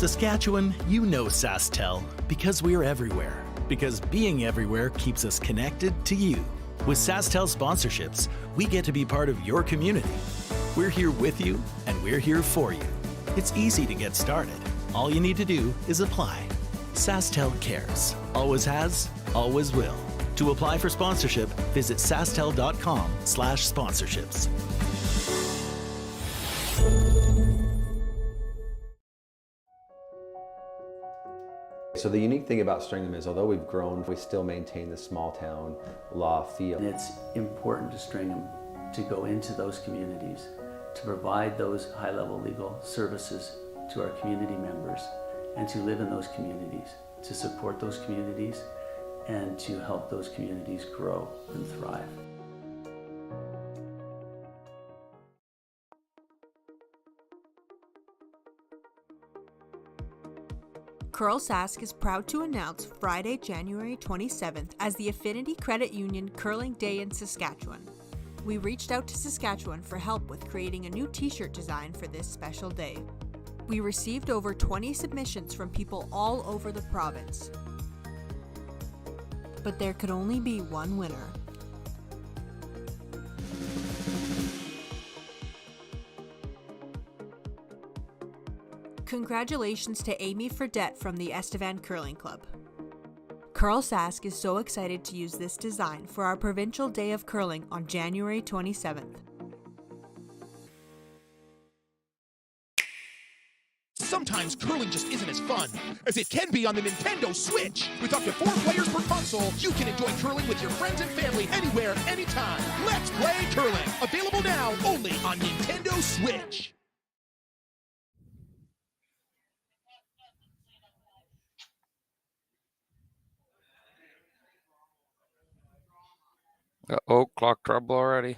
Saskatchewan, you know Sasktel because we're everywhere. Because being everywhere keeps us connected to you. With Sasktel sponsorships, we get to be part of your community. We're here with you, and we're here for you. It's easy to get started. All you need to do is apply. Sasktel cares. Always has, always will. To apply for sponsorship, visit sasktel.com/sponsorships. So the unique thing about Stringham is, although we've grown, we still maintain the small town law feel. And it's important to Stringham to go into those communities, to provide those high-level legal services to our community members, and to live in those communities, to support those communities, and to help those communities grow and thrive. Curl Sask is proud to announce Friday, January 27th as the Affinity Credit Union Curling Day in Saskatchewan. We reached out to Saskatchewan for help with creating a new t-shirt design for this special day. We received over 20 submissions from people all over the province. But there could only be one winner. Congratulations to Amy Fredette from the Estevan Curling Club. Curl Sask is so excited to use this design for our Provincial Day of Curling on January 27th. Sometimes curling just isn't as fun as it can be on the Nintendo Switch. With up to 4 players per console, you can enjoy curling with your friends and family anywhere, anytime. Let's play curling. Available now only on Nintendo Switch. Uh-oh, clock trouble already.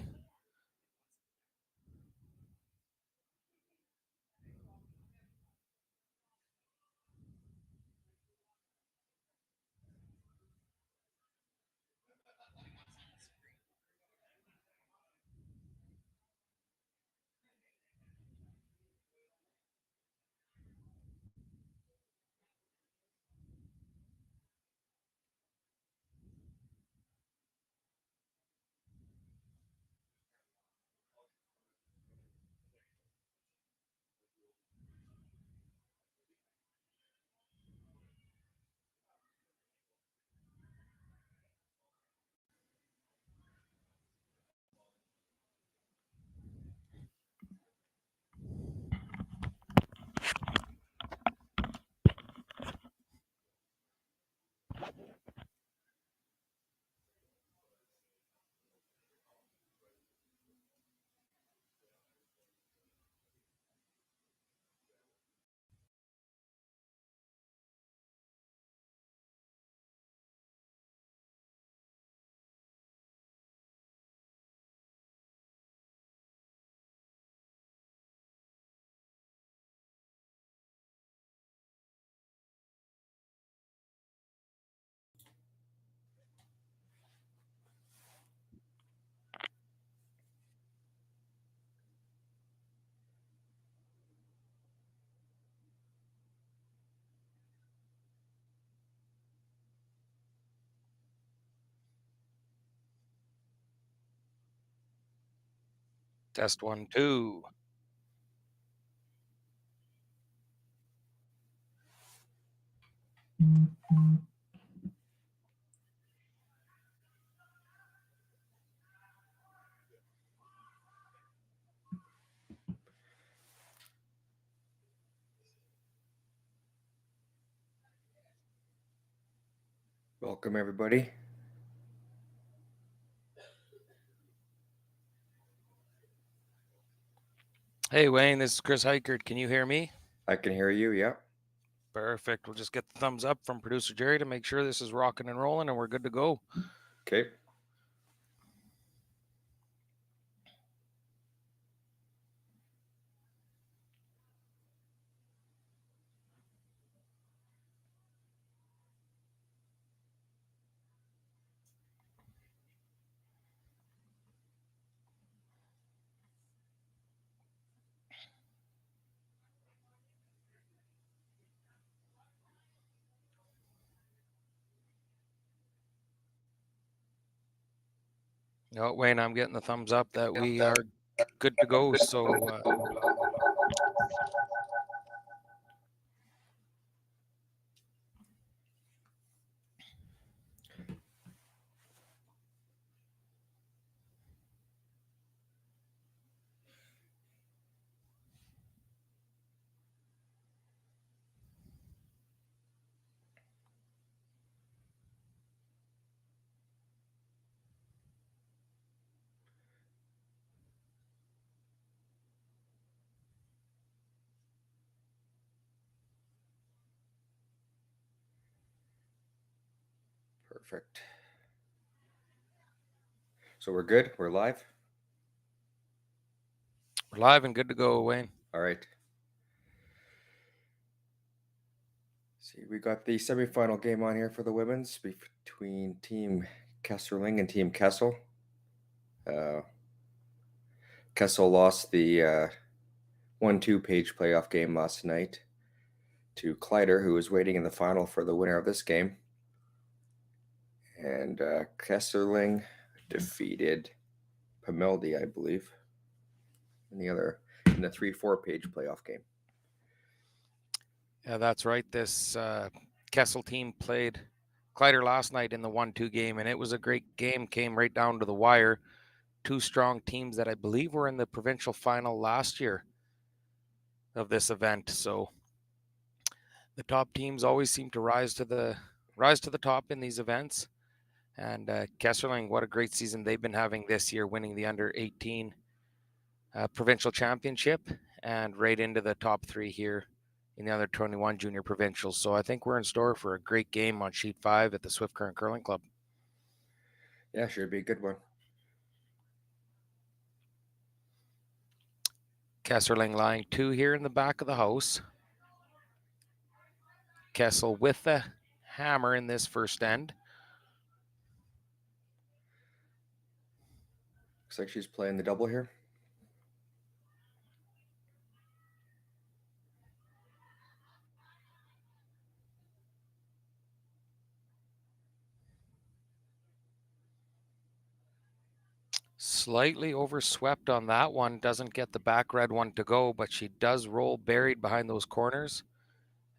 Test 1, 2. Welcome, everybody. Hey, Wayne, this is Chris Heichert. Can you hear me? I can hear you, yeah. Perfect. We'll just get the thumbs up from producer Jerry to make sure this is rocking and rolling and we're good to go. Okay. No, Wayne, I'm getting the thumbs up that we are good to go. So Perfect. So we're good. We're live. we're live and good to go, Wayne. All right. See, we got the semifinal game on here for the women's between Team Kesserling and Team Kessel. Kessel lost the 1-2 page playoff game last night to Kleider, who was waiting in the final for the winner of this game. And Kesserling defeated Pameldi, I believe, in the 3-4 page playoff game. Yeah, that's right. This Kessel team played Kleider last night in the 1-2 game, and it was a great game. Came right down to the wire. Two strong teams that I believe were in the provincial final last year of this event. So the top teams always seem to rise to the top in these events. And Kesserling, what a great season they've been having this year, winning the under 18 provincial championship and right into the top 3 here in the under 21 junior provincials. So I think we're in store for a great game on sheet 5 at the Swift Current Curling Club. Yeah, should be a good one. Kesserling lying 2 here in the back of the house. Kessel with the hammer in this first end. Looks like she's playing the double here. Slightly overswept on that one. Doesn't get the back red one to go, but she does roll buried behind those corners.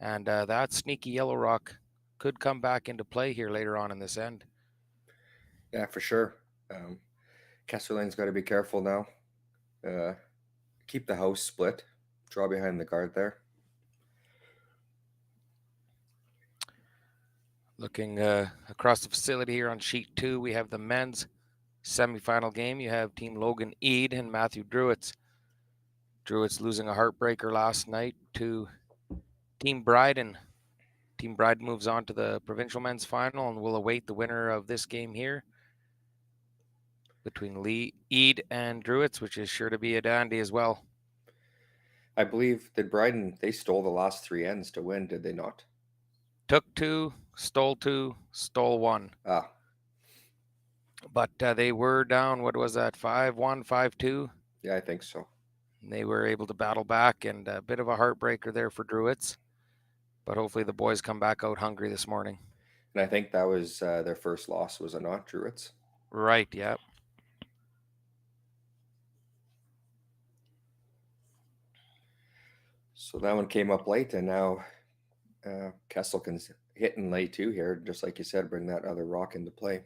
And that sneaky yellow rock could come back into play here later on in this end. Yeah, for sure. Kesserling's got to be careful now. Keep the house split. Draw behind the guard there. Looking across the facility here on sheet 2, we have the men's semifinal game. You have Team Logan Eade and Matthew Druitz. Druitz losing a heartbreaker last night to Team Bryden. Team Bryden moves on to the provincial men's final, and we'll await the winner of this game here between Eade and Druitz, which is sure to be a dandy as well. I believe, did Bryden, they stole the last 3 ends to win, did they not? Took 2, stole 2, stole 1. Ah. But they were down, what was that, 5-1, 5-2? Yeah, I think so. And they were able to battle back, and a bit of a heartbreaker there for Druitz. But hopefully the boys come back out hungry this morning. And I think that was their first loss, was it not, Druids? Right, yeah. So that one came up late, and now Kessel can hit and lay 2 here, just like you said, bring that other rock into play.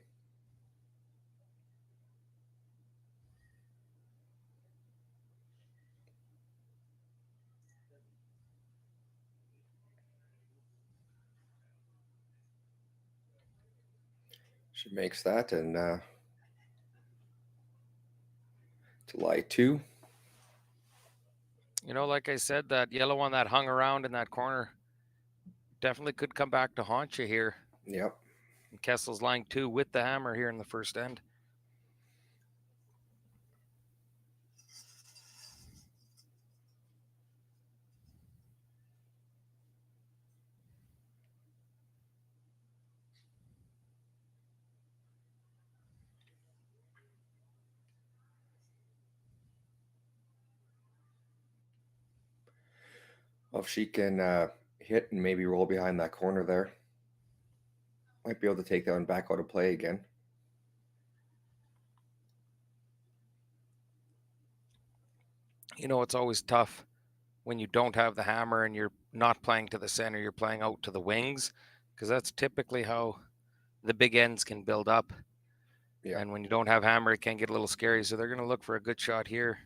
She makes that, and to lie 2. You know, like I said, that yellow one that hung around in that corner definitely could come back to haunt you here. Yep. And Kessel's lying 2 with the hammer here in the first end. Well, if she can hit and maybe roll behind that corner there, might be able to take that one back out of play again. You know, it's always tough when you don't have the hammer and you're not playing to the center, you're playing out to the wings, because that's typically how the big ends can build up. Yeah. And when you don't have hammer, it can get a little scary. So they're going to look for a good shot here.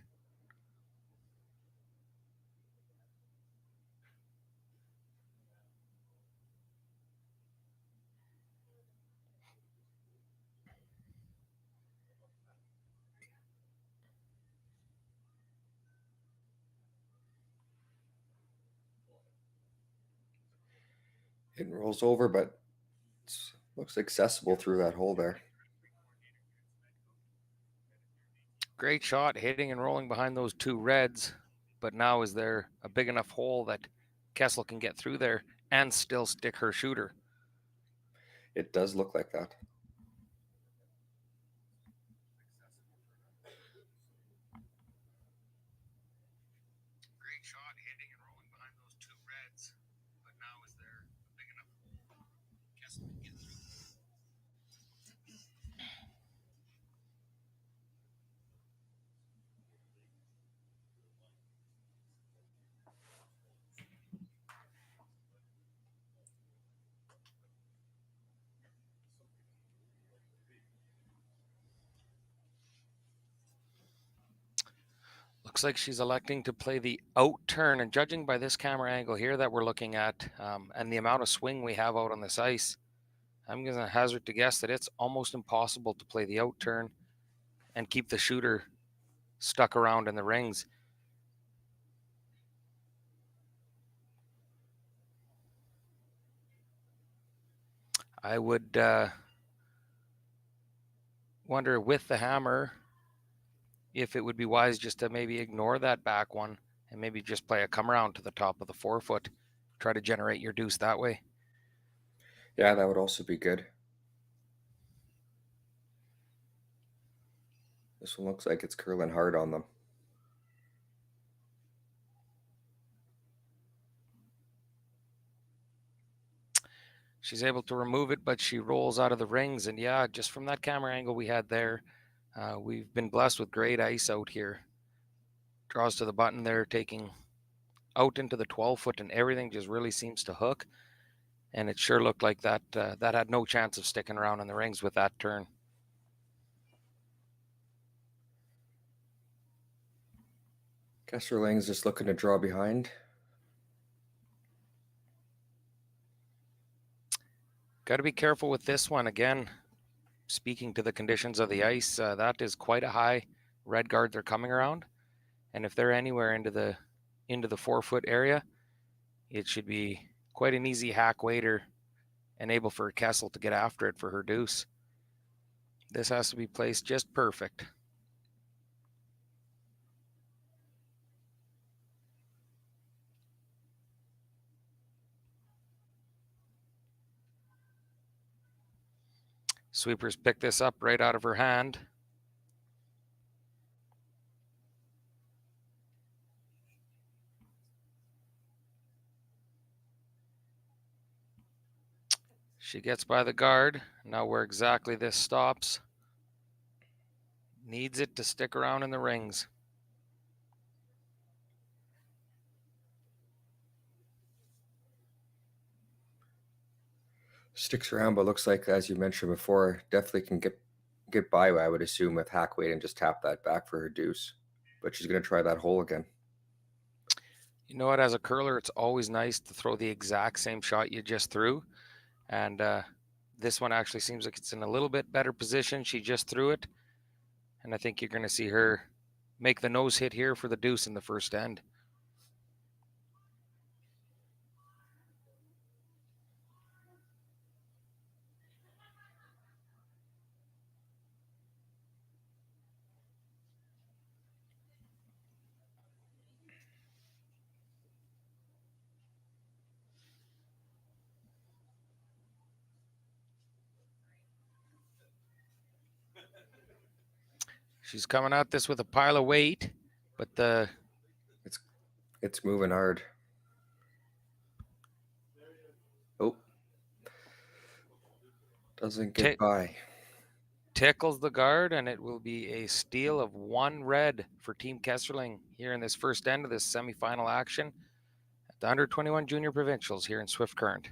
It rolls over, but looks accessible through that hole there. Great shot, hitting and rolling behind those two reds. But now is there a big enough hole that Kessel can get through there and still stick her shooter? It does look like that. Great shot, hitting and rolling behind those two reds. But now is there a big enough hole Kessel can get through? Looks like she's electing to play the out turn, and judging by this camera angle here that we're looking at, and the amount of swing we have out on this ice, I'm going to hazard to guess that it's almost impossible to play the out turn and keep the shooter stuck around in the rings. I would wonder with the hammer if it would be wise just to maybe ignore that back one and maybe just play a come around to the top of the 4-foot, try to generate your deuce that way. Yeah, that would also be good. This one looks like it's curling hard on them. She's able to remove it, but she rolls out of the rings. And yeah, just from that camera angle we had there, we've been blessed with great ice out here. Draws to the button there, taking out into the 12-foot, and everything just really seems to hook. And it sure looked like that that had no chance of sticking around in the rings with that turn. Kesserling's just looking to draw behind. Got to be careful with this one. Again, speaking to the conditions of the ice, that is quite a high red guard they're coming around. And if they're anywhere into the 4-foot area, it should be quite an easy hack waiter and able for Kessel to get after it for her deuce. This has to be placed just perfect. Sweepers pick this up right out of her hand. She gets by the guard. Now where exactly this stops. Needs it to stick around in the rings. Sticks around, but looks like, as you mentioned before, definitely can get by, I would assume, with hack weight and just tap that back for her deuce. But she's going to try that hole again. You know what? As a curler, it's always nice to throw the exact same shot you just threw. And this one actually seems like it's in a little bit better position. She just threw it. And I think you're going to see her make the nose hit here for the deuce in the first end. She's coming at this with a pile of weight, but it's moving hard. Oh, doesn't get by. tickles the guard, and it will be a steal of 1 red for Team Kesserling here in this first end of this semifinal action at the Under 21 Junior Provincials here in Swift Current.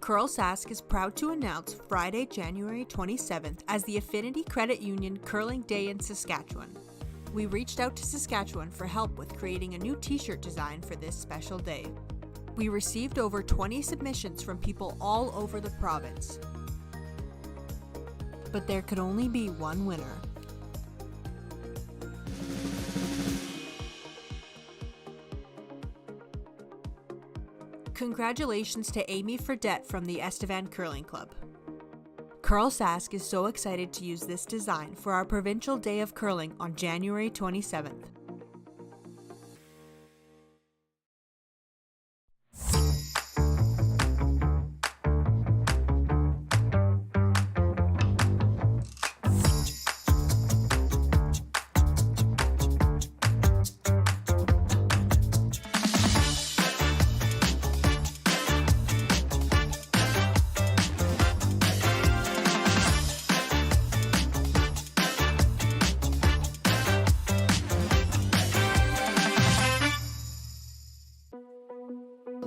Curl Sask is proud to announce Friday, January 27th as the Affinity Credit Union Curling Day in Saskatchewan. We reached out to Saskatchewan for help with creating a new t-shirt design for this special day. We received over 20 submissions from people all over the province. But there could only be one winner. Congratulations to Amy Fredette from the Estevan Curling Club. Curl Sask is so excited to use this design for our Provincial Day of Curling on January 27th.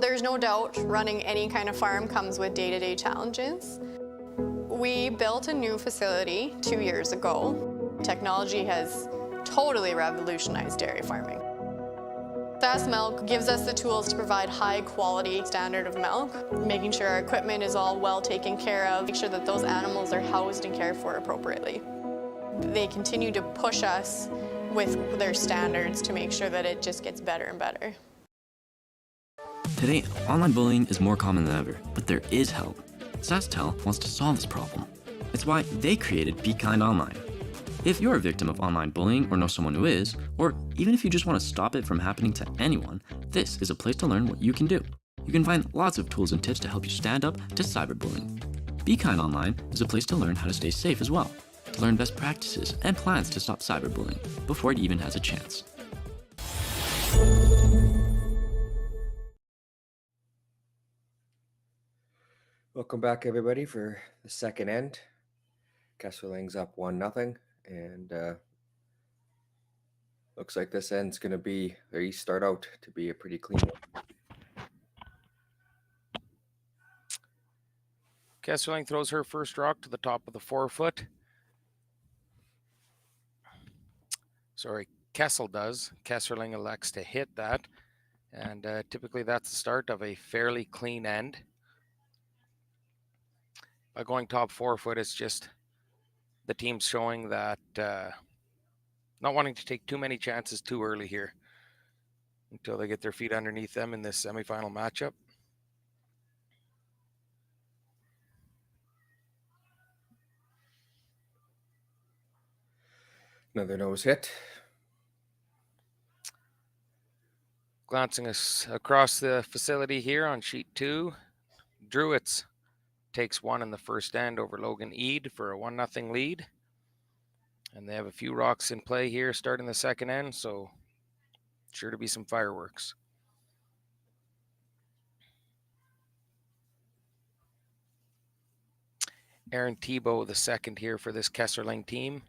There's no doubt running any kind of farm comes with day-to-day challenges. We built a new facility 2 years ago. Technology has totally revolutionized dairy farming. Sask Milk gives us the tools to provide high quality standard of milk, making sure our equipment is all well taken care of, make sure that those animals are housed and cared for appropriately. They continue to push us with their standards to make sure that it just gets better and better. Today, online bullying is more common than ever, but there is help. Sasktel wants to solve this problem. It's why they created Be Kind Online. If you're a victim of online bullying or know someone who is, or even if you just want to stop it from happening to anyone, this is a place to learn what you can do. You can find lots of tools and tips to help you stand up to cyberbullying. Be Kind Online is a place to learn how to stay safe as well, to learn best practices and plans to stop cyberbullying before it even has a chance. Welcome back, everybody, for the second end. Kesselring's up 1-0, and looks like this end's going to be, or you start out to be a pretty clean one. Kesserling throws her first rock to the top of the 4-foot. Sorry, Kessel does. Kesserling elects to hit that, and typically that's the start of a fairly clean end. By going top 4-foot, it's just the team's showing that not wanting to take too many chances too early here until they get their feet underneath them in this semifinal matchup. Another nose hit. Glancing us across the facility here on sheet 2, Druids takes one in the first end over Logan Eade for a 1-0 lead. And they have a few rocks in play here starting the second end, so sure to be some fireworks. Erin Tebow, the second here for this Kesserling team.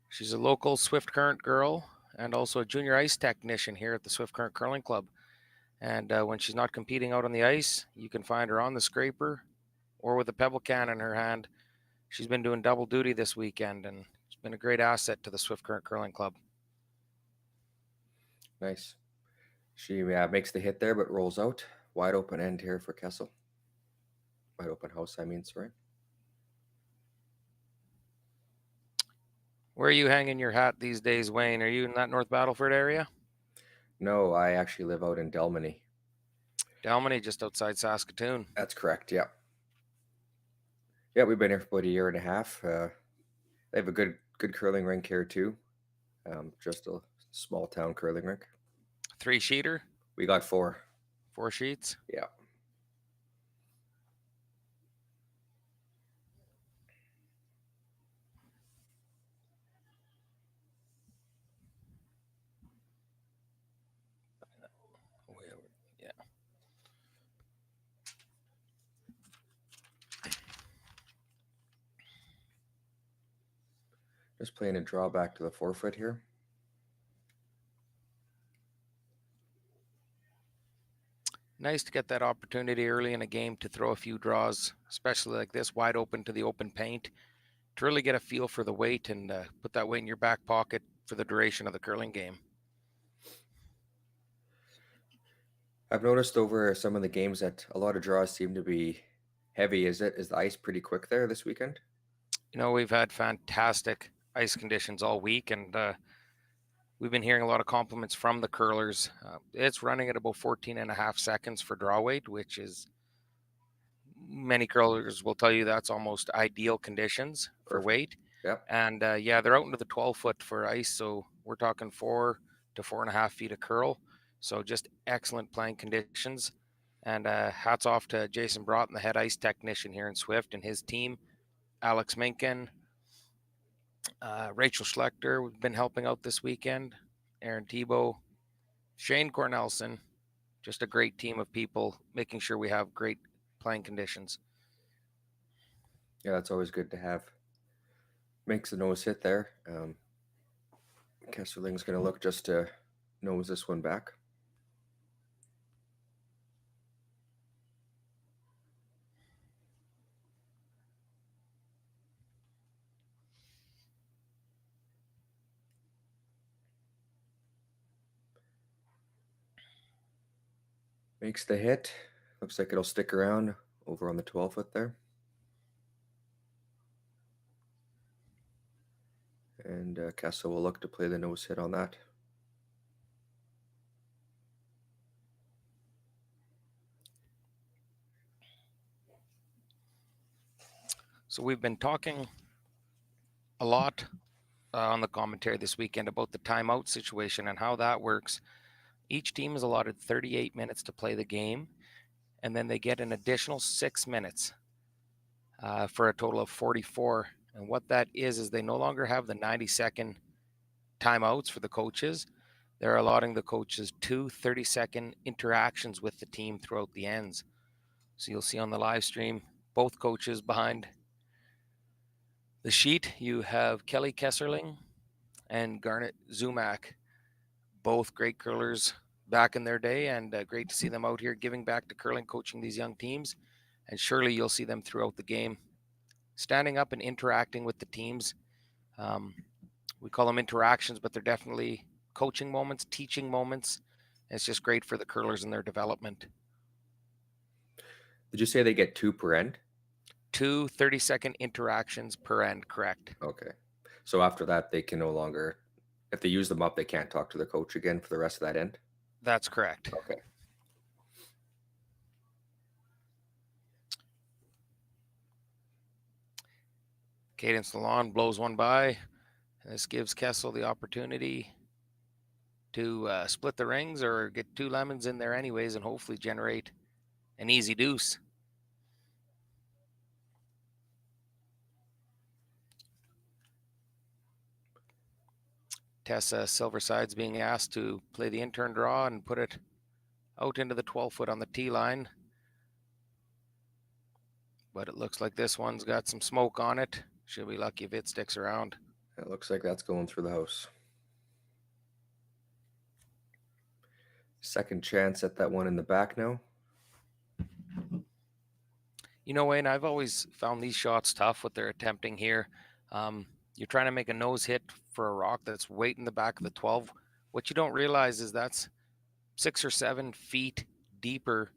She's a local Swift Current girl and also a junior ice technician here at the Swift Current Curling Club. And when she's not competing out on the ice, you can find her on the scraper or with a pebble can in her hand. She's been doing double duty this weekend, and it's been a great asset to the Swift Current Curling Club. Nice. She makes the hit there, but rolls out. Wide open end here for Kessel. Wide open house, I mean, sorry. Where are you hanging your hat these days, Wayne? Are you in that North Battleford area? No, I actually live out in Delmany. Delmany, just outside Saskatoon. That's correct, yeah. Yeah, we've been here for about a year and a half. They have a good good curling rink here too. Just a small town curling rink. 3-sheeter, We got 4. 4 sheets. Yeah. Yeah. Just playing a draw back to the 4-foot here. Nice to get that opportunity early in a game to throw a few draws, especially like this, wide open to the open paint, to really get a feel for the weight and put that weight in your back pocket for the duration of the curling game. I've noticed over some of the games that a lot of draws seem to be heavy. Is the ice pretty quick there this weekend? You know, we've had fantastic ice conditions all week, and we've been hearing a lot of compliments from the curlers. It's running at about 14.5 seconds for draw weight, which is, many curlers will tell you that's almost ideal conditions for Perfect. weight. Yep. And yeah, they're out into the 12-foot for ice, so we're talking 4 to 4.5 feet of curl. So just excellent playing conditions. And hats off to Jason Broughton, the head ice technician here in Swift, and his team. Alex Minkin, Rachel Schlechter, we've been helping out this weekend. Aaron Tebow, Shane Cornelson, just a great team of people making sure we have great playing conditions. Yeah, that's always good to have. Makes the nose hit there. Kesseling's going to look just to nose this one back. Makes the hit. Looks like it'll stick around over on the 12-foot there. And Kessel will look to play the nose hit on that. So we've been talking a lot on the commentary this weekend about the timeout situation and how that works. Each team is allotted 38 minutes to play the game, and then they get an additional 6 minutes for a total of 44. And what that is they no longer have the 90-second timeouts for the coaches. They're allotting the coaches 2 30-second interactions with the team throughout the ends. So you'll see on the live stream, both coaches behind the sheet. You have Kelly Kesserling and Garnet Zumak, both great curlers back in their day, and great to see them out here giving back to curling, coaching these young teams. And surely you'll see them throughout the game, standing up and interacting with the teams. We call them interactions, but they're definitely coaching moments, teaching moments. It's just great for the curlers and their development. Did you say they get 2 per end? 2 30-second interactions per end, correct. Okay. So after that, they can no longer, if they use them up, they can't talk to the coach again for the rest of that end? That's correct. Okay. Cadence Lalonde blows one by. And this gives Kessel the opportunity to split the rings or get 2 lemons in there anyways and hopefully generate an easy deuce. Tessa Silverside's being asked to play the intern draw and put it out into the 12-foot on the tee line. But it looks like this one's got some smoke on it. She'll be lucky if it sticks around. It looks like that's going through the house. Second chance at that one in the back now. You know, Wayne, I've always found these shots tough, what they're attempting here. You're trying to make a nose hit for a rock that's right in the back of the 12. What you don't realize is that's 6 or 7 feet deeper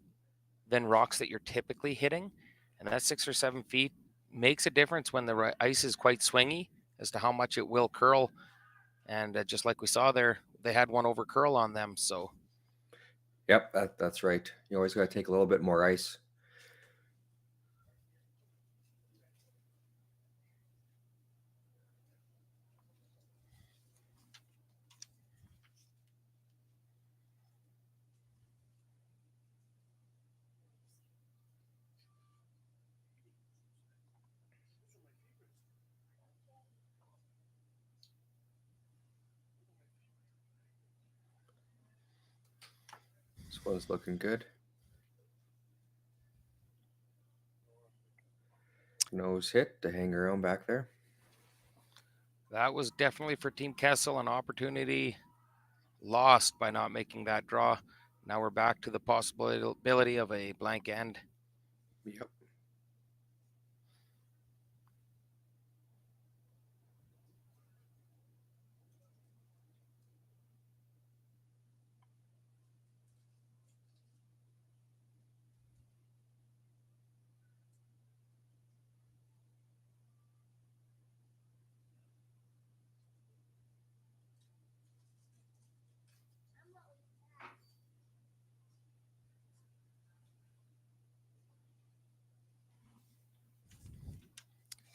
than rocks that you're typically hitting. And that 6 or 7 feet makes a difference when the ice is quite swingy as to how much it will curl. And just like we saw there, they had one over curl on them. So, yep, that's right. You always got to take a little bit more ice. One's looking good. Nose hit to hang around back there. That was definitely for Team Kessel an opportunity lost by not making that draw. Now we're back to the possibility of a blank end. Yep.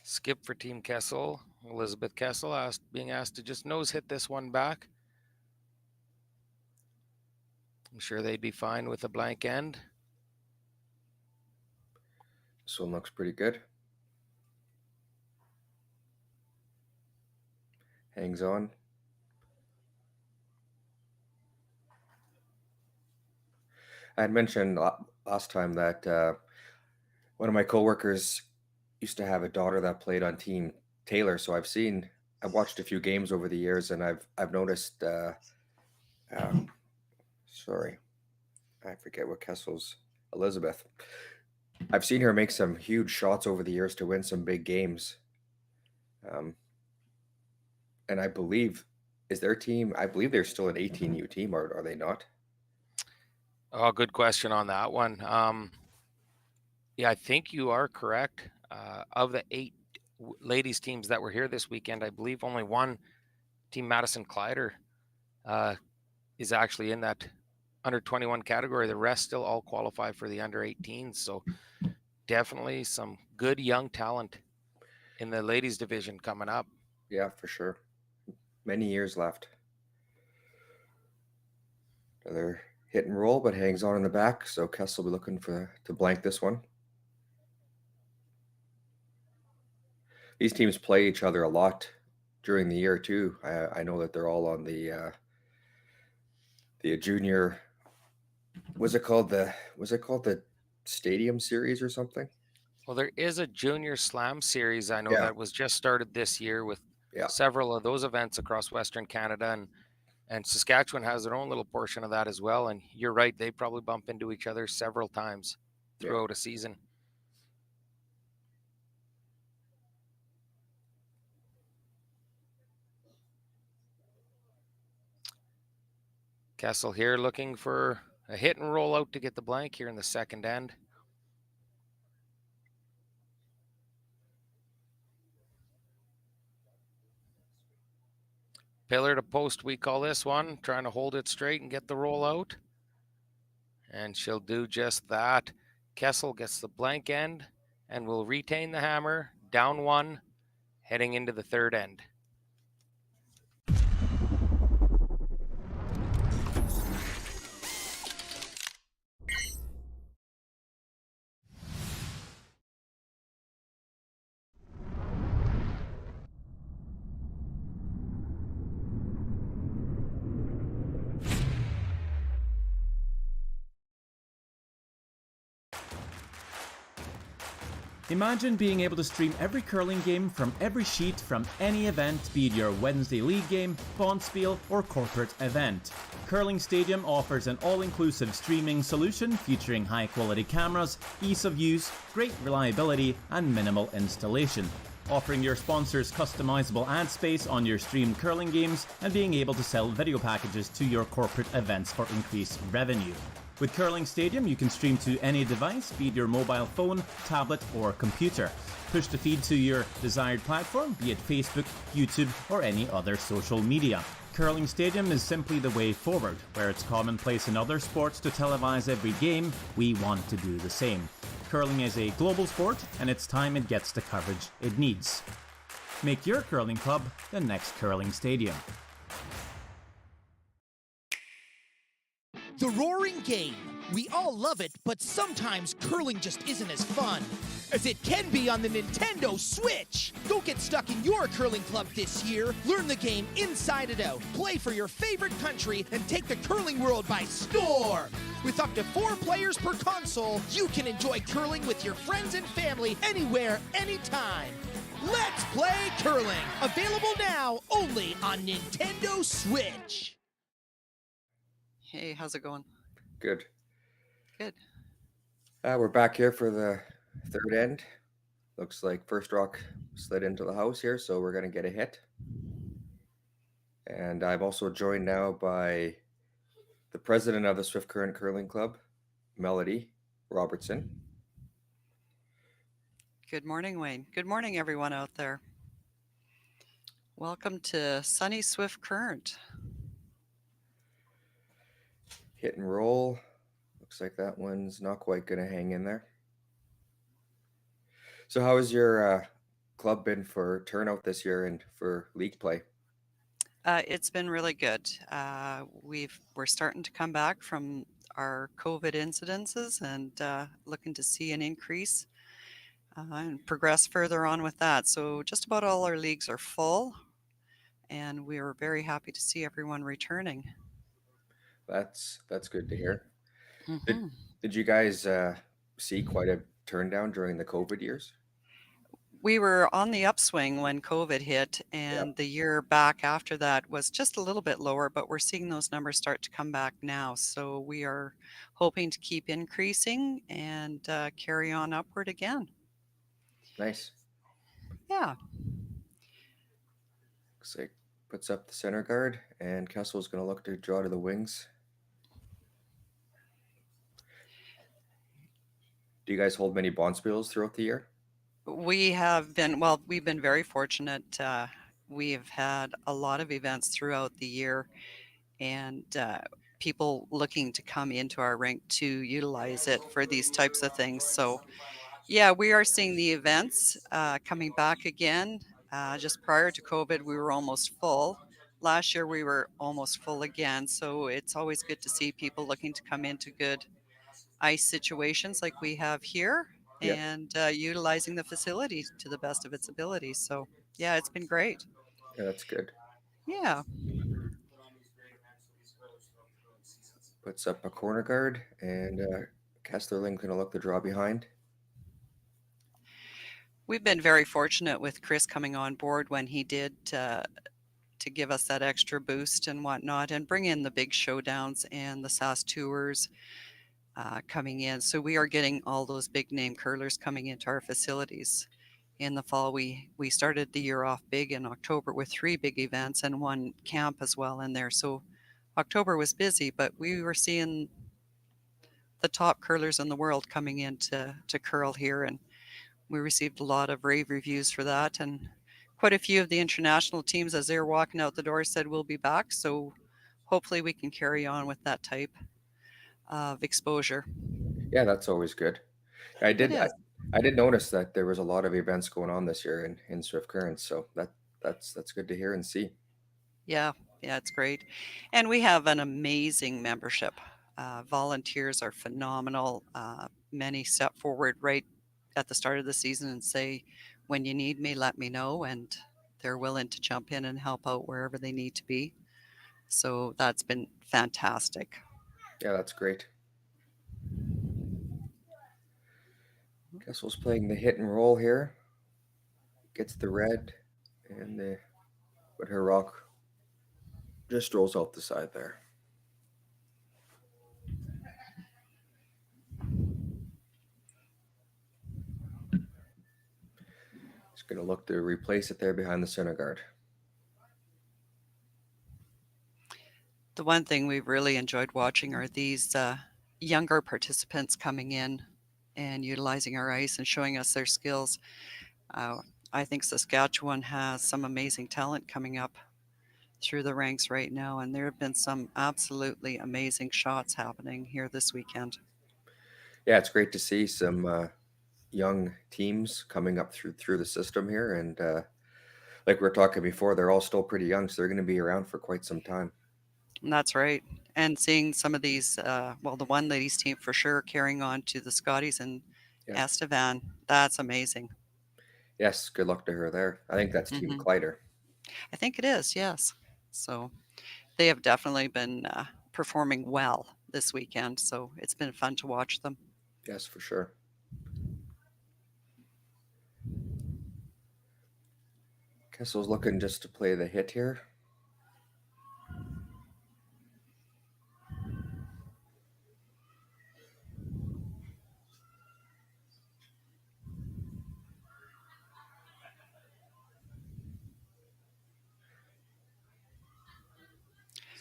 Skip for Team Kessel. Elizabeth Kessel being asked to just nose hit this one back. I'm sure they'd be fine with a blank end. This one looks pretty good. Hangs on. I had mentioned last time that one of my coworkers used to have a daughter that played on Team Taylor, so I've watched a few games over the years, and I've noticed. Sorry, I forget what Kessel's Elizabeth. I've seen her make some huge shots over the years to win some big games. And I believe their team. I believe they're still an 18U team, or are they not? Oh, good question on that one. Yeah, I think you are correct. Of the 8 ladies teams that were here this weekend, I believe only one, Team Madison Kleider, is actually in that under 21 category. The rest still all qualify for the under 18s. So definitely some good young talent in the ladies division coming up. Yeah, for sure. Many years left. Another hit and roll, but hangs on in the back. So Kessel will be looking to blank this one. These teams play each other a lot during the year too. I know that they're all on the junior. Was it called the Stadium Series or something? Well, there is a junior slam series I know that was just started this year with several of those events across Western Canada, and Saskatchewan has their own little portion of that as well. And you're right, they probably bump into each other several times throughout a season. Kessel here looking for a hit and roll out to get the blank here in the second end. Pillar to post, we call this one, trying to hold it straight and get the roll out. And she'll do just that. Kessel gets the blank end and will retain the hammer, down 1, heading into the third end. Imagine being able to stream every curling game from every sheet from any event, be it your Wednesday league game, bonspiel, or corporate event. Curling Stadium offers an all-inclusive streaming solution featuring high-quality cameras, ease of use, great reliability, and minimal installation. Offering your sponsors customizable ad space on your streamed curling games and being able to sell video packages to your corporate events for increased revenue. With Curling Stadium, you can stream to any device, be it your mobile phone, tablet, or computer. Push the feed to your desired platform, be it Facebook, YouTube, or any other social media. Curling Stadium is simply the way forward. Where it's commonplace in other sports to televise every game, we want to do the same. Curling is a global sport, and it's time it gets the coverage it needs. Make your curling club the next Curling Stadium. The roaring game. We all love it, but sometimes curling just isn't as fun as it can be on the Nintendo Switch. Don't get stuck in your curling club this year. Learn the game inside and out. Play for your favorite country and take the curling world by storm. With up to 4 players per console, you can enjoy curling with your friends and family anywhere, anytime. Let's play curling. Available now only on Nintendo Switch. Hey, how's it going? Good. Good. We're back here for the third end. Looks like First Rock slid into the house here, so we're going to get a hit. And I'm also joined now by the president of the Swift Current Curling Club, Melody Robertson. Good morning, Wayne. Good morning, everyone out there. Welcome to sunny Swift Current. Hit and roll. Looks like that one's not quite going to hang in there. So how has your club been for turnout this year and for league play? It's been really good. We're starting to come back from our COVID incidences and looking to see an increase and progress further on with that. So just about all our leagues are full, and we are very happy to see everyone returning. That's good to hear. Mm-hmm. Did you guys see quite a turn down during the COVID years? We were on the upswing when COVID hit, and the year back after that was just a little bit lower, but we're seeing those numbers start to come back now. So we are hoping to keep increasing and carry on upward again. Nice. Yeah. Looks like puts up the center guard, and Kessel's going to look to draw to the wings. Do you guys hold many bonspiels throughout the year? We've been very fortunate. We've had a lot of events throughout the year, and people looking to come into our rink to utilize it for these types of things. So yeah, we are seeing the events coming back again. Just prior to COVID, we were almost full. Last year, we were almost full again. So it's always good to see people looking to come into good ice situations like we have here and utilizing the facility to the best of its ability. So yeah, it's been great. Yeah, that's good. Yeah. Puts up a corner guard, and Kesslerling going to look to draw behind. We've been very fortunate with Chris coming on board when he did to give us that extra boost and whatnot, and bring in the big showdowns and the SAS tours coming in. So we are getting all those big name curlers coming into our facilities. In the fall, we started the year off big in October with 3 big events and 1 camp as well in there. So October was busy, but we were seeing the top curlers in the world coming in to curl here, and we received a lot of rave reviews for that. And quite a few of the international teams, as they're walking out the door, said we'll be back. So hopefully we can carry on with that type of exposure. Yeah, that's always good. I did notice that there was a lot of events going on this year in Swift Currents, so that's good to hear and see. Yeah, it's great. And we have an amazing membership. Volunteers are phenomenal. Many step forward right at the start of the season and say, when you need me, let me know. And they're willing to jump in and help out wherever they need to be. So that's been fantastic. Yeah, that's great. Kessel's playing the hit and roll here. Gets the red, but her rock just rolls out the side there. Just going to look to replace it there behind the center guard. The one thing we've really enjoyed watching are these younger participants coming in and utilizing our ice and showing us their skills. I think Saskatchewan has some amazing talent coming up through the ranks right now, and there have been some absolutely amazing shots happening here this weekend. Yeah, it's great to see some young teams coming up through the system here, and like we were talking before, they're all still pretty young, so they're going to be around for quite some time. And that's right. And seeing some of these, the one ladies team for sure carrying on to the Scotties and Estevan, that's amazing. Yes, good luck to her there. I think that's Team Kleider. I think it is, yes. So they have definitely been performing well this weekend. So it's been fun to watch them. Yes, for sure. Kessel's looking just to play the hit here.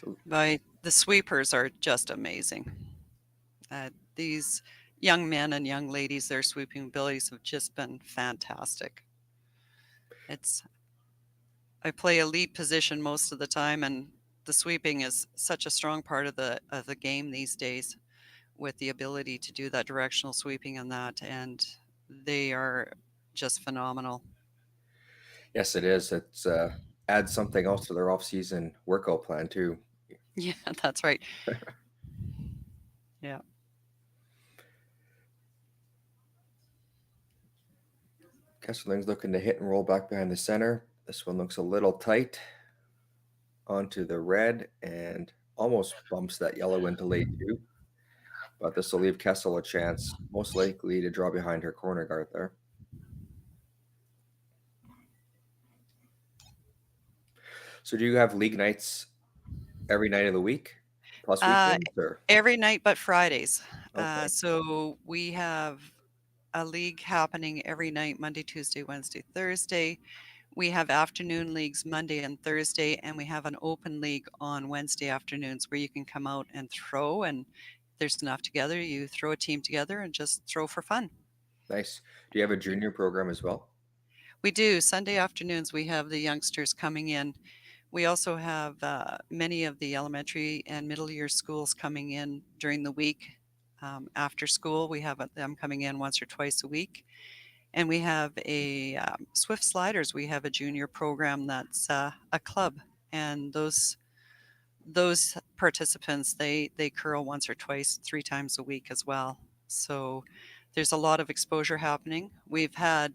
So, The sweepers are just amazing. These young men and young ladies, their sweeping abilities have just been fantastic. I play a lead position most of the time, and the sweeping is such a strong part of the game these days, with the ability to do that directional sweeping and that, and they are just phenomenal. yes, it is. It's adds something else to their off-season workout plan too. Yeah, that's right. Yeah. Kesseling's looking to hit and roll back behind the center. This one looks a little tight. Onto the red and almost bumps that yellow into late two. But this will leave Kessel a chance, most likely to draw behind her corner guard there. So do you have league nights every night of the week plus weekends or? Every night but Fridays. Okay. So we have a league happening every night, Monday, Tuesday, Wednesday, Thursday. We have afternoon leagues Monday and Thursday, and we have an open league on Wednesday afternoons where you can come out and throw. And if there's enough together, you throw a team together and just throw for fun. Nice. Do you have a junior program as well? We do. Sunday afternoons, we have the youngsters coming in. We also have many of the elementary and middle year schools coming in during the week. After school, we have them coming in once or twice a week. And we have a Swift Sliders. We have a junior program that's a club, and those participants they curl once or twice, 3 times a week as well. So there's a lot of exposure happening. We've had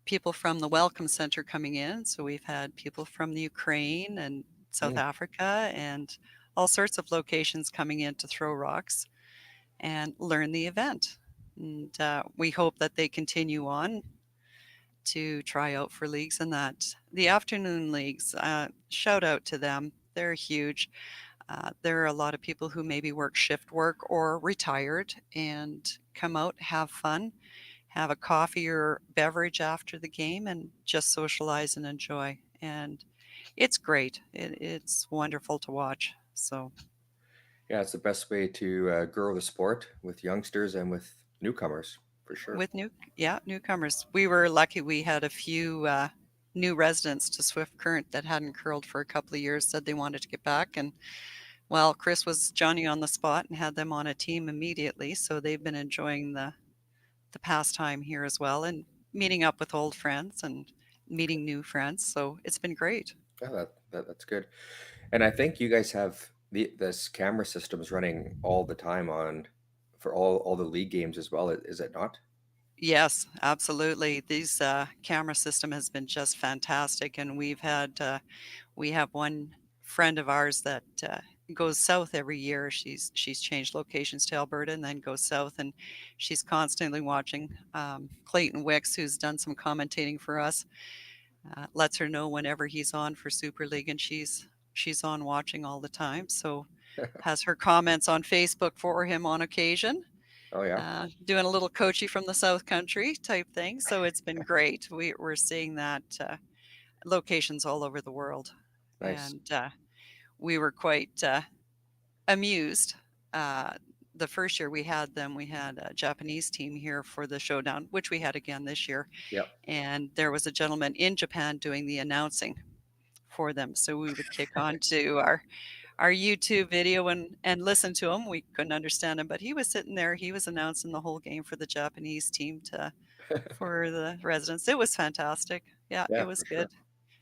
people from the Welcome Center coming in, so we've had people from the Ukraine and South Africa and all sorts of locations coming in to throw rocks and learn the event. And we hope that they continue on to try out for leagues and that. The afternoon leagues, shout out to them. They're huge. There are a lot of people who maybe work shift work or retired and come out, have fun, have a coffee or beverage after the game, and just socialize and enjoy. And it's great. It's wonderful to watch. So Yeah, it's the best way to grow the sport with youngsters and with newcomers for sure. with newcomers. We were lucky. We had a few new residents to Swift Current that hadn't curled for a couple of years, said they wanted to get back. And well, Chris was Johnny on the spot and had them on a team immediately. So they've been enjoying the pastime here as well, and meeting up with old friends and meeting new friends. So it's been great. Yeah, that's good. And I think you guys have this camera systems running all the time on for all the league games as well, is it not? Yes, absolutely. These camera system has been just fantastic, and we have one friend of ours that goes south every year. She's changed locations to Alberta and then goes south, and she's constantly watching. Clayton Wicks, who's done some commentating for us, lets her know whenever he's on for Super League, and she's on watching all the time. So has her comments on Facebook for him on occasion. Oh yeah. Doing a little coachy from the South Country type thing. So it's been great. We're seeing that locations all over the world. Nice. And we were quite amused. The first year we had them, we had a Japanese team here for the showdown, which we had again this year. Yep. And there was a gentleman in Japan doing the announcing for them. So we would kick on to our YouTube video and listen to him. We couldn't understand him, but he was sitting there. He was announcing the whole game for the Japanese team for the residents. It was fantastic. Yeah, Yeah, it was for good. sure.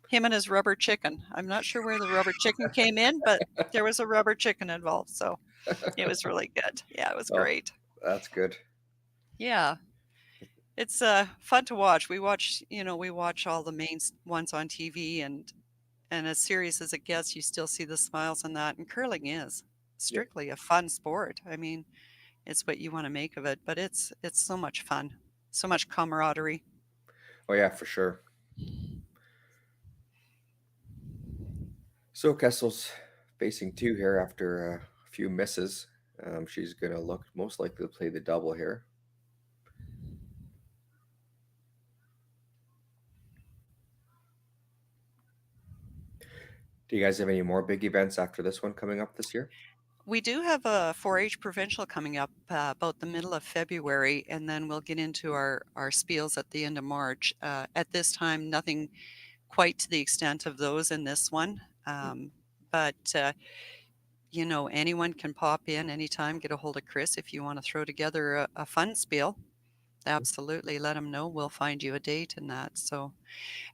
Him and his rubber chicken. I'm not sure where the rubber chicken came in, but there was a rubber chicken involved. So it was really good. Yeah, it was Oh, great. that's good. Yeah. It's fun to watch. We watch all the main ones on TV, and as serious as it gets, you still see the smiles and that. And curling is. strictly a fun sport. I mean, it's what you want to make of it, but it's so much fun, so much camaraderie. Oh yeah, for sure. So Kessel's facing two here after a few misses. She's going to look most likely to play the double here. Do you guys have any more big events after this one coming up this year? We do have a 4-H provincial coming up about the middle of February, and then we'll get into our spiels at the end of March. At this time, nothing quite to the extent of those in this one, but you know, anyone can pop in anytime. Get a hold of Chris if you want to throw together a fun spiel. Absolutely, let him know. We'll find you a date and that. So,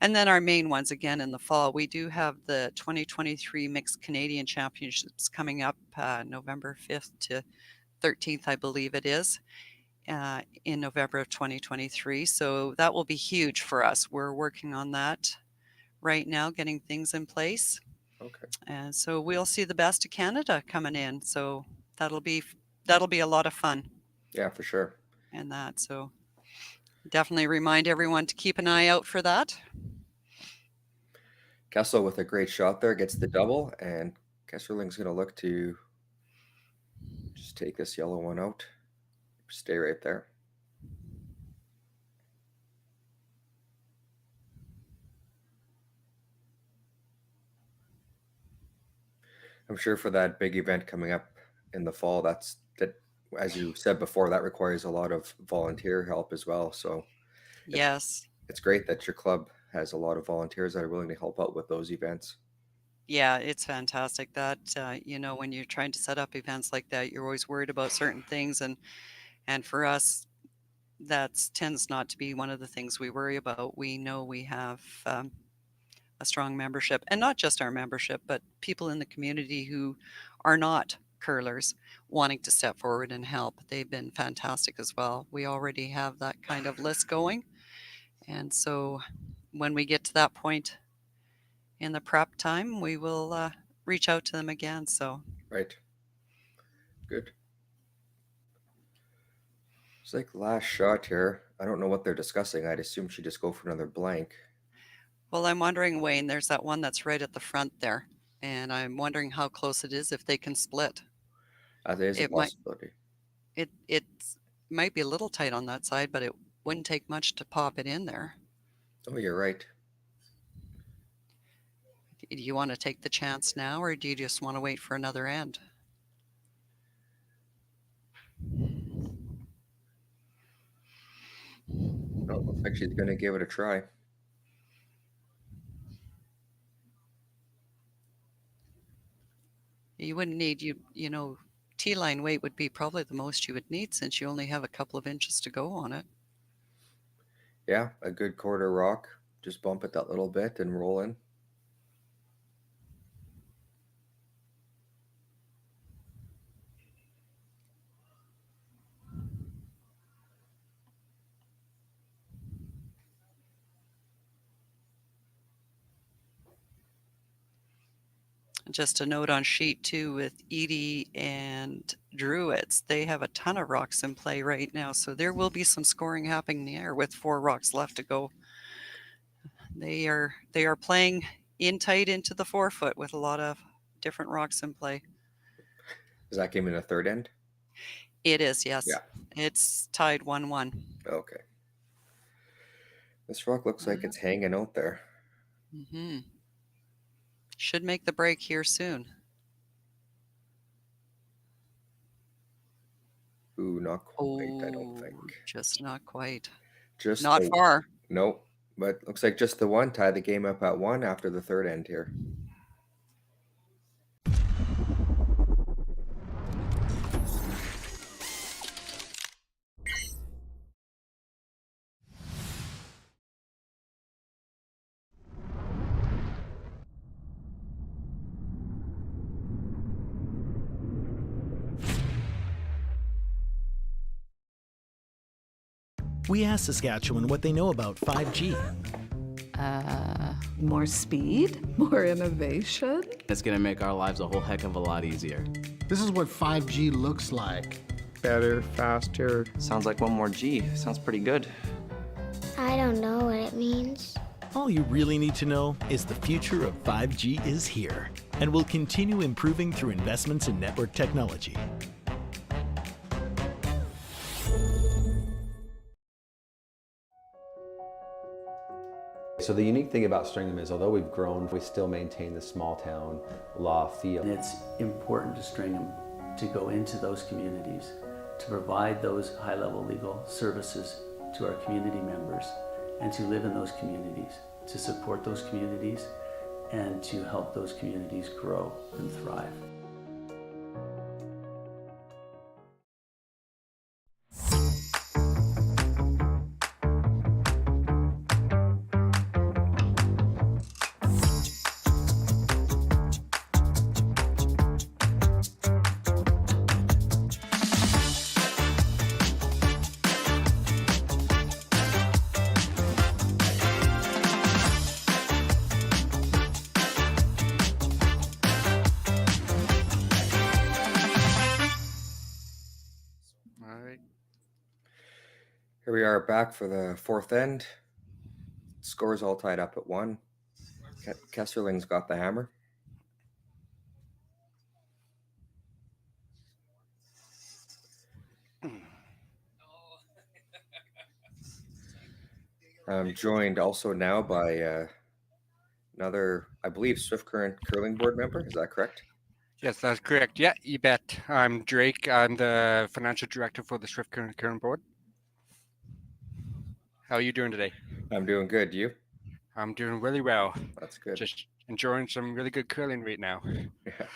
and then our main ones again in the fall. We do have the 2023 Mixed Canadian Championships coming up November 5th to 13th, I believe it is, in November of 2023. So that will be huge for us. We're working on that right now, getting things in place. Okay. And so we'll see the best of Canada coming in. So that'll be a lot of fun. Yeah, for sure. And that, so definitely remind everyone to keep an eye out for that. Kessel with a great shot there gets the double, and Kesserling's going to look to just take this yellow one out. Stay right there. I'm sure for that big event coming up in the fall, that, as you said before, that requires a lot of volunteer help as well. So yes, it's great that your club has a lot of volunteers that are willing to help out with those events. yeah, it's fantastic that you know, when you're trying to set up events like that, you're always worried about certain things, and for us, that tends not to be one of the things we worry about. We know we have a strong membership, and not just our membership, but people in the community who are not curlers wanting to step forward and help. They've been fantastic as well. We already have that kind of list going, and so when we get to that point in the prep time, we will reach out to them again. So right, good. It's like last shot here. I don't know what they're discussing. I'd assume she'd just go for another blank. well, I'm wondering, Wayne, there's that one that's right at the front there, and I'm wondering how close it is if they can split. That is a It might possibility. it might be a little tight on that side, but it wouldn't take much to pop it in there. Oh, you're right. Do you want to take the chance now, or do you just want to wait for another end? Oh, looks like she's going to give it a try. You wouldn't need, you know, T-line weight would be probably the most you would need, since you only have a couple of inches to go on it. Yeah, a good quarter rock. Just bump it that little bit and roll in. Just a note on sheet 2 with Edie and Druids, they have a ton of rocks in play right now, so there will be some scoring happening there with 4 rocks left to go. They are playing in tight into the 4-foot with a lot of different rocks in play. Is that game in the third end? It is, yes. Yeah. It's tied 1-1. Okay. This rock looks like it's hanging out there. Mm-hmm. Should make the break here soon. Ooh, not quite, I don't think. Just not quite. Just Not far. Nope. But looks like just the one tie the game up at 1 after the third end here. We asked Saskatchewan what they know about 5G. More speed, more innovation. It's gonna make our lives a whole heck of a lot easier. This is what 5G looks like. Better, faster. Sounds like one more G. Sounds pretty good. I don't know what it means. All you really need to know is the future of 5G is here and will continue improving through investments in network technology. So the unique thing about Stringham is, although we've grown, we still maintain the small town law feel. And it's important to Stringham to go into those communities, to provide those high-level legal services to our community members, and to live in those communities, to support those communities, and to help those communities grow and thrive. Here we are back for the fourth end. Scores all tied up at 1. Kesserling's got the hammer. I'm joined also now by another, I believe, Swift Current curling board member. Is that correct? Yes, that's correct. Yeah, you bet. I'm Drake. I'm the financial director for the Swift Current board. How are you doing today? I'm doing good. You? I'm doing really well. That's good. Just enjoying some really good curling right now. Yeah.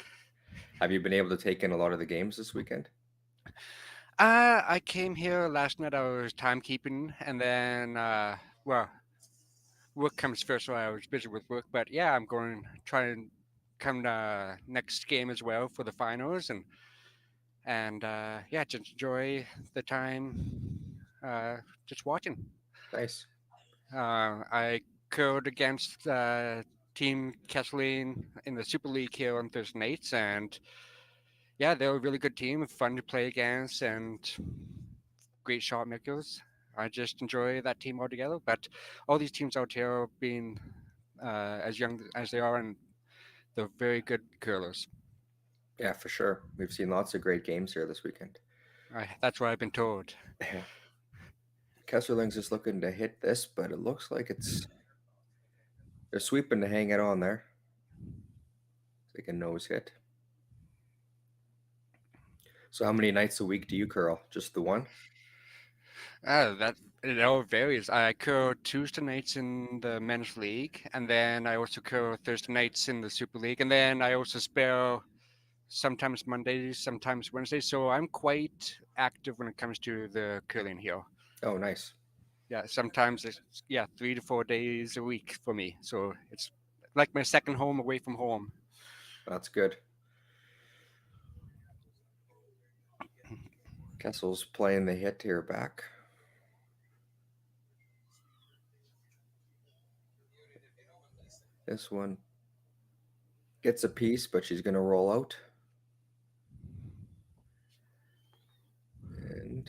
Have you been able to take in a lot of the games this weekend? I came here last night. I was timekeeping, and then well, work comes first, so I was busy with work. But yeah, I'm going to try and come to next game as well for the finals, and yeah, just enjoy the time just watching. Nice. I curled against Team Kesseling in the Super League here on Thursday nights, and yeah, they're a really good team, fun to play against, and great shot makers. I just enjoy that team altogether. But all these teams out here are being as young as they are, and they're very good curlers. Yeah, for sure. We've seen lots of great games here this weekend. That's what I've been told. Kesserling's just looking to hit this, but it looks like they're sweeping to hang it on there. It's like a nose hit. So how many nights a week do you curl? Just the one? That it all varies. I curl Tuesday nights in the men's league, and then I also curl Thursday nights in the Super League, and then I also spell sometimes Mondays, sometimes Wednesdays. So I'm quite active when it comes to the curling here. Oh, nice. Yeah, sometimes it's 3 to 4 days a week for me. So it's like my second home away from home. That's good. Kessel's playing the hit here back. This one gets a piece, but she's going to roll out. And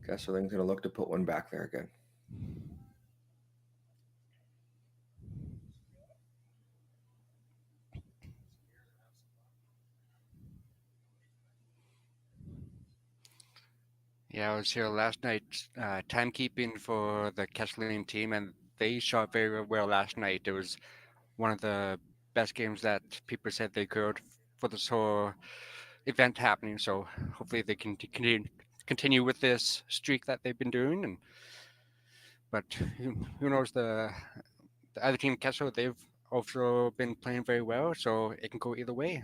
Kesseling's going to look to put one back there again. Yeah, I was here last night, timekeeping for the Kesseling team, and they shot very well last night. It was one of the best games that people said they could for this whole event happening. So hopefully they can continue with this streak that they've been doing. But who knows, the other team, Kessel, they've also been playing very well, so it can go either way.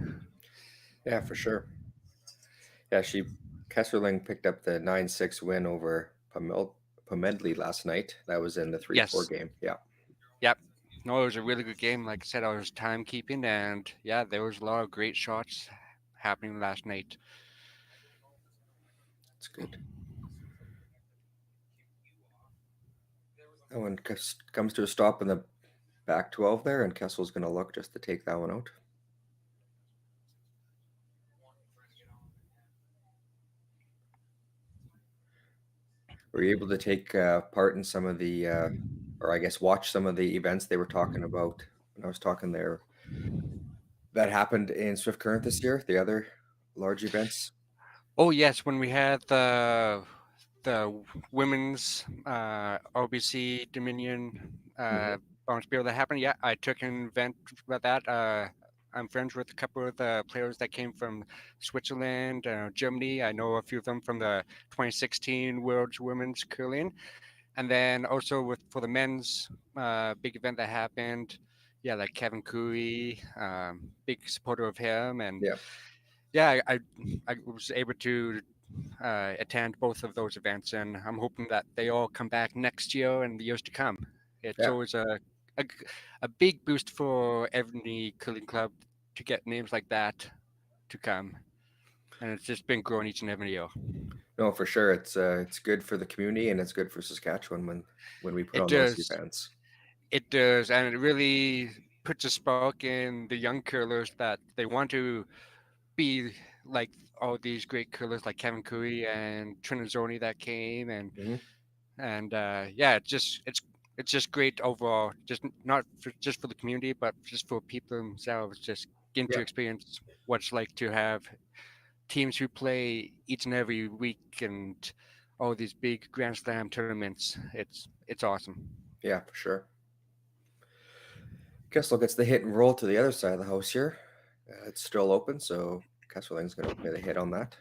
Yeah, for sure. Yeah, Kesserling picked up the 9-6 win over Pomedley last night. That was in the 3-4 game. Yeah. Yep. No, it was a really good game. Like I said, I was timekeeping, and yeah, there was a lot of great shots happening last night. That's good. That one comes to a stop in the back 12 there, and Kessel's going to look just to take that one out. Were you able to take part in some of the, or I guess watch some of the events they were talking about when I was talking there that happened in Swift Current this year, the other large events? Oh yes, when we had the women's RBC Dominion bounce beer that happened, yeah, I took an event about that. I'm friends with a couple of the players that came from Switzerland, Germany. I know a few of them from the 2016 World's Women's Curling, and then also for the men's big event that happened. Yeah, like Kevin Cooey, big supporter of him, and yeah, I was able to attend both of those events, and I'm hoping that they all come back next year and the years to come. It's always a, a big boost for every curling club to get names like that to come, and it's just been growing each and every year. No, for sure. It's good for the community and it's good for Saskatchewan when we put It on those does. events. It does, and it really puts a spark in the young curlers that they want to be like all these great curlers like Kevin Cooey and Trinazoni that came, and yeah, it's just great overall. Just not just for the community, but just for people themselves. Just getting to experience what it's like to have teams who play each and every week and all these big Grand Slam tournaments. It's awesome. Yeah, for sure. Kessel gets the hit and roll to the other side of the house here. It's still open, so Kesseling's going to play the hit on that.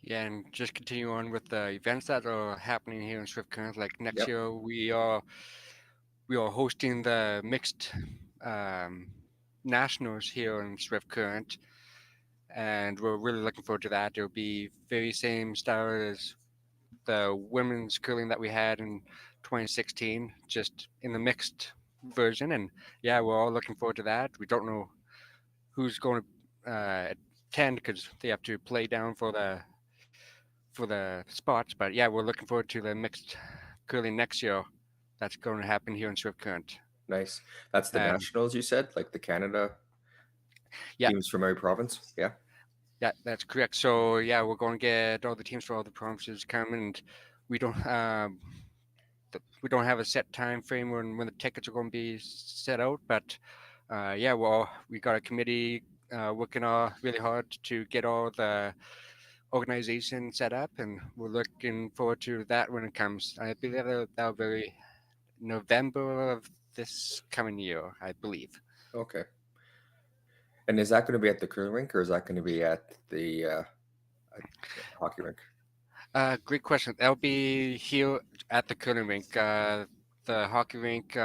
Yeah, and just continue on with the events that are happening here in Swift Current. Like next year, we are hosting the mixed nationals here in Swift Current, and we're really looking forward to that. It'll be very same style as the women's curling that we had in 2016, just in the mixed version. And yeah, we're all looking forward to that. We don't know who's going to attend because they have to play down for the spots. But yeah, we're looking forward to the mixed curling next year. That's going to happen here in Swift Current. Nice. That's the nationals you said, like the Canada teams from every province. Yeah. Yeah, that's correct. So yeah, we're going to get all the teams for all the provinces coming, and we don't have a set time frame when the tickets are going to be set out. But yeah, well, we got a committee working really hard to get all the organization set up, and we're looking forward to that when it comes. I believe that'll be November of this coming year, I believe. Okay. And is that going to be at the curling rink or is that going to be at the hockey rink? Great question. That'll be here at the curling rink. The hockey rink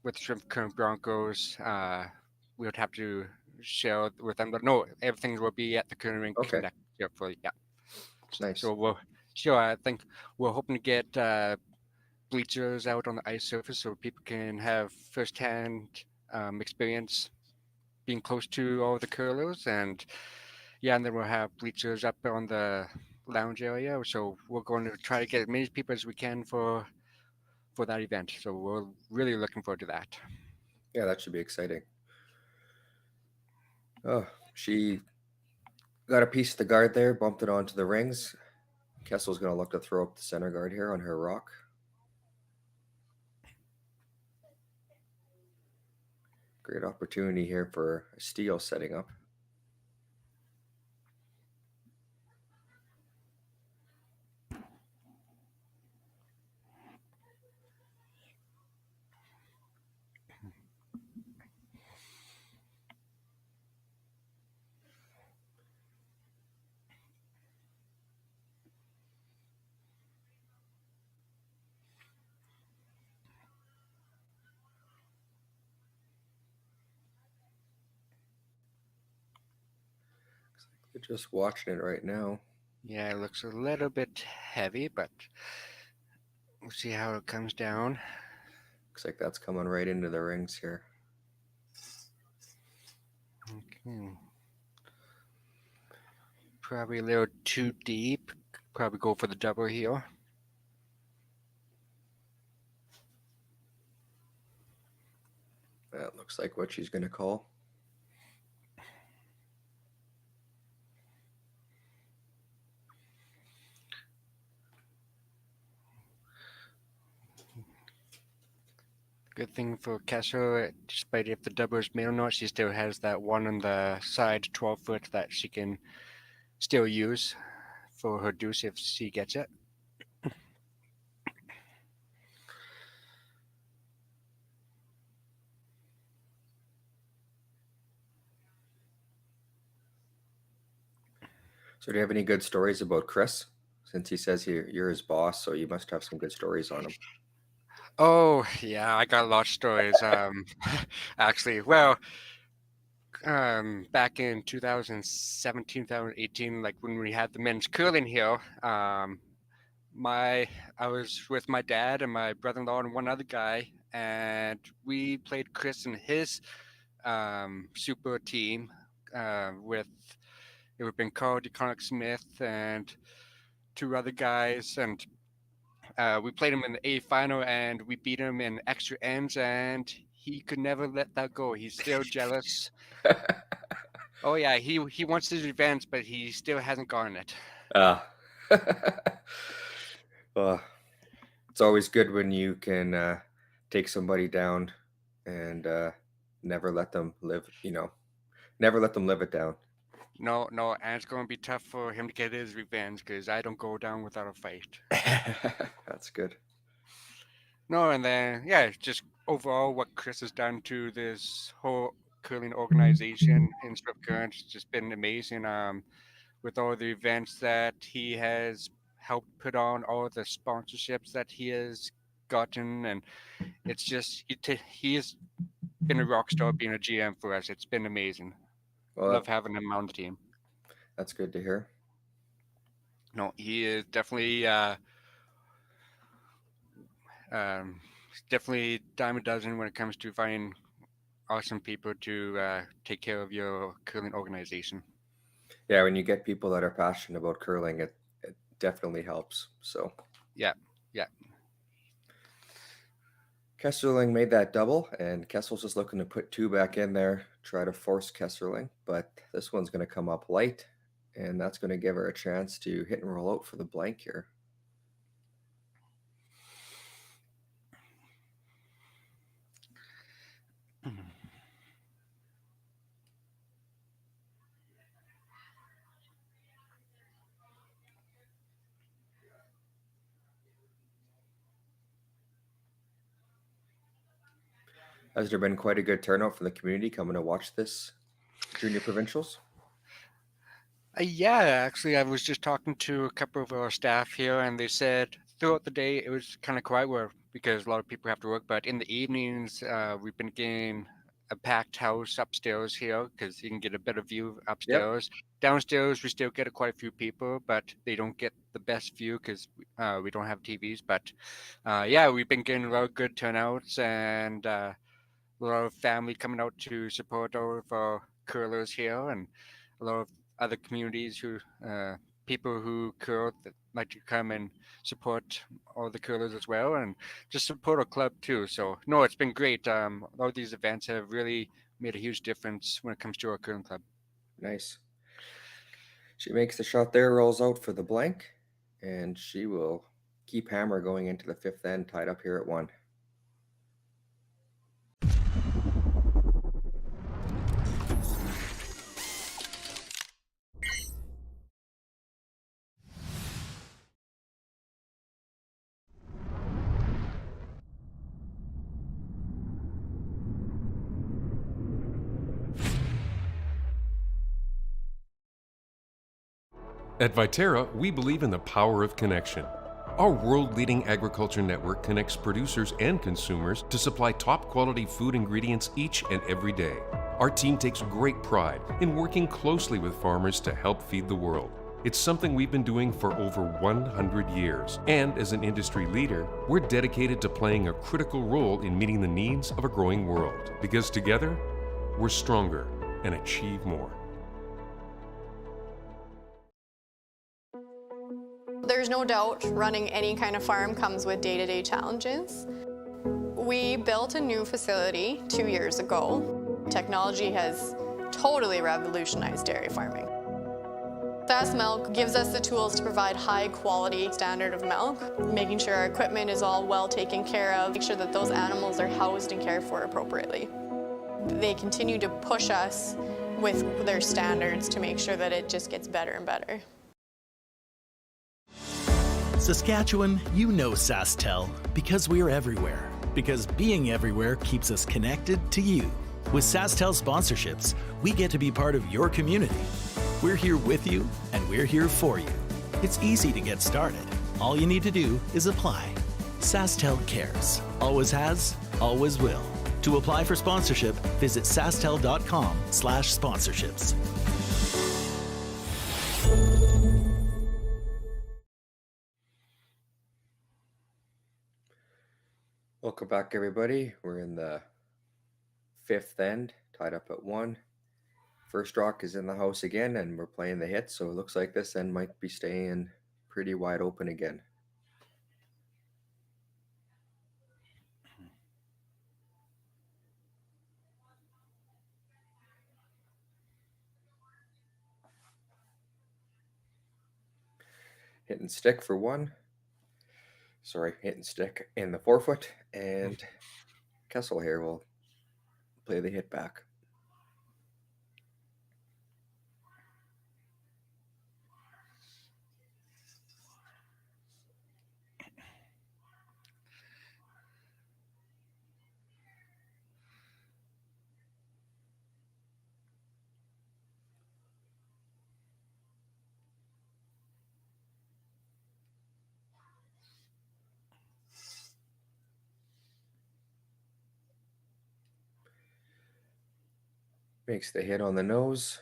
with the Shrimp Current Broncos, we would have to share with them. But no, everything will be at the curling rink next year for yeah. Nice. So we'll sure. I think we're hoping to get bleachers out on the ice surface so people can have firsthand experience being close to all the curlers, and yeah, and then we'll have bleachers up on the lounge area. So we're going to try to get as many people as we can for that event. So we're really looking forward to that. Yeah, that should be exciting. Oh, she got a piece of the guard there, bumped it onto the rings. Kessel's going to look to throw up the center guard here on her rock. Great opportunity here for a steal setting up. Just watching it right now. Yeah, it looks a little bit heavy, but we'll see how it comes down. Looks like that's coming right into the rings here. Okay. Probably a little too deep. Probably go for the double heel. That looks like what she's going to call. Good thing for Kessel, despite if the double is made or not, she still has that one on the side 12 foot that she can still use for her deuce if she gets it. So do you have any good stories about Chris? Since he says you're his boss, so you must have some good stories on him. Oh, yeah, I got a lot of stories. Actually, well, back in 2017, 2018, like when we had the men's curling here, I was with my dad and my brother-in-law and one other guy, and we played Chris and his super team with it would have been Carl DeConnick Smith and two other guys, and we played him in the A final, and we beat him in extra ends, and he could never let that go. He's still jealous. Oh yeah, he wants his revenge, but he still hasn't gotten it. It's always good when you can take somebody down and never let them live. Never let them live it down. No, and it's going to be tough for him to get his revenge because I don't go down without a fight. That's good. No, and then yeah, just overall what Chris has done to this whole curling organization in Swift Current has just been amazing. With all the events that he has helped put on, all the sponsorships that he has gotten, and it's just he has been a rock star being a GM for us. It's been amazing. Well, love having him on the team. That's good to hear. No, he is definitely definitely dime a dozen when it comes to finding awesome people to take care of your curling organization. Yeah, when you get people that are passionate about curling, it definitely helps. So yeah. Kesserling made that double, and Kessel's just looking to put two back in there, try to force Kesserling, but this one's going to come up light, and that's going to give her a chance to hit and roll out for the blank here. Has there been quite a good turnout from the community coming to watch this junior provincials? Yeah, actually, I was just talking to a couple of our staff here, and they said throughout the day it was kind of quiet because a lot of people have to work. But in the evenings, we've been getting a packed house upstairs here because you can get a better view upstairs. Yep. Downstairs, we still get quite a few people, but they don't get the best view because we don't have TVs. But yeah, we've been getting a lot of good turnouts and a lot of family coming out to support all of our curlers here, and a lot of other communities who people who curl that like to come and support all the curlers as well, and just support our club too. So no, it's been great. All these events have really made a huge difference when it comes to our curling club. Nice. She makes the shot there, rolls out for the blank, and she will keep hammer going into the fifth end, tied up here at 1. At Viterra, we believe in the power of connection. Our world-leading agriculture network connects producers and consumers to supply top-quality food ingredients each and every day. Our team takes great pride in working closely with farmers to help feed the world. It's something we've been doing for over 100 years. And as an industry leader, we're dedicated to playing a critical role in meeting the needs of a growing world. Because together, we're stronger and achieve more. There's no doubt running any kind of farm comes with day-to-day challenges. We built a new facility 2 years ago. Technology has totally revolutionized dairy farming. Fast Milk gives us the tools to provide high quality standard of milk, making sure our equipment is all well taken care of, make sure that those animals are housed and cared for appropriately. They continue to push us with their standards to make sure that it just gets better and better. Saskatchewan, you know Sasktel because we're everywhere. Because being everywhere keeps us connected to you. With Sasktel sponsorships, we get to be part of your community. We're here with you, and we're here for you. It's easy to get started. All you need to do is apply. Sasktel cares. Always has, always will. To apply for sponsorship, visit sasktel.com/sponsorships. Welcome back, everybody. We're in the fifth end, tied up at 1. First Rock is in the house again, and we're playing the hit, so it looks like this end might be staying pretty wide open again. Hit and stick for 1. Sorry, hit and stick in the 4-foot, and Kessel here will play the hit back. Makes the hit on the nose.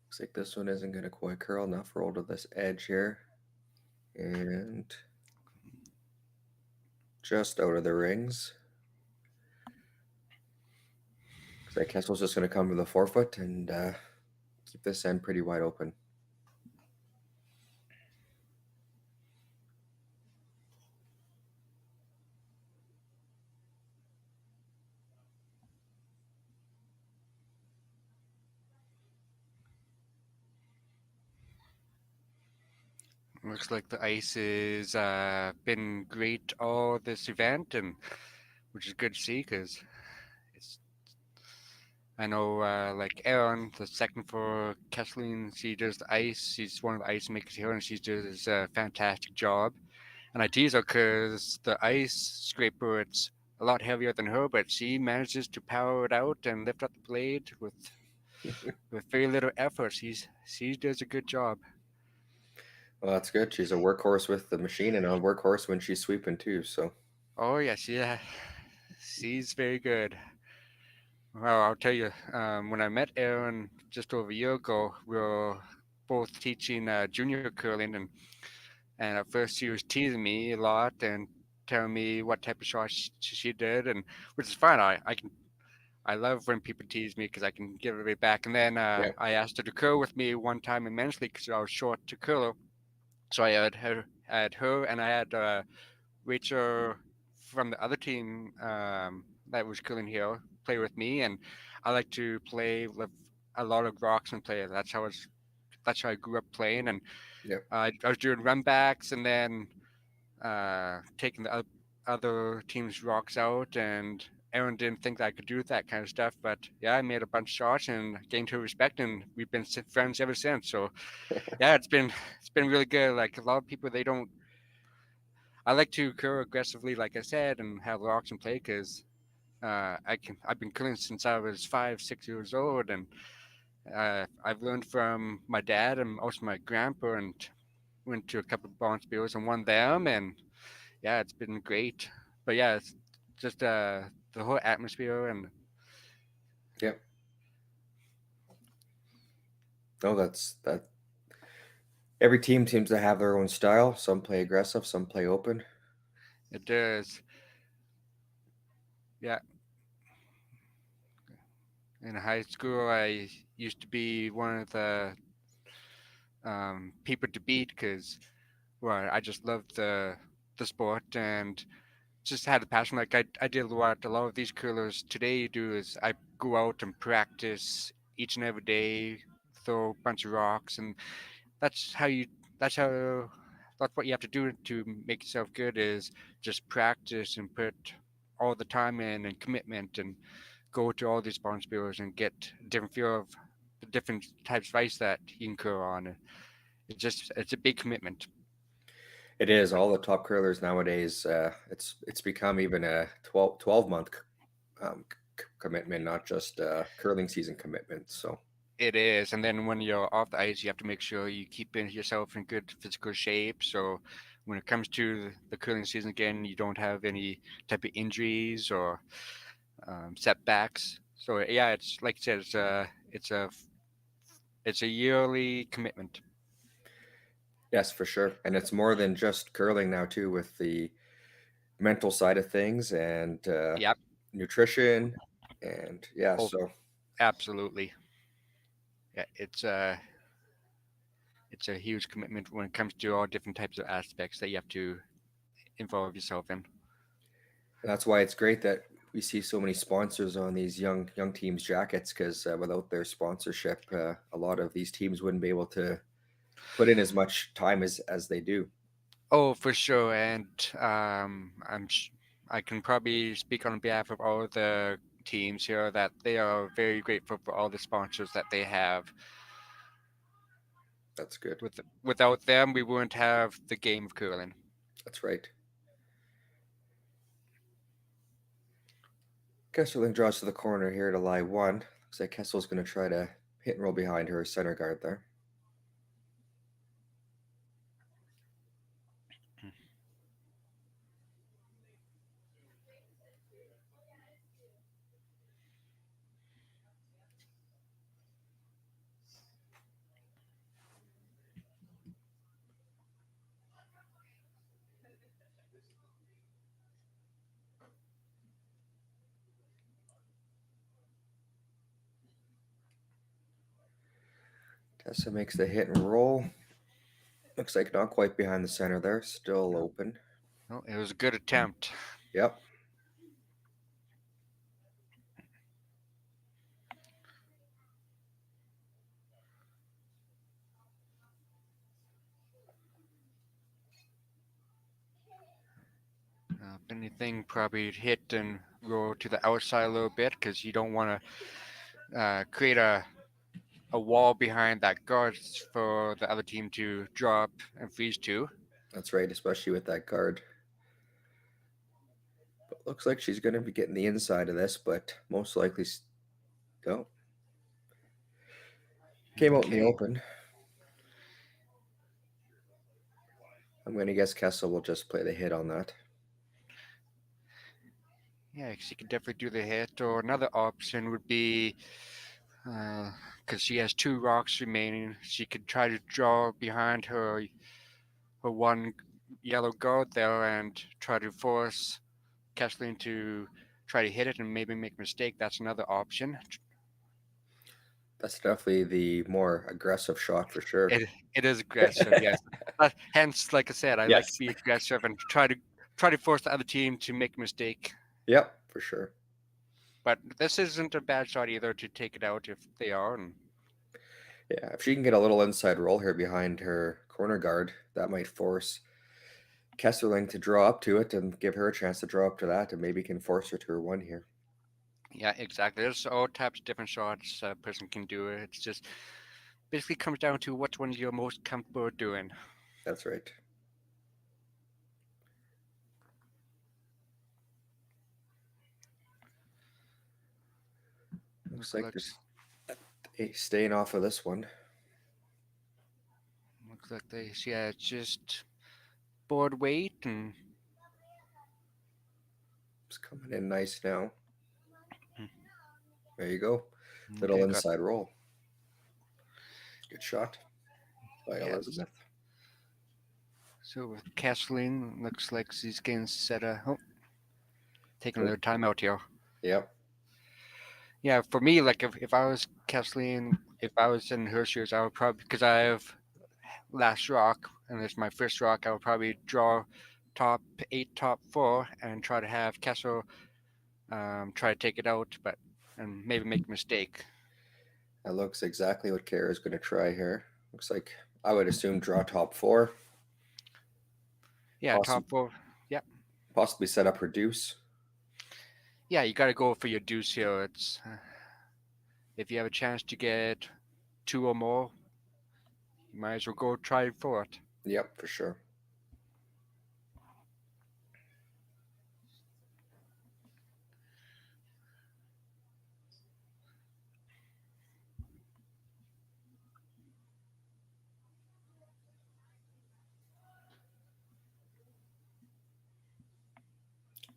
Looks like this one isn't going to quite curl enough. Roll to this edge here. And just out of the rings. Looks like Kessel's just going to come to the 4-foot and keep this end pretty wide open. Looks like the ice has been great all this event, and which is good to see because it's. I know, like Aaron, the second for Kesseline, she does the ice. She's one of the ice makers here, and she does a fantastic job. And I tease her because the ice scraper, it's a lot heavier than her, but she manages to power it out and lift up the blade with very little effort. She does a good job. Well, that's good. She's a workhorse with the machine and a workhorse when she's sweeping too. So. Oh yes, yeah, she's very good. Well, I'll tell you, when I met Aaron just over a year ago, we were both teaching junior curling, and at first she was teasing me a lot and telling me what type of shots she did, and which is fine. I love when people tease me because I can give it right back. And then I asked her to curl with me one time immensely because I was short to curl. So I had her, and I had Rachel from the other team that was curling here play with me, and I like to play with a lot of rocks and play. That's how that's how I grew up playing. And Yep. I was doing run backs and then taking the other team's rocks out, and everyone didn't think that I could do that kind of stuff. But yeah, I made a bunch of shots and gained her respect, and we've been friends ever since. So yeah, it's been really good. Like a lot of people, they don't. I like to curl aggressively, like I said, and have rocks and play because I've been curling since I was 5, 6 years old, and I've learned from my dad and also my grandpa, and went to a couple of bounce bills and won them, and yeah, it's been great. But yeah, it's just the whole atmosphere and Yep. No, that's that. Every team seems to have their own style. Some play aggressive, some play open. it does. Yeah. In high school, I used to be one of the people to beat because, well, I just loved the sport and just had a passion. Like I did what a lot of these curlers today do is I go out and practice each and every day, throw a bunch of rocks, and that's how you. That's how. That's what you have to do to make yourself good is just practice and put all the time in and commitment and go to all these bounce bureaus and get a different feel of the different types of ice that you can curl on. It's a big commitment. It is. All the top curlers nowadays, it's become even a 12-month commitment, not just curling season commitment. So It is, and then when you're off the ice, you have to make sure you keep yourself in good physical shape. So when it comes to the curling season again, you don't have any type of injuries or setbacks. So yeah, it's like I said, it's a yearly commitment. yes, for sure. And it's more than just curling now too, with the mental side of things and Yep. nutrition, and yeah. Oh, So absolutely. Yeah, it's a huge commitment when it comes to all different types of aspects that you have to involve yourself in. that's why it's great that we see so many sponsors on these young teams' jackets, because without their sponsorship, a lot of these teams wouldn't be able to put in as much time as they do. Oh, for sure, and I can probably speak on behalf of all the teams here that they are very grateful for all the sponsors that they have. That's good. Without them, we wouldn't have the game of curling. That's right. Kesselring draws to the corner here to lie one. Looks like Kessel's going to try to hit and roll behind her center guard there. Tessa makes the hit and roll. Looks like not quite behind the center there. Still open. Oh, it was a good attempt. Yep. If anything, probably hit and roll to the outside a little bit because you don't want to create a wall behind that guard for the other team to drop and freeze to. That's right, especially with that guard. But looks like she's going to be getting the inside of this, but most likely go. Came out in the open. I'm going to guess Kessel will just play the hit on that. Yeah, she could definitely do the hit. Or another option would be, because she has 2 rocks remaining, she could try to draw behind her one yellow guard there and try to force Kathleen to try to hit it and maybe make a mistake. That's another option. That's definitely the more aggressive shot for sure. It is aggressive, yes. Hence, like I said, I like to be aggressive and try to force the other team to make a mistake. Yep, for sure. But this isn't a bad shot either to take it out if they are. And Yeah, if she can get a little inside roll here behind her corner guard, that might force Kesserling to draw up to it and give her a chance to draw up to that, and maybe can force her to her one here. Yeah, exactly. There's all types of different shots a person can do. It's just basically comes down to which one you're most comfortable doing. That's right. Looks like this staying off of this one. Looks like they, yeah, just board weight and It's coming in nice now. There you go. Little Okay, inside roll. Good shot by Yes. Elizabeth. So with Kathleen, looks like she's getting set up. Oh, taking their time out here. Yep. Yeah, for me, like if I was Kathleen, if I was in her shoes, I would probably, because I have last rock and it's my first rock, I would probably draw top 8, top 4, and try to have Castle try to take it out, but and maybe make a mistake. That looks exactly what Kara is going to try here. Looks like I would assume draw top 4. Yeah, top 4. Yep. Possibly set up her deuce. Yeah, you got to go for your deuce here. It's if you have a chance to get 2 or more, you might as well go try for it. Yep, for sure.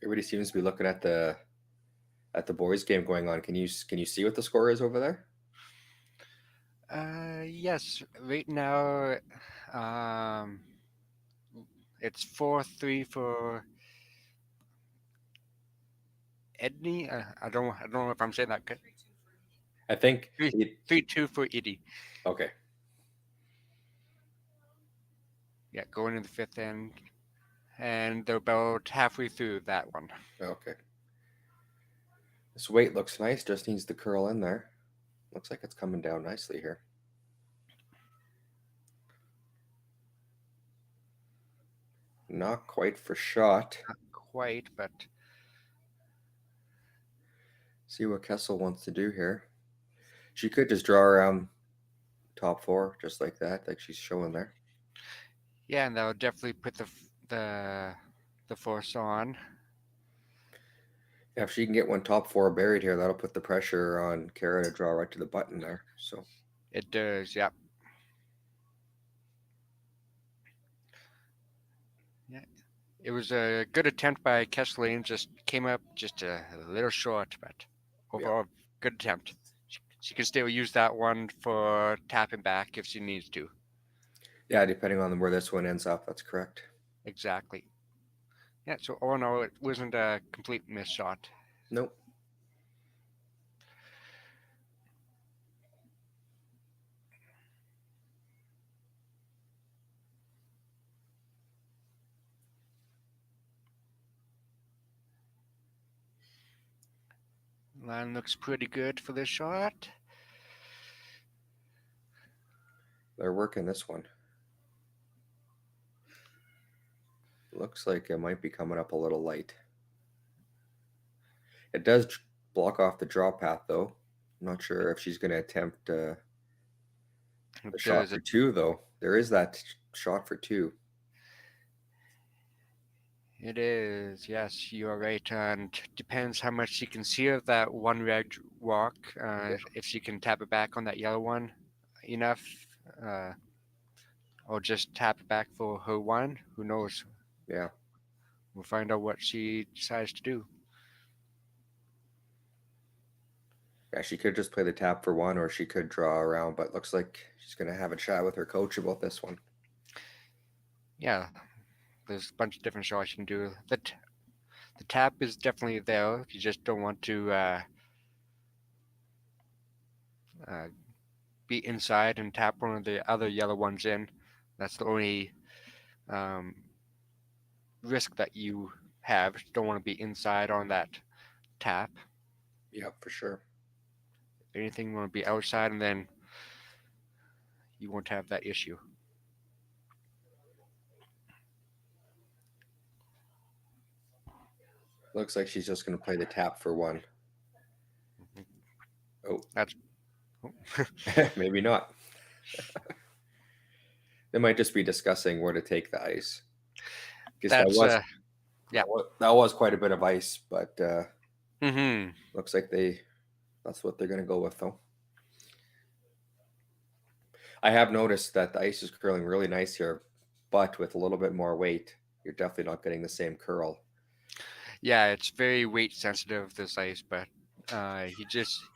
Everybody seems to be looking at the boys game going on. Can you see what the score is over there? Yes. Right now, it's 4-3 for Edney. I don't know if I'm saying that good. I think 3-2 for Edie. Okay. Yeah, going in the 5th end, and they're about halfway through that one. Okay. This weight looks nice. Just needs to curl in there. Looks like it's coming down nicely here. Not quite for shot. Not quite, but see what Kessel wants to do here. She could just draw around top 4 just like that, like she's showing there. Yeah, and that would definitely put the force on. Yeah, if she can get one top 4 buried here, that'll put the pressure on Kara to draw right to the button there. So it does, yep. Yeah, it was a good attempt by Kesseline. Just came up just a little short, but overall, good attempt. She can still use that one for tapping back if she needs to. Yeah, depending on where this one ends up, that's correct. Exactly. Yeah, so all in all, it wasn't a complete miss shot. Nope. Line looks pretty good for this shot. They're working this one. Looks like it might be coming up a little light. It does block off the draw path, though. I'm not sure if she's going to attempt the shot for 2, though. There is that shot for 2. It is, yes, you are right. And depends how much she can see of that one red rock. If she can tap it back on that yellow one enough, or just tap it back for her one. Who knows? Yeah. We'll find out what she decides to do. Yeah, she could just play the tap for 1, or she could draw around, but looks like she's going to have a chat with her coach about this one. Yeah, there's a bunch of different shots you can do. The tap is definitely there. If you just don't want to be inside and tap one of the other yellow ones in, that's the only risk that you have. You don't want to be inside on that tap. Yeah, for sure. If anything, you want to be outside and then you won't have that issue. Looks like she's just going to play the tap for one. Oh, that's maybe not. They might just be discussing where to take the ice. That's that was quite a bit of ice, but mm-hmm. Looks like that's what they're going to go with, though. I have noticed that the ice is curling really nice here, but with a little bit more weight, you're definitely not getting the same curl. Yeah, it's very weight sensitive, this ice, but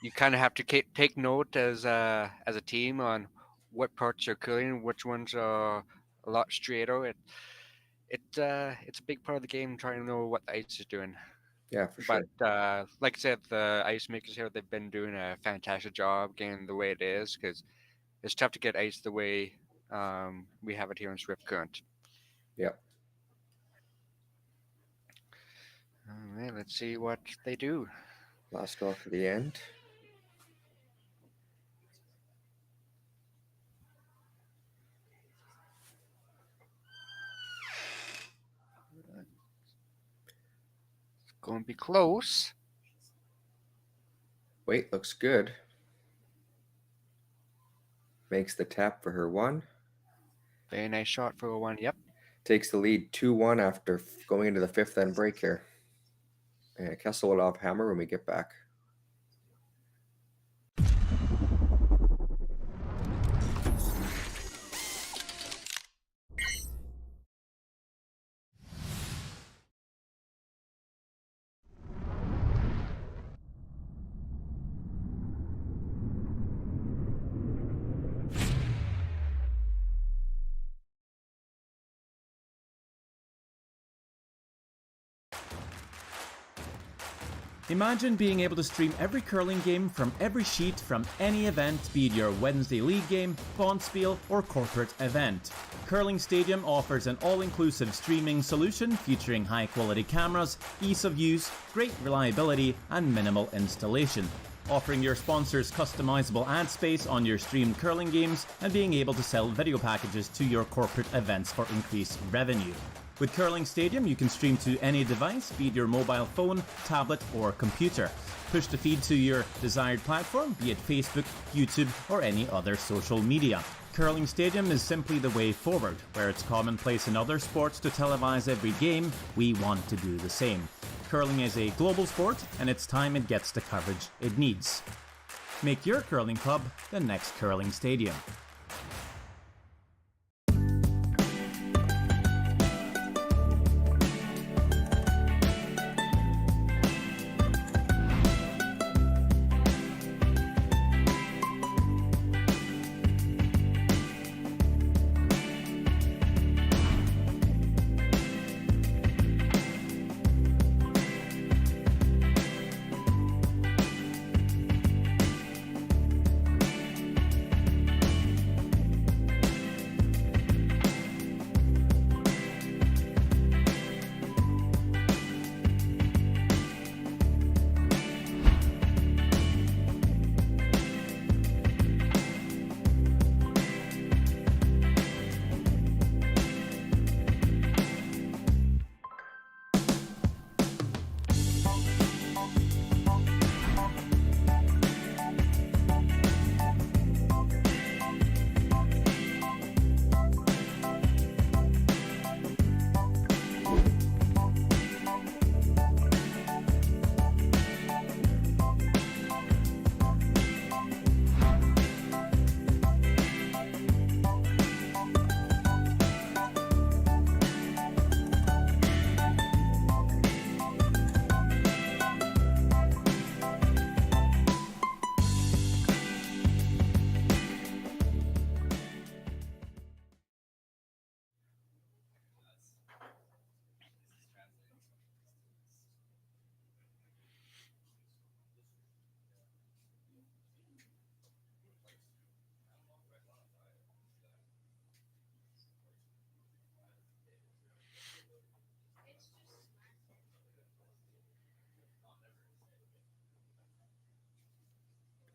you kind of have to take note as a team on what parts are curling, which ones are a lot straighter. It's a big part of the game trying to know what the ice is doing. Yeah, for sure. But like I said, the ice makers here, they've been doing a fantastic job getting the way it is, because it's tough to get ice the way we have it here in Swift Current. Yep. All right, let's see what they do. Last off to the end. It's going to be close. Weight looks good. Makes the tap for her one. Very nice shot for a one, yep. Takes the lead 2-1 after going into the fifth end break here. And Kessel will have hammer when we get back. Imagine being able to stream every curling game from every sheet from any event, be it your Wednesday league game, bonspiel, or corporate event. Curling Stadium offers an all-inclusive streaming solution featuring high-quality cameras, ease of use, great reliability, and minimal installation. Offering your sponsors customizable ad space on your streamed curling games and being able to sell video packages to your corporate events for increased revenue. With Curling Stadium, you can stream to any device, be it your mobile phone, tablet, or computer. Push the feed to your desired platform, be it Facebook, YouTube, or any other social media. Curling Stadium is simply the way forward. Where it's commonplace in other sports to televise every game, we want to do the same. Curling is a global sport, and it's time it gets the coverage it needs. Make your curling club the next Curling Stadium.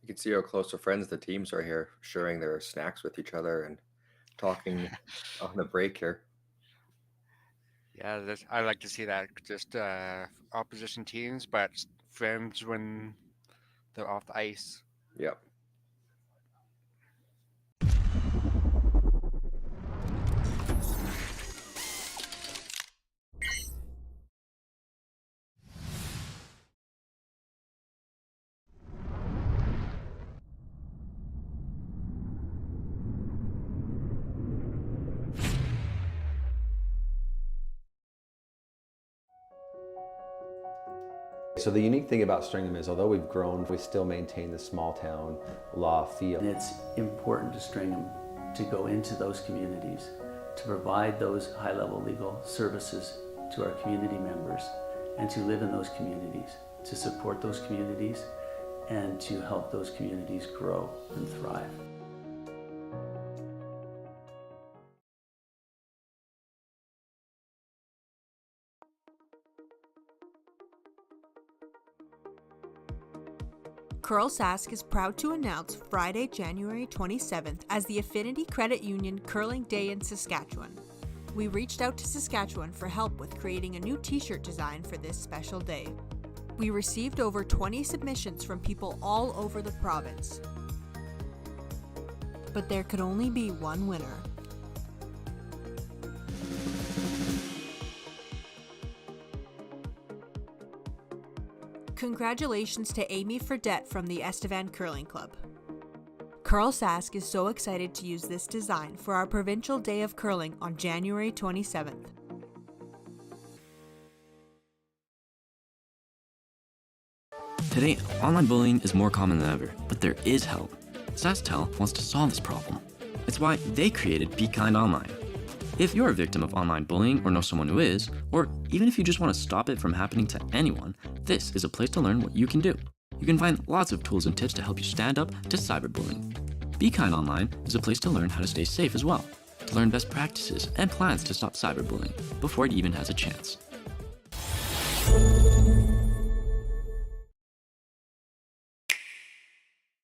You can see how close of friends the teams are here, sharing their snacks with each other and talking on the break here. Yeah, I like to see that. Just opposition teams, but friends when they're off the ice. Yep. So the unique thing about Stringham is, although we've grown, we still maintain the small town law feel. And it's important to Stringham to go into those communities, to provide those high-level legal services to our community members, and to live in those communities, to support those communities, and to help those communities grow and thrive. Curl Sask is proud to announce Friday, January 27th as the Affinity Credit Union Curling Day in Saskatchewan. We reached out to Saskatchewan for help with creating a new t-shirt design for this special day. We received over 20 submissions from people all over the province. But there could only be one winner. Congratulations to Amy Fredette from the Estevan Curling Club. Curl Sask is so excited to use this design for our Provincial Day of Curling on January 27th. Today, online bullying is more common than ever, but there is help. Sasktel wants to solve this problem. It's why they created Be Kind Online. If you're a victim of online bullying or know someone who is, or even if you just want to stop it from happening to anyone, this is a place to learn what you can do. You can find lots of tools and tips to help you stand up to cyberbullying. Be Kind Online is a place to learn how to stay safe as well, to learn best practices and plans to stop cyberbullying before it even has a chance.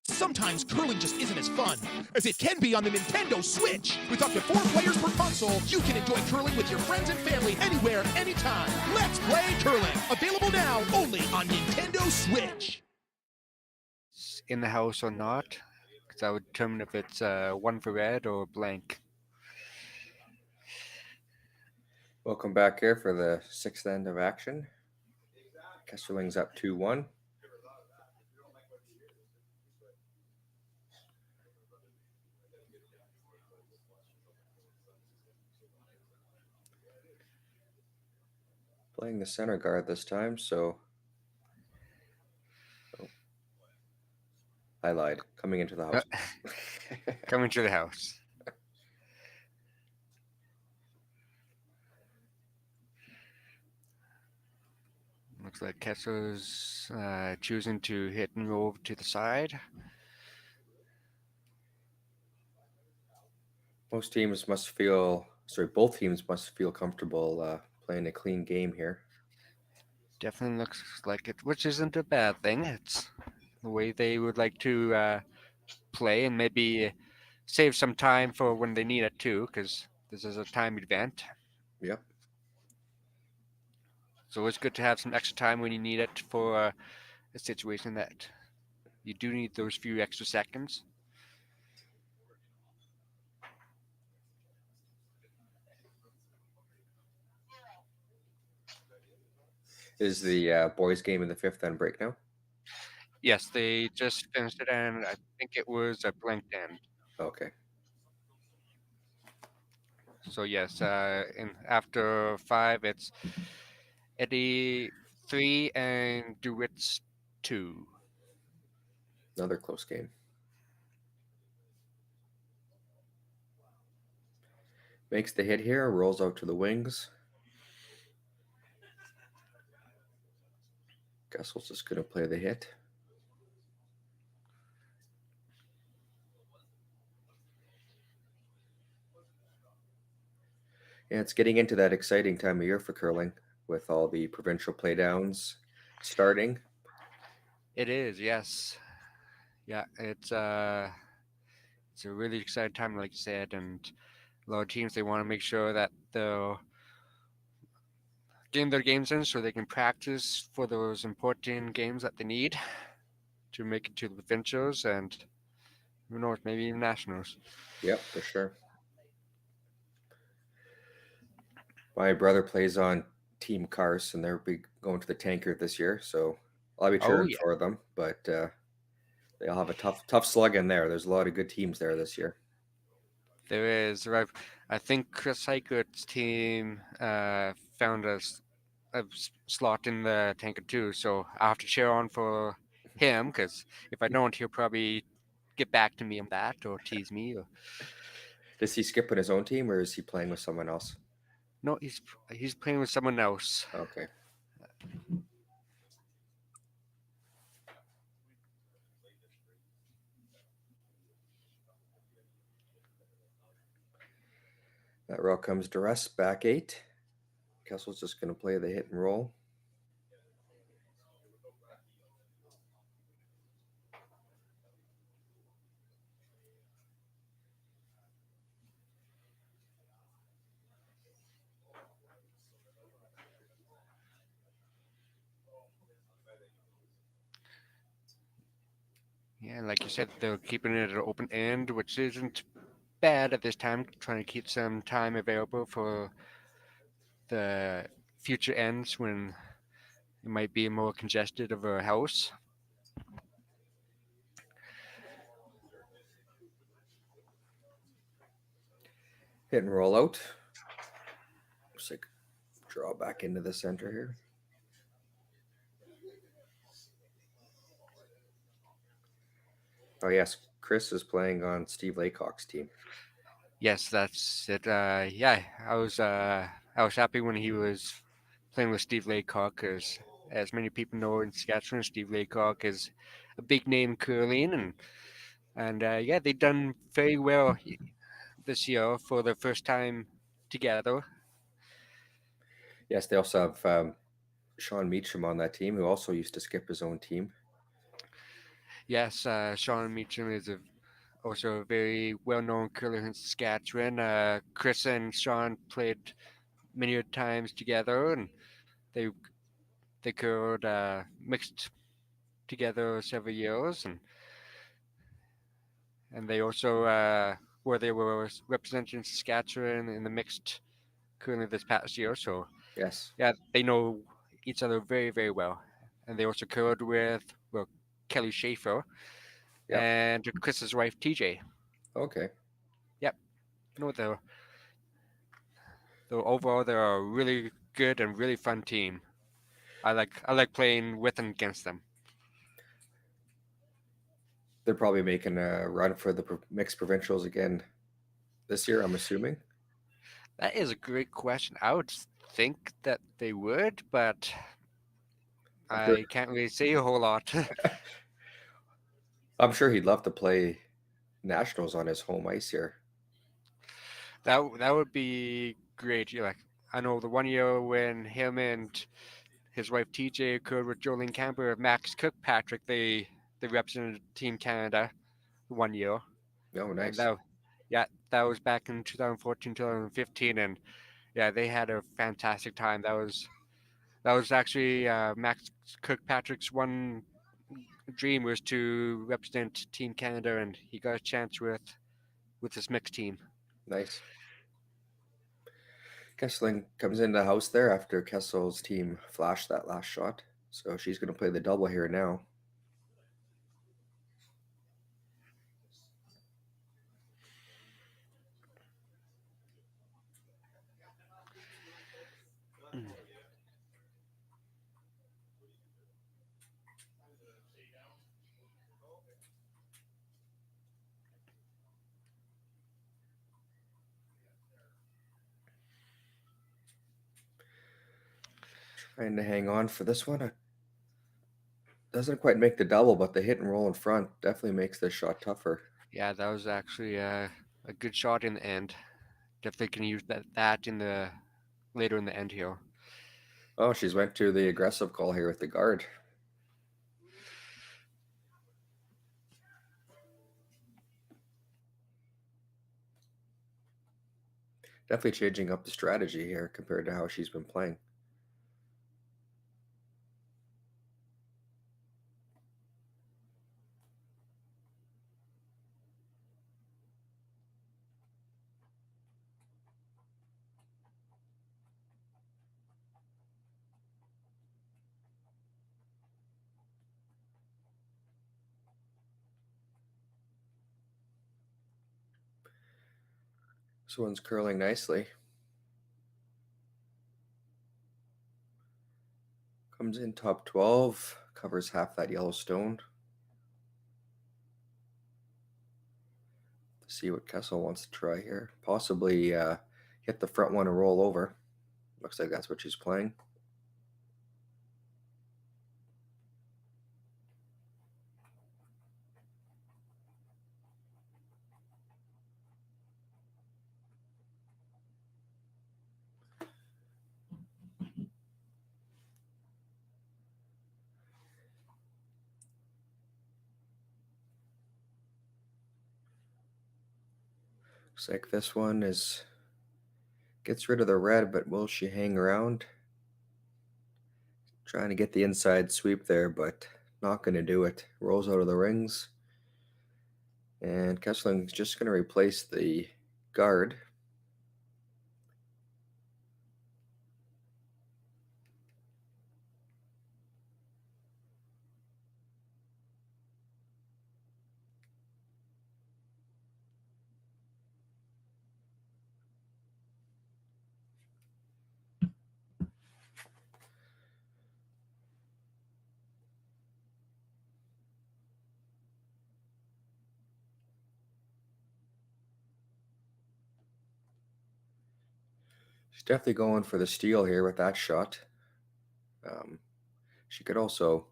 Sometimes curling just isn't as fun as it can be on the Nintendo Switch. With up to 4 players per console, you can enjoy curling with your friends and family anywhere, anytime. Let's play curling. Available now only on Nintendo Switch. In the house or not, because I would determine if it's one for red or blank. Welcome back here for the sixth end of action. Kesselring's up 2-1. Playing the center guard this time, so I lied. Coming into the house. Coming to the house. Looks like Kessel's choosing to hit and roll to the side. Both teams must feel comfortable playing a clean game here. Definitely looks like it, which isn't a bad thing. It's the way they would like to play and maybe save some time for when they need it too, because this is a timed event. Yep. So it's good to have some extra time when you need it for a situation that you do need those few extra seconds. Is the boys' game in the fifth on break now? Yes, they just finished it, and I think it was a blank end. Okay. So yes, after 5, it's Eddie 3 and DeWitt's 2. Another close game. Makes the hit here, rolls out to the wings. Gessel's just going to play the hit. Yeah, it's getting into that exciting time of year for curling with all the provincial playdowns starting. It is, yes. Yeah, it's a really exciting time, like you said, and a lot of teams they want to make sure that they're getting their games in so they can practice for those important games that they need to make it to the provincials and who knows, maybe even nationals. Yep, for sure. My brother plays on Team Cars, and they'll be going to the Tanker this year, so I'll be Oh cheering yeah, for them. But they all have a tough slug in there. There's a lot of good teams there this year. there is. Right, I think Chris Heikert's team found a slot in the tanker too, so I have to cheer on for him because if I don't, he'll probably get back to me on that or tease me. Or... Does he skip on his own team, or is he playing with someone else? No, he's playing with someone else. Okay. That row comes to rest, back 8. Kessel's just going to play the hit and roll. Yeah, like you said, they're keeping it at an open end, which isn't bad at this time, trying to keep some time available for the future ends when it might be more congested of a house. Hit and roll out. Just like draw back into the center here. Oh yes, Chris is playing on Steve Laycock's team. Yes, that's it. Yeah, I was happy when he was playing with Steve Laycock, because as many people know in Saskatchewan, Steve Laycock is a big name in curling, and yeah, they've done very well this year for the first time together. Yes, they also have Sean Meacham on that team, who also used to skip his own team. Yes, Sean Meacham is also a very well-known curler in Saskatchewan. Chris and Sean played many times together, and they they curled mixed together several years, and they also they were representing Saskatchewan in the mixed curling this past year. So Yes. yeah, they know each other very very well, and they also curled with Kelly Schaefer and Chris's wife TJ. Okay. Yep. No, they're overall they're a really good and really fun team. I like playing with and against them. They're probably making a run for the mixed provincials again this year, I'm assuming. That is a great question. I would think that they would, but I can't really say a whole lot. I'm sure he'd love to play nationals on his home ice here. That would be great. Like I know the one year when him and his wife TJ occurred with Jolene Camper, Max Kirkpatrick, they represented Team Canada 1 year. Oh, And nice. that was back in 2014, 2015, and yeah, they had a fantastic time. That was actually Max Kirkpatrick's one dream was to represent Team Canada, and he got a chance with his mixed team. Nice. Kesseling comes into the house there after Kessel's team flashed that last shot. So she's going to play the double here now. Trying to hang on for this one. Doesn't quite make the double, but the hit and roll in front definitely makes this shot tougher. Yeah, that was actually a good shot in the end. Definitely can use that in the later in the end here. Oh, she's went to the aggressive call here with the guard. Definitely changing up the strategy here compared to how she's been playing. This one's curling nicely. Comes in top 12, covers half that yellow stone. See what Kessel wants to try here. Possibly hit the front one and roll over. Looks like that's what she's playing. Looks like this one gets rid of the red, but will she hang around? Trying to get the inside sweep there, but not going to do it. Rolls out of the rings. And Kessling's just going to replace the guard. She's definitely going for the steal here with that shot. She could also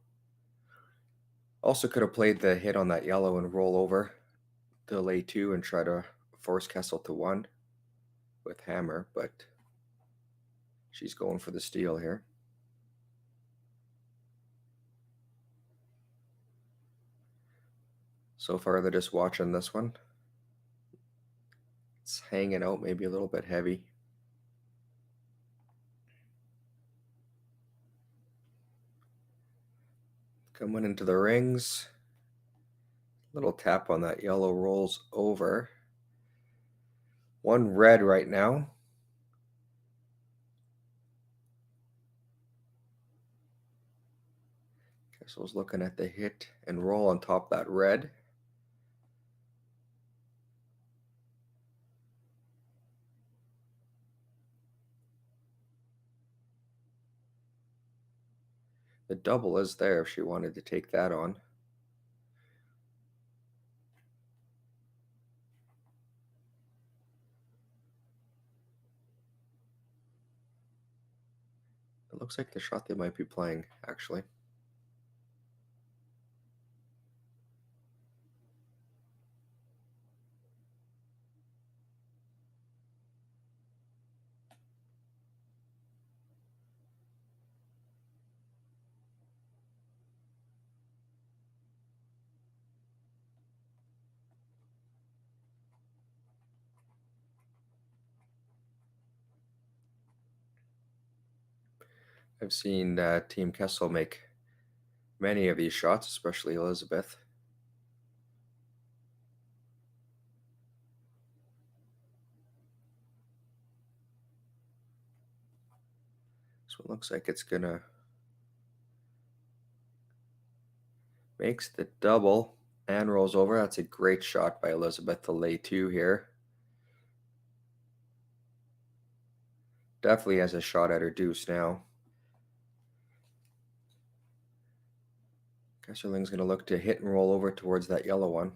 could have played the hit on that yellow and roll over to lay 2 and try to force Kessel to 1 with hammer, but she's going for the steal here. So far, they're just watching this one. It's hanging out, maybe a little bit heavy. Coming into the rings. Little tap on that yellow rolls over. 1 red right now. Kessel's looking at the hit and roll on top of that red. The double is there if she wanted to take that on. It looks like the shot they might be playing, actually. I've seen Team Kessel make many of these shots, especially Elizabeth. So it looks like it's gonna makes the double and rolls over. That's a great shot by Elizabeth to lay 2 here. Definitely has a shot at her deuce now. Kesseling's going to look to hit and roll over towards that yellow one.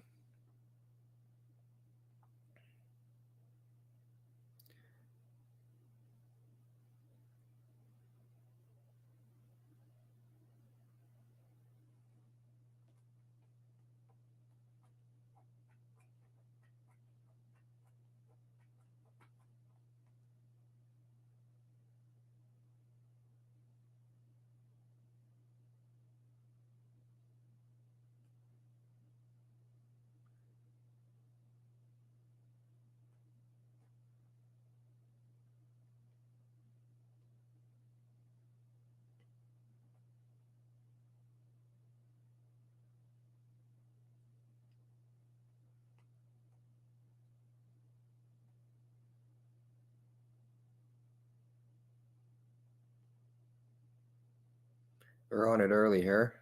We're on it early here.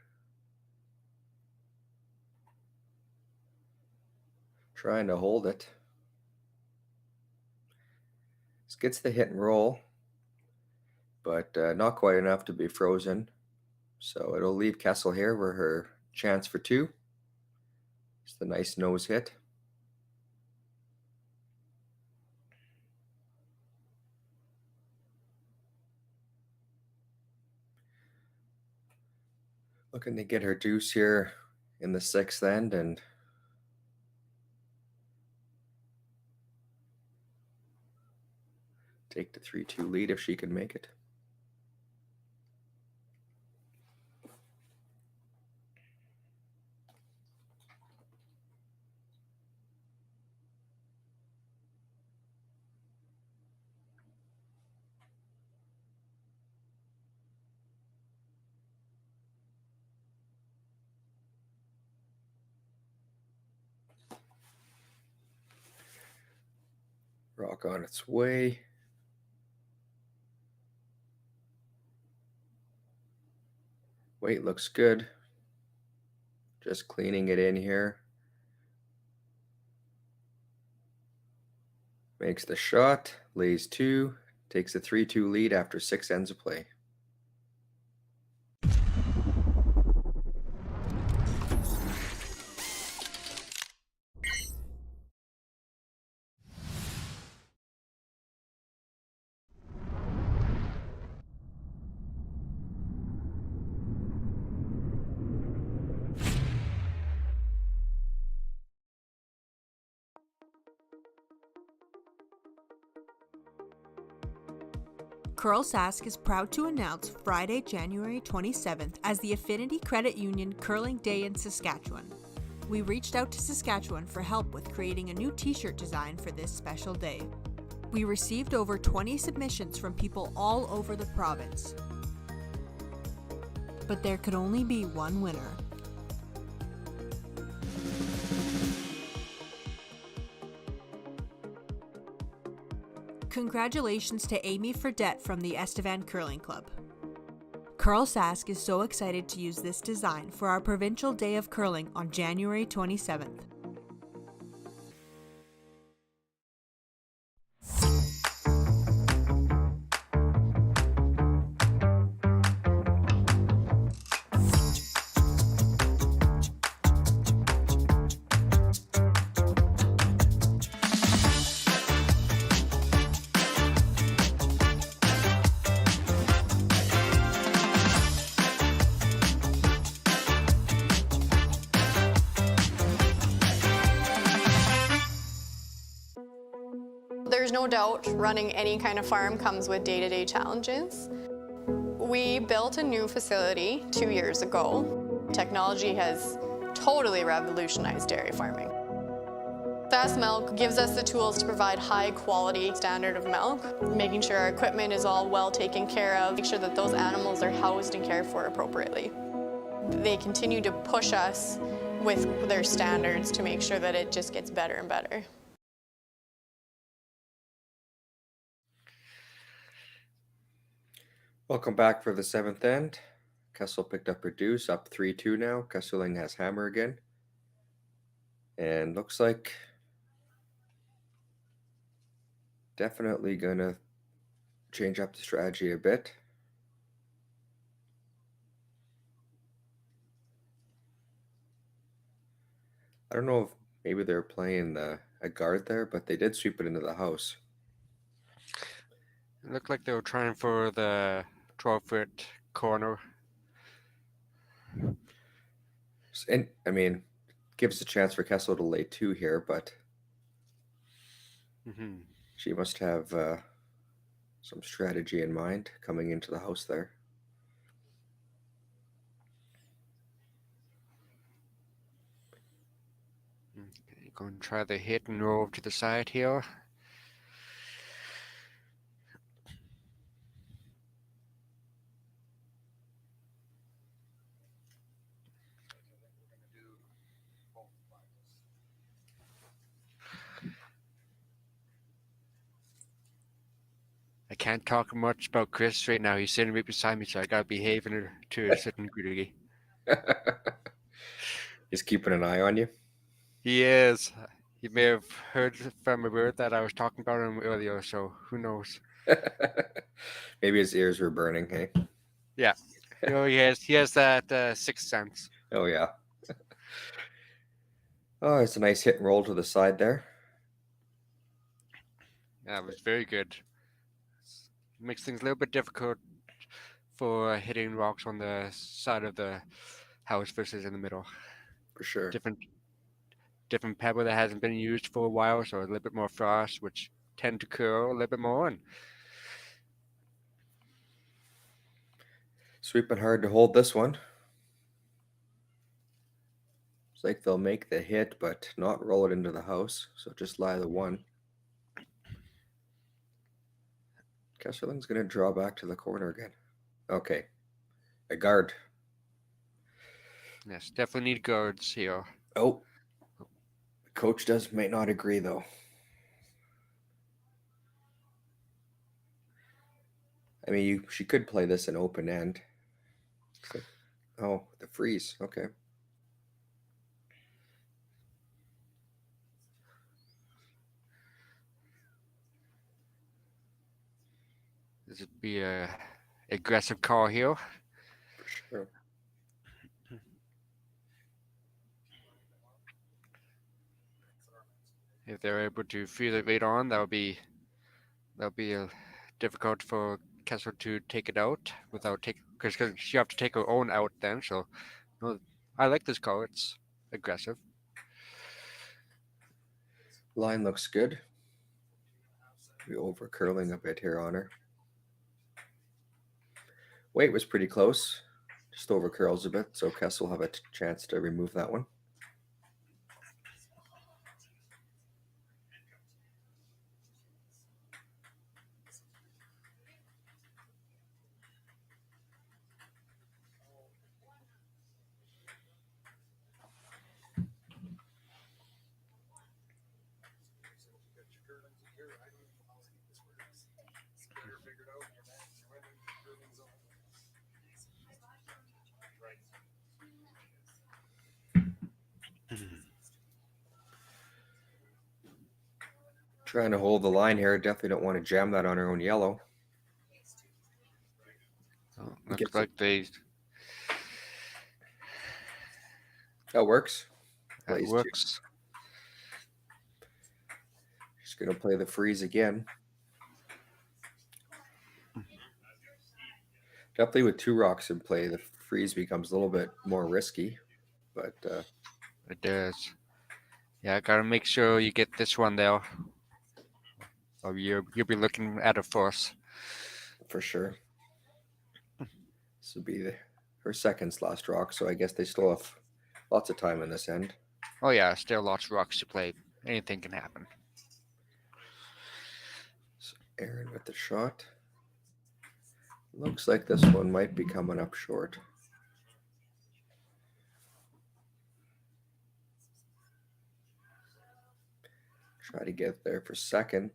Trying to hold it. This gets the hit and roll, but not quite enough to be frozen. So it'll leave Kessel here with her chance for 2. It's the nice nose hit. Looking to get her deuce here in the 6th end and take the 3-2 lead if she can make it. Rock on its way. Weight looks good. Just cleaning it in here. Makes the shot, lays 2, takes a 3-2 lead after 6 ends of play. Curl Sask is proud to announce Friday, January 27th as the Affinity Credit Union Curling Day in Saskatchewan. We reached out to Saskatchewan for help with creating a new t-shirt design for this special day. We received over 20 submissions from people all over the province. But there could only be one winner. Congratulations to Amy Fredette from the Estevan Curling Club. Curl Sask is so excited to use this design for our Provincial Day of Curling on January 27th. There's no doubt running any kind of farm comes with day-to-day challenges. We built a new facility 2 years ago. Technology has totally revolutionized dairy farming. Sask Milk gives us the tools to provide high quality standard of milk, making sure our equipment is all well taken care of, make sure that those animals are housed and cared for appropriately. They continue to push us with their standards to make sure that it just gets better and better. Welcome back for the 7th end. Kessel picked up her deuce, up 3-2 now. Kesseling has hammer again. And looks like definitely gonna change up the strategy a bit. I don't know if maybe they're playing a guard there, but they did sweep it into the house. It looked like they were trying for the 12-foot corner. And I mean, gives a chance for Kessel to lay 2 here, but she must have some strategy in mind coming into the house there. Okay, going to try the hit and roll to the side here. can't talk much about Chris right now. He's sitting right beside me, so I gotta behave to a certain degree. He's keeping an eye on you. He is. He may have heard from a word that I was talking about him earlier, so who knows? Maybe his ears were burning, hey? Yeah. He has that sixth sense. Oh, yeah. Oh, it's a nice hit and roll to the side there. Yeah, it was very good. Makes things a little bit difficult for hitting rocks on the side of the house versus in the middle. For sure. Different pebble that hasn't been used for a while, so a little bit more frost, which tend to curl a little bit more. And sweeping hard to hold this one. It's like they'll make the hit, but not roll it into the house. So just lie the one. Kesseling's going to draw back to the corner again. Okay. A guard. yes, definitely need guards here. Oh. The coach may not agree, though. I mean, she could play this in open end. Oh, the freeze. Okay. This would be a aggressive call here. For sure. If they're able to freeze it later on, that'll be difficult for Kessler to take it out without because you have to take her own out then. So, no, I like this call. It's aggressive. Line looks good. We over curling a bit here on her. Weight was pretty close. Just over curls a bit, so Kessel will have a chance to remove that one. Trying to hold the line here. Definitely don't want to jam that on her own yellow. Looks like they. That works. That works. She's going to play the freeze again. Definitely with two rocks in play, the freeze becomes a little bit more risky, but it does. Yeah, gotta make sure you get this one there, or you'll be looking at a force. For sure. This will be her second last rock, so I guess they still have lots of time in this end. Oh yeah, still lots of rocks to play. Anything can happen. So Aaron with the shot. Looks like this one might be coming up short. Try to get there for second.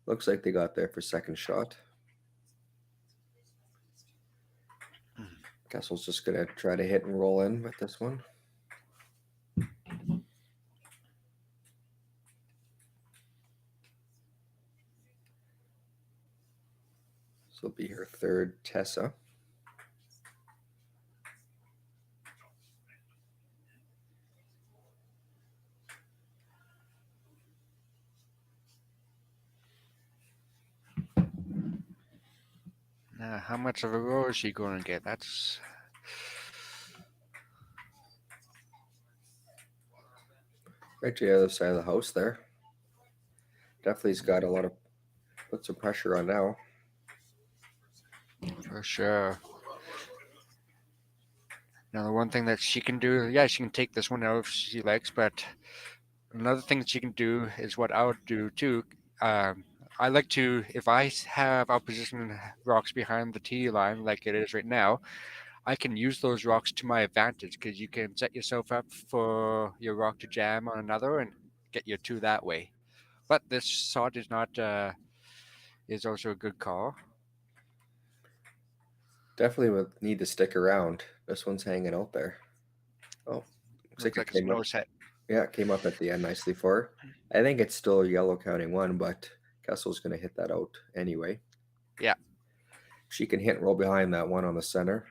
Looks like they got there for second shot. Kessel's just going to try to hit and roll in with this one. This will be her third Tessa. Now, how much of a roll is she going to get? That's right to the other side of the house there. Definitely's got a lot of, put some pressure on now. For sure. Now, the one thing that she can do, yeah, she can take this one out if she likes, but another thing that she can do is what I would do too. I like to, if I have opposition rocks behind the tee line like it is right now, I can use those rocks to my advantage because you can set yourself up for your rock to jam on another and get your two that way. But this shot is not is also a good call. Definitely would need to stick around. This one's hanging out there. Oh, Looks like it it's came no up. set. Yeah, it came up at the end nicely for her. I think it's still yellow counting one, but Kessel's going to hit that out anyway. Yeah. She can hit and roll behind that one on the center.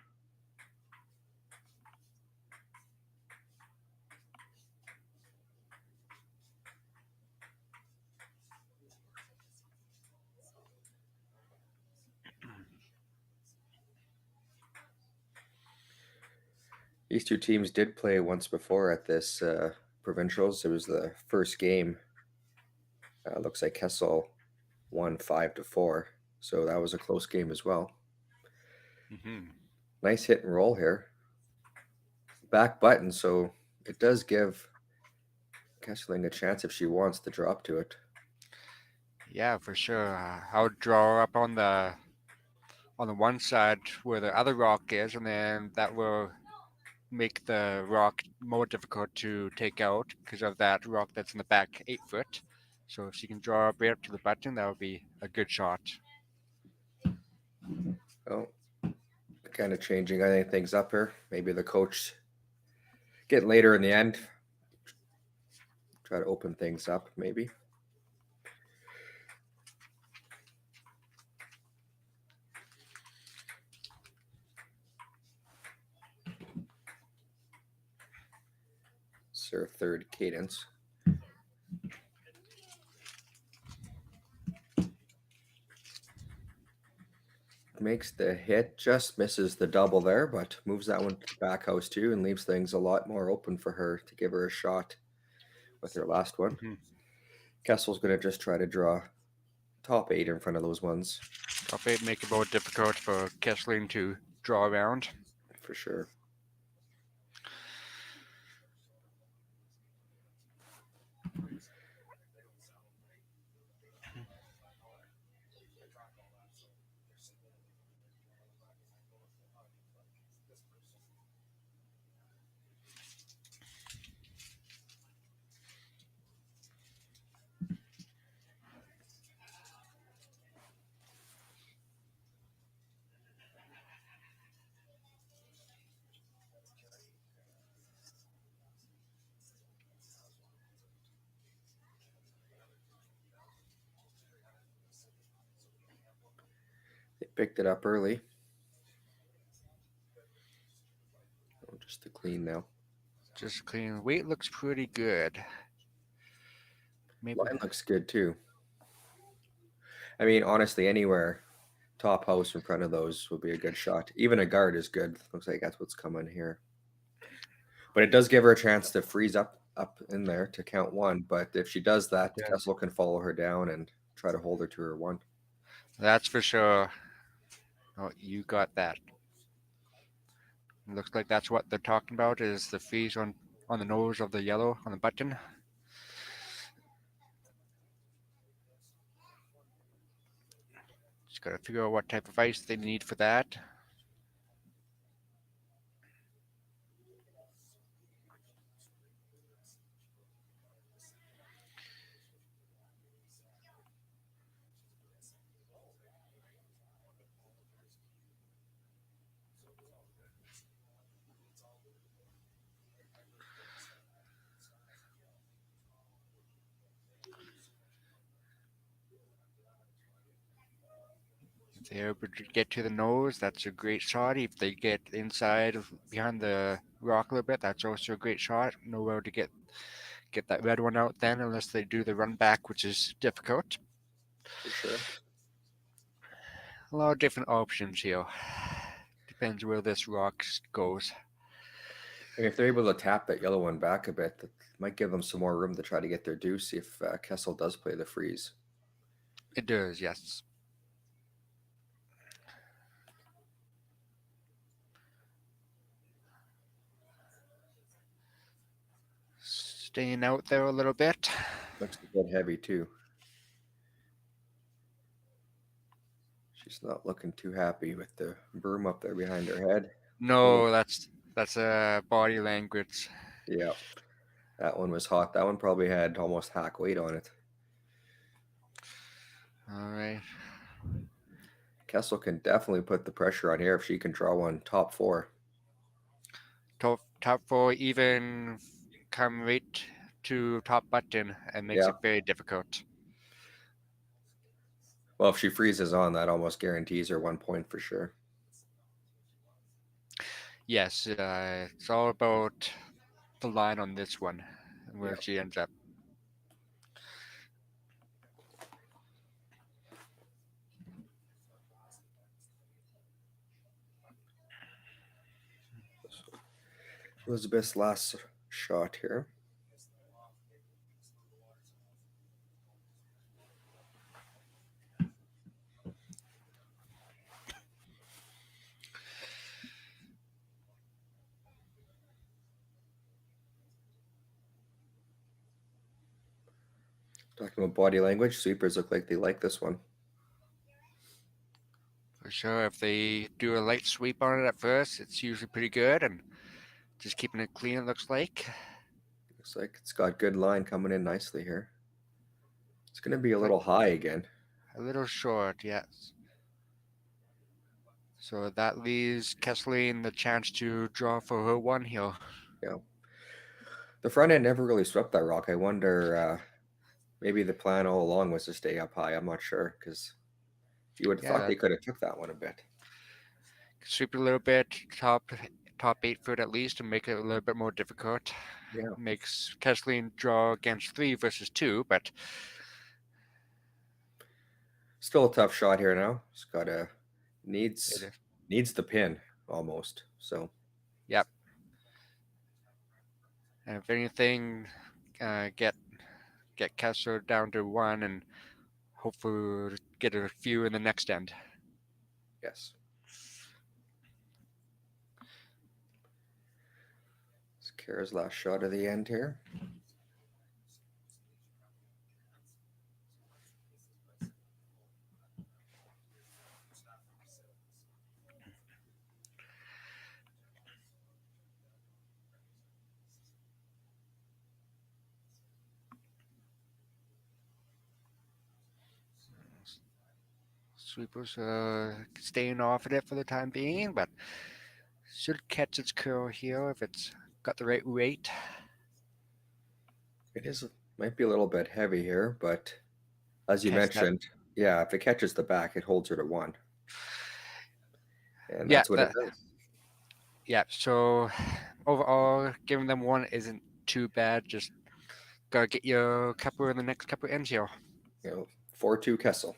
These two teams did play once before at this provincials. It was the first game. Looks like Kessel won 5-4, so that was a close game as well. Nice hit and roll here. Back button, so it does give Kesseling a chance if she wants to drop to it. Yeah, for sure. I would draw up on the one side where the other rock is, and then that will make the rock more difficult to take out because of that rock that's in the back 8 foot. So if she can draw up right up to the button, that would be a good shot. Oh, kind of changing, I think, things up here. Maybe the coach getting later in the end. Try to open things up, maybe. It's their third cadence. Makes the hit, just misses the double there, but moves that one to the back house too and leaves things a lot more open for her to give her a shot with her last one. Kessel's going to just try to draw top 8 in front of those ones. Top 8 make it more difficult for Kesseling to draw around. For sure. They picked it up early. Oh, just to clean now. Just clean. Weight looks pretty good. Maybe Line looks good too. I mean, honestly, anywhere top house in front of those would be a good shot. Even a guard is good. Looks like that's what's coming here. But it does give her a chance to freeze up in there to count 1. But if she does that, Kessel can follow her down and try to hold her to her 1. That's for sure. Oh, you got that. It looks like that's what they're talking about, is the freeze on the nose of the yellow on the button. Just gotta figure out what type of ice they need for that. If they're able to get to the nose, that's a great shot. If they get inside behind the rock a little bit, that's also a great shot. Nowhere to get that red one out then, unless they do the run back, which is difficult. For sure. A lot of different options here. Depends where this rock goes. And if they're able to tap that yellow one back a bit, that might give them some more room to try to get their deuce if Kessel does play the freeze. It does, yes. Staying out there a little bit. Looks a bit heavy too. She's not looking too happy with the broom up there behind her head. No, that's a body language. Yeah, that one was hot. That one probably had almost hack weight on it. All right. Kessel can definitely put the pressure on here if she can draw one top 4. Top 4 even come right to top button and makes Yeah. it very difficult. Well, if she freezes on, that almost guarantees her 1 point for sure. Yes, it's all about the line on this one and where she ends up. Elizabeth's last shot here. Talking about body language, sweepers look like they like this one. For sure, if they do a light sweep on it at first, it's usually pretty good, and just keeping it clean, it looks like. Looks like it's got good line coming in nicely here. It's going to be a little high again. A little short, yes. So that leaves Kesseline the chance to draw for her 1 here. Yeah. The front end never really swept that rock. I wonder, maybe the plan all along was to stay up high. I'm not sure, because you would have thought they could have took that one a bit. Sweep it a little bit, top 8 foot at least, and make it a little bit more difficult. Yeah. Makes Kesseline draw against 3 versus 2, but still a tough shot here now. It's got a needs the pin almost. So yep. And if anything, get Kessler down to 1 and hopefully get a few in the next end. Yes. It's Kara's last shot of the end here. Sweepers staying off of it for the time being, but should catch its curl here if it's got the right weight. It might be a little bit heavy here, but as you Catch that. mentioned, yeah, if it catches the back, it holds her to 1. And that's what it does. Yeah, so overall, giving them 1 isn't too bad. Just gotta get your couple in the next couple ends here. 4-2 Kessel.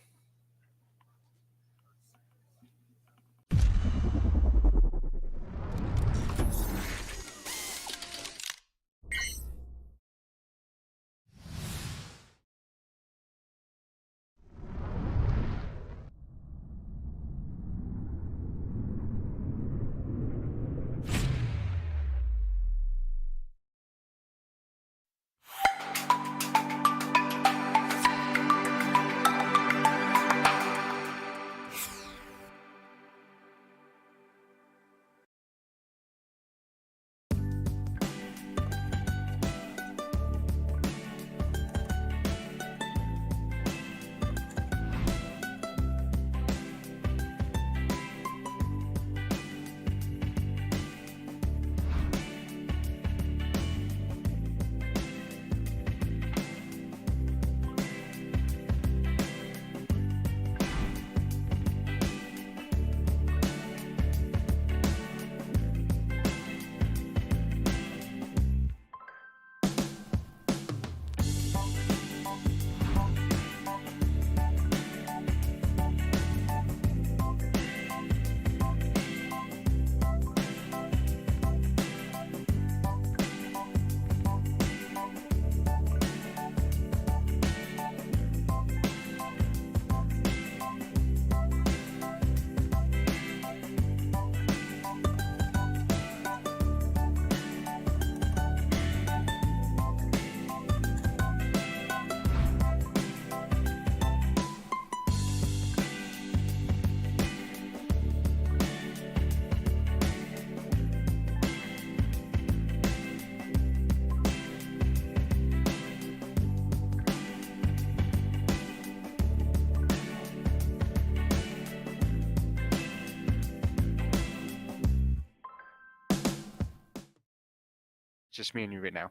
just me and you right now.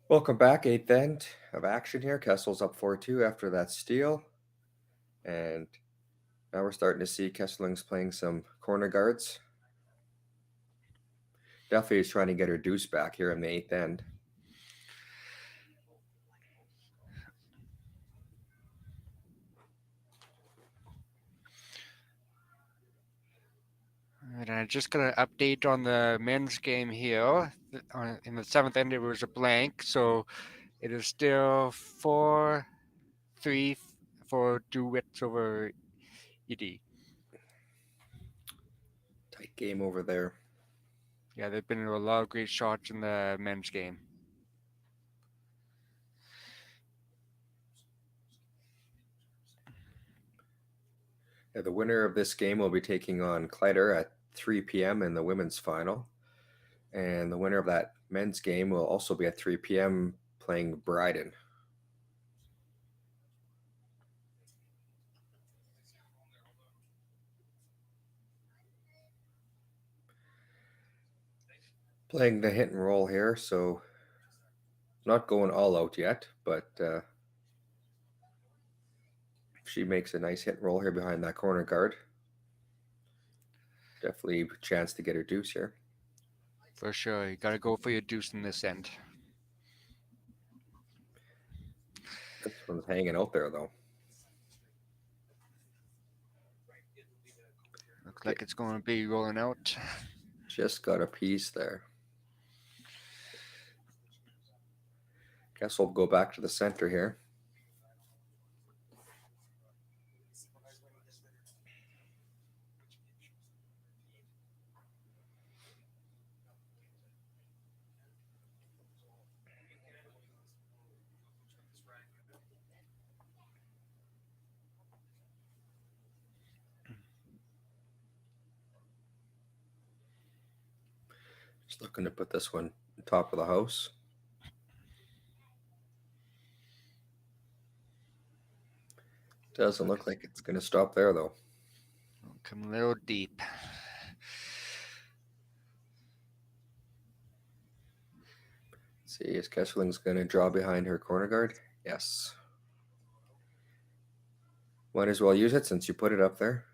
Welcome back, 8th end of action here. Kessel's up 4-2 after that steal. And now we're starting to see Kesseling's playing some corner guards. Duffy is trying to get her deuce back here in the 8th end. And I'm just going to update on the men's game here. In the 7th end, it was a blank, so it is still 4-3 for DeWitt over ED. Tight game over there. Yeah, there've been a lot of great shots in the men's game. Yeah, the winner of this game will be taking on Clyder at 3 p.m. in the women's final. And the winner of that men's game will also be at 3 p.m. playing Bryden. Playing the hit and roll here, so not going all out yet, but she makes a nice hit and roll here behind that corner guard. Definitely a chance to get her deuce here. For sure. You got to go for your deuce in this end. This one's hanging out there, though. Looks like it's going to be rolling out. Just got a piece there. Guess we'll go back to the center here. Just looking to put this one top of the house. Doesn't look like it's going to stop there, though. Come a little deep. Let's see, is Kesseling's going to draw behind her corner guard? Yes. Might as well use it since you put it up there.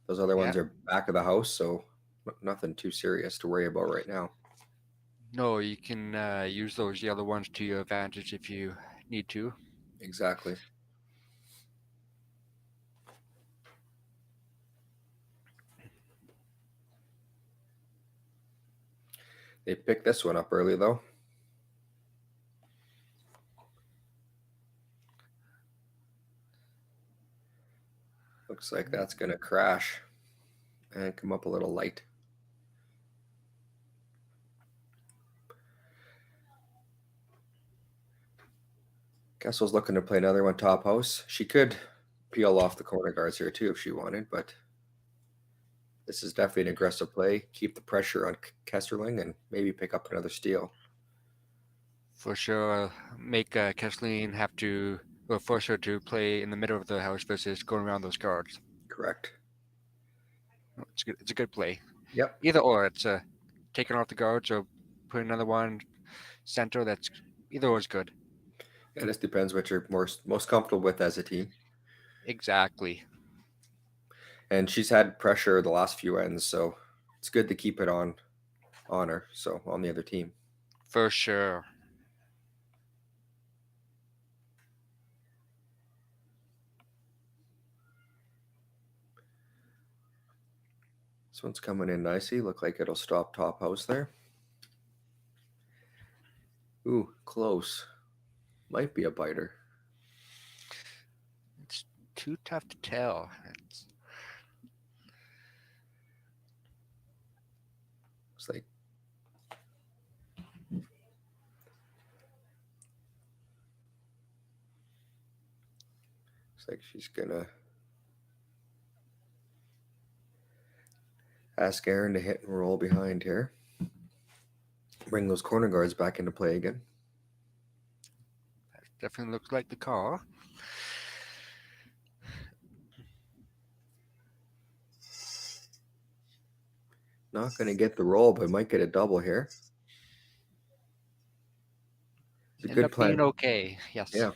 Those other ones are back of the house, so nothing too serious to worry about right now. No, you can use those the other ones to your advantage if you need to. Exactly. They picked this one up early, though. Looks like that's going to crash and come up a little light. Kessel's looking to play another one top house. She could peel off the corner guards here too if she wanted, but this is definitely an aggressive play. Keep the pressure on Kesserling and maybe pick up another steal. For sure, make Kesseling have to, or force her to play in the middle of the house versus going around those guards. Correct. It's good. It's a good play. Yep. Either or, it's taking off the guards or put another one center. That's either or is good. Yeah, this depends what you're most comfortable with as a team. Exactly. And she's had pressure the last few ends, so it's good to keep it on her. So on the other team. For sure. This one's coming in nicely. Look like it'll stop top house there. Ooh, close. Might be a biter. It's too tough to tell. Looks like she's gonna ask Aaron to hit and roll behind here. Bring those corner guards back into play again. That definitely looks like the call. Not going to get the roll, but might get a double here. good up plan. being okay. Yes. Yeah.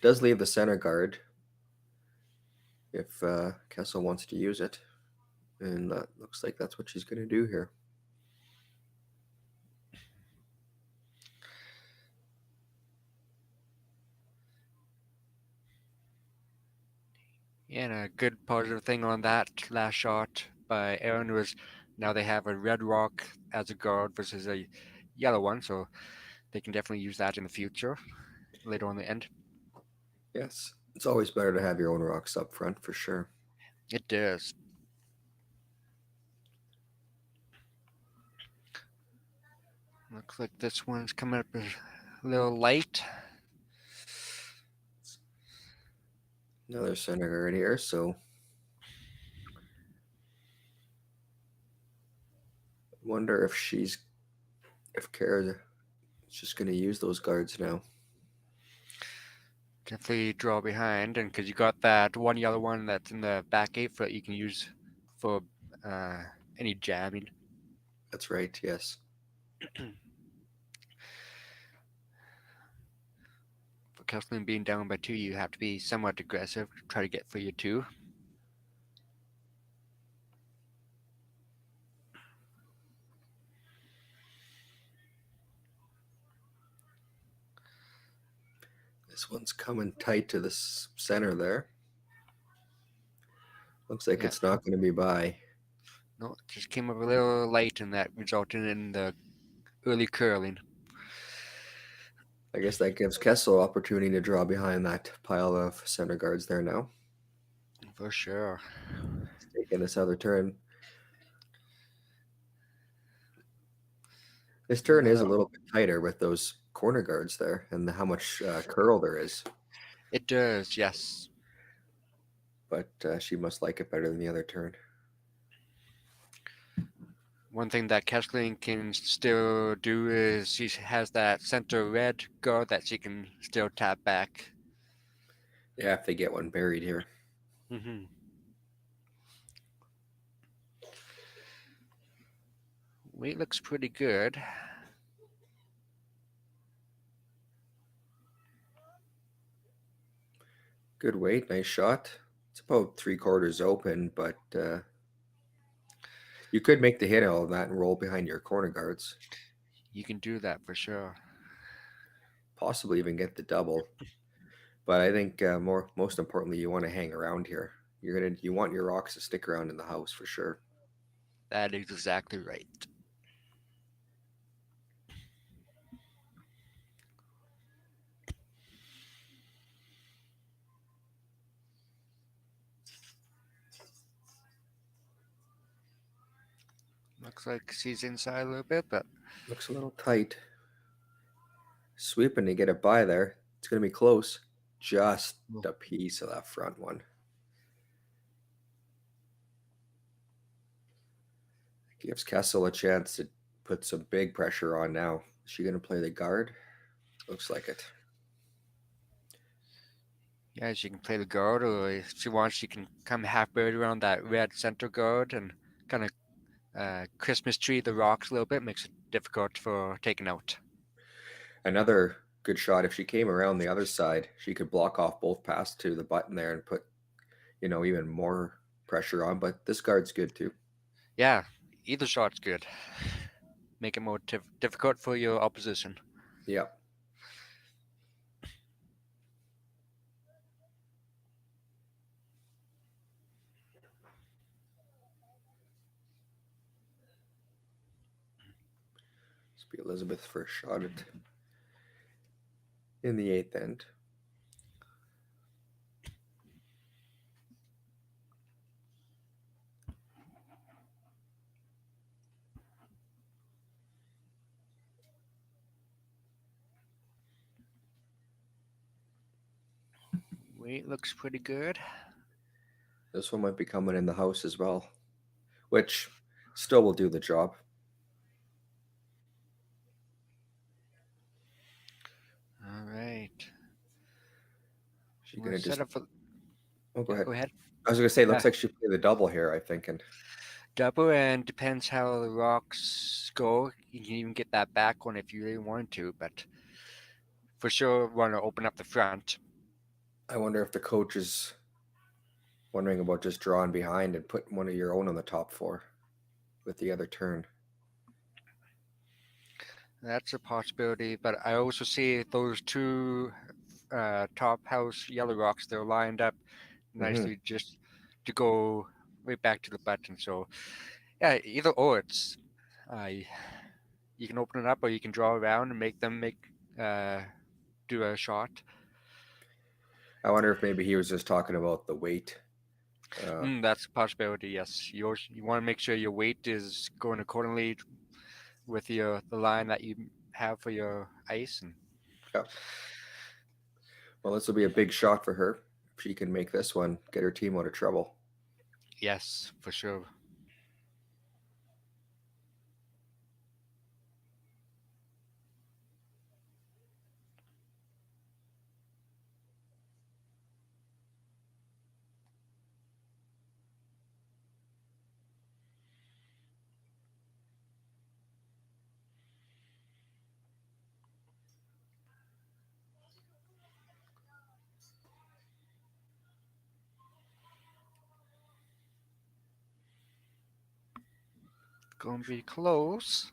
Does leave the center guard if Kessel wants to use it. And that looks like that's what she's going to do here. Yeah, and a good positive thing on that last shot by Aaron was now they have a red rock as a guard versus a yellow one, so they can definitely use that in the future later on the end. Yes. It's always better to have your own rocks up front for sure. It does. Looks like this one's coming up a little light. Another center guard here, so wonder if Kara's just going to use those guards now. Definitely draw behind, and because you got that one yellow one that's in the back 8 foot, you can use for any jamming. That's right, yes. For Kathleen being down by 2, you have to be somewhat aggressive, try to get for your 2. This one's coming tight to the center there. Looks like it's not going to be by. No, it just came up a little light, and that resulted in the early curling. I guess that gives Kessel opportunity to draw behind that pile of center guards there now. For sure. He's taking this other turn. This turn is a little bit tighter with those corner guards there and how much curl there is. It does, yes. But she must like it better than the other turn. One thing that Kathleen can still do is she has that center red guard that she can still tap back. Yeah, if they get one buried here. Mm-hmm. Weight looks pretty good. Good weight, nice shot. It's about 3/4 open, but you could make the hit all of that and roll behind your corner guards. You can do that for sure. Possibly even get the double. But I think most importantly, you want to hang around here. You want your rocks to stick around in the house for sure. That is exactly right. Looks like she's inside a little bit, but looks a little tight. Sweeping to get it by there. It's going to be close. Just a piece of that front one. Gives Kessel a chance to put some big pressure on now. Is she going to play the guard? Looks like it. Yeah, she can play the guard, or if she wants, she can come half buried around that red center guard and kind of Christmas tree the rocks a little bit, makes it difficult for taking out. Another good shot. If she came around the other side, she could block off both passes to the button there and put, even more pressure on. But this guard's good too. Yeah, either shot's good. Make it more difficult for your opposition. Yep. This will be Elizabeth's first shot in the 8th end. Weight looks pretty good. This one might be coming in the house as well, which still will do the job. All right. She's gonna just. For... Oh, go ahead. Go ahead. I was gonna say, it looks like she played the double here. I think, and double, and depends how the rocks go. You can even get that back one if you really want to, but for sure want to open up the front. I wonder if the coach is wondering about just drawing behind and putting one of your own on the top 4 with the other turn. That's a possibility, but I also see those 2 top house yellow rocks. They're lined up nicely just to go right back to the button. So yeah, either or. It's you can open it up, or you can draw around and make them do a shot. I wonder if maybe he was just talking about the weight. That's a possibility. Yes, you want to make sure your weight is going accordingly with the line that you have for your ice. And yeah. Well, this will be a big shot for her if she can make this one, get her team out of trouble. Yes, for sure. Gonna be close.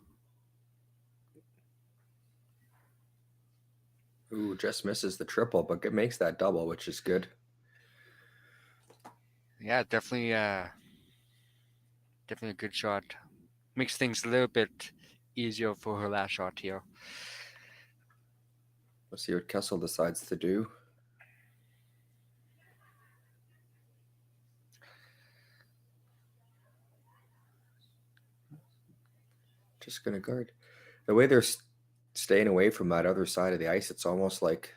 Ooh, just misses the triple, but it makes that double, which is good. Yeah, definitely a good shot. Makes things a little bit easier for her last shot here. Let's see what Kessel decides to do. Just gonna guard. The way they're staying away from that other side of the ice, it's almost like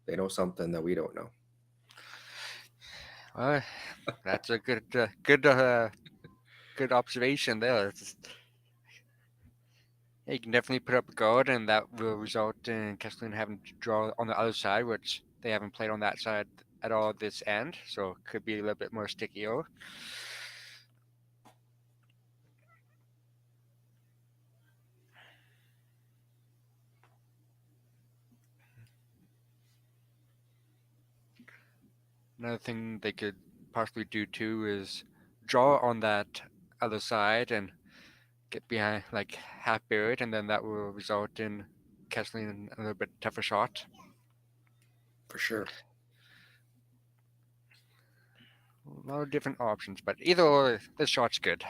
they know something that we don't know. That's a good observation there. You can definitely put up a guard, and that will result in Kesselin having to draw on the other side, which they haven't played on that side at all this end, so it could be a little bit more stickier. Another thing they could possibly do too is draw on that other side and get behind, like half buried, and then that will result in Kesselin a little bit tougher shot. For sure. A lot of different options, but either or, this shot's good.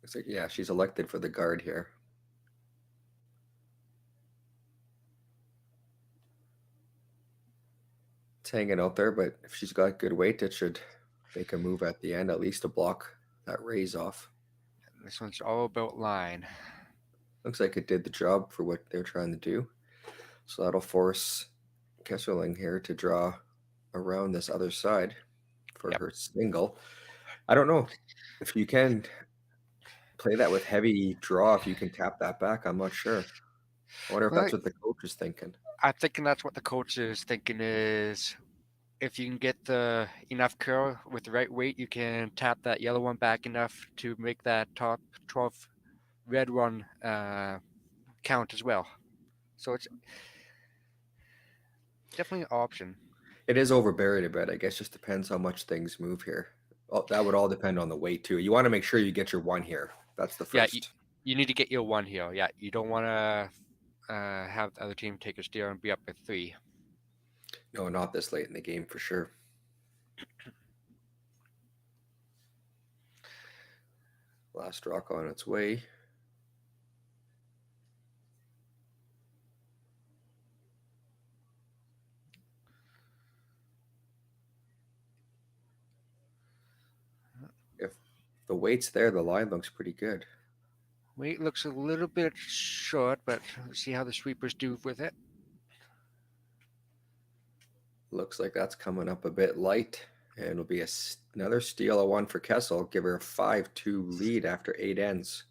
Looks like, yeah, she's elected for the guard here. It's hanging out there, but if she's got good weight, it should make a move at the end, at least to block that raise off. This one's all about line. Looks like it did the job for what they're trying to do. So that'll force Kesserling here to draw around this other side for her single. I don't know if you can play that with heavy draw, if you can tap that back. I'm not sure. I wonder if that's what the coach is thinking. I'm thinking that's what the coach is thinking is if you can get the enough curl with the right weight, you can tap that yellow one back enough to make that top 12 red one count as well. So it's definitely an option. It is overburied a bit. I guess just depends how much things move here. Oh, that would all depend on the weight too. You want to make sure you get your one here. That's the first. Yeah, you need to get your one here. Yeah, you don't want to have the other team take a steal and be up with 3. No, not this late in the game for sure. Last rock on its way. If the weight's there, the line looks pretty good. Weight looks a little bit short, but let's see how the sweepers do with it. Looks like that's coming up a bit light, and it'll be another steal of 1 for Kessel. Give her a 5-2 lead after 8 ends.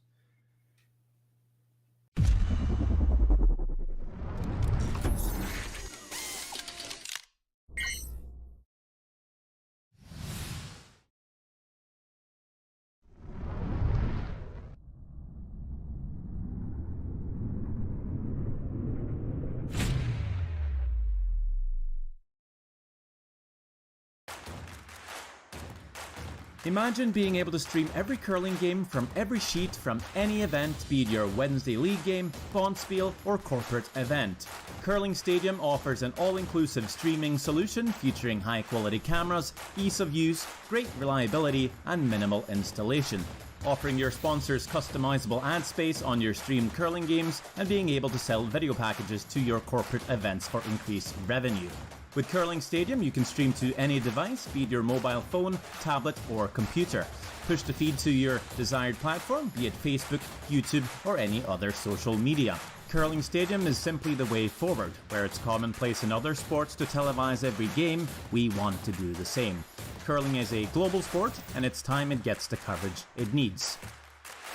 Imagine being able to stream every curling game from every sheet from any event, be it your Wednesday league game, bonspiel, or corporate event. Curling Stadium offers an all-inclusive streaming solution featuring high-quality cameras, ease of use, great reliability, and minimal installation. Offering your sponsors customizable ad space on your streamed curling games and being able to sell video packages to your corporate events for increased revenue. With Curling Stadium, you can stream to any device, be it your mobile phone, tablet, or computer. Push the feed to your desired platform, be it Facebook, YouTube, or any other social media. Curling Stadium is simply the way forward. Where it's commonplace in other sports to televise every game, we want to do the same. Curling is a global sport, and it's time it gets the coverage it needs.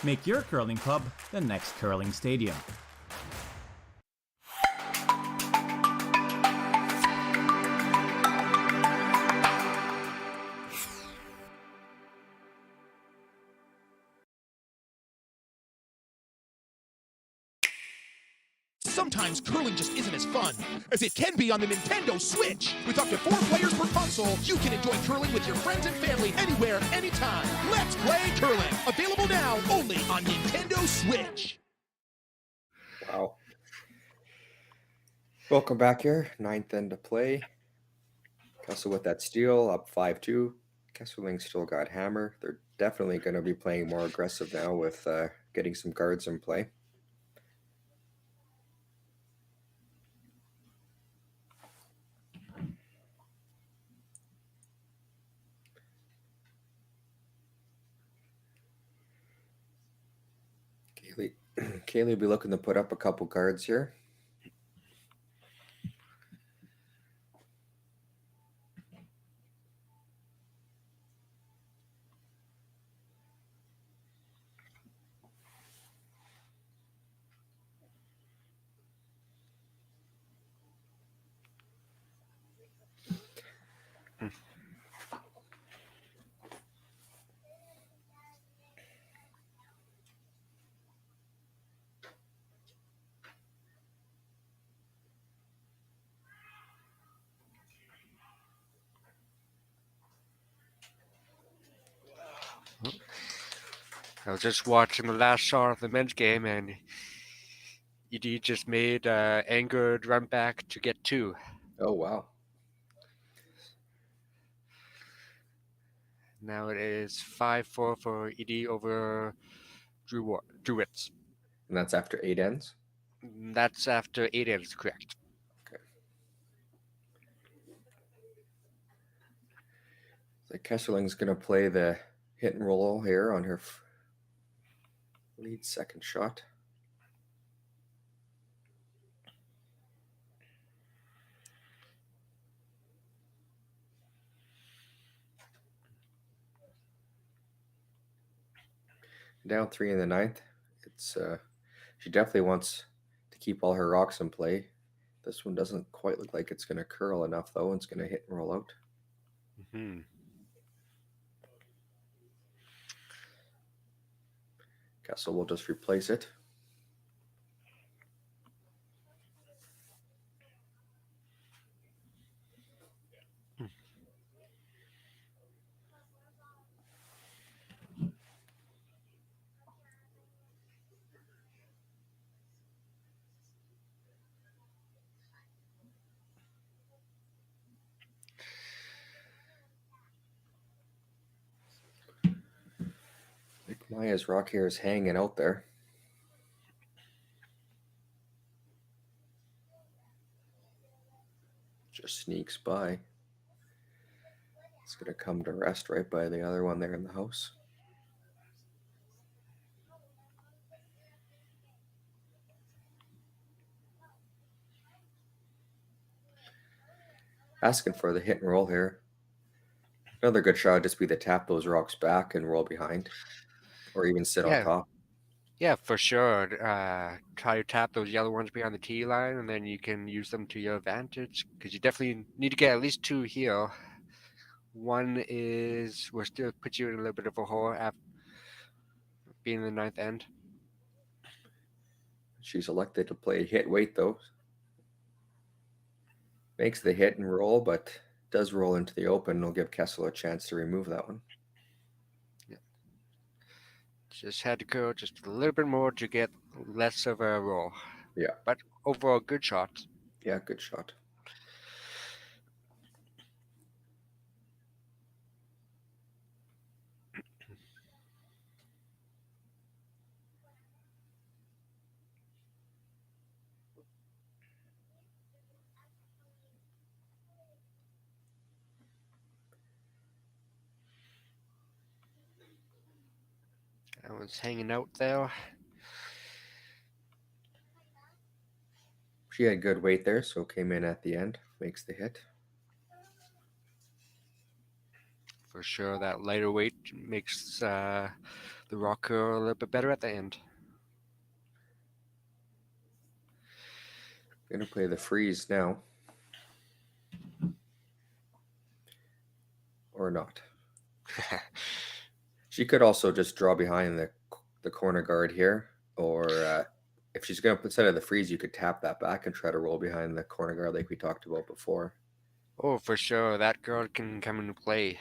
Make your curling club the next Curling Stadium. Sometimes curling just isn't as fun as it can be on the Nintendo Switch. With up to 4 players per console, you can enjoy curling with your friends and family anywhere, anytime. Let's play curling. Available now only on Nintendo Switch. Wow. Welcome back here. 9th end to play. Kessel with that steal, up 5-2. Kesselring still got hammer. They're definitely going to be playing more aggressive now with getting some guards in play. Kaylee will be looking to put up a couple guards here. I was just watching the last shot of the men's game, and ED just made angered run back to get 2. Oh, wow. Now it is 5-4 for ED over Druids. And that's after 8 ends? That's after 8 ends, correct. Okay. So Kesselring's going to play the hit and roll here on her lead second shot. Down 3 in the 9th. It's she definitely wants to keep all her rocks in play. This one doesn't quite look like it's going to curl enough, though. It's going to hit and roll out. Mm-hmm. Kessel will just replace it. Maya's rock here is hanging out there. Just sneaks by. It's going to come to rest right by the other one there in the house. Asking for the hit and roll here. Another good shot would just be to tap those rocks back and roll behind. Or even sit on top. Yeah, for sure. Try to tap those yellow ones behind the tee line, and then you can use them to your advantage, because you definitely need to get at least 2 here. One will still put you in a little bit of a hole after being in the 9th end. She's elected to play hit weight, though. Makes the hit and roll, but does roll into the open. It'll give Kessel a chance to remove that one. Just had to go just a little bit more to get less of a roll. Yeah. But overall, good shot. Yeah, good shot. I was hanging out there. She had good weight there, so came in at the end, makes the hit. For sure, that lighter weight makes the rock curl a little bit better at the end. Gonna play the freeze now. Or not. She could also just draw behind the corner guard here, or if she's going to instead of the freeze, you could tap that back and try to roll behind the corner guard like we talked about before. Oh, for sure, that girl can come into play.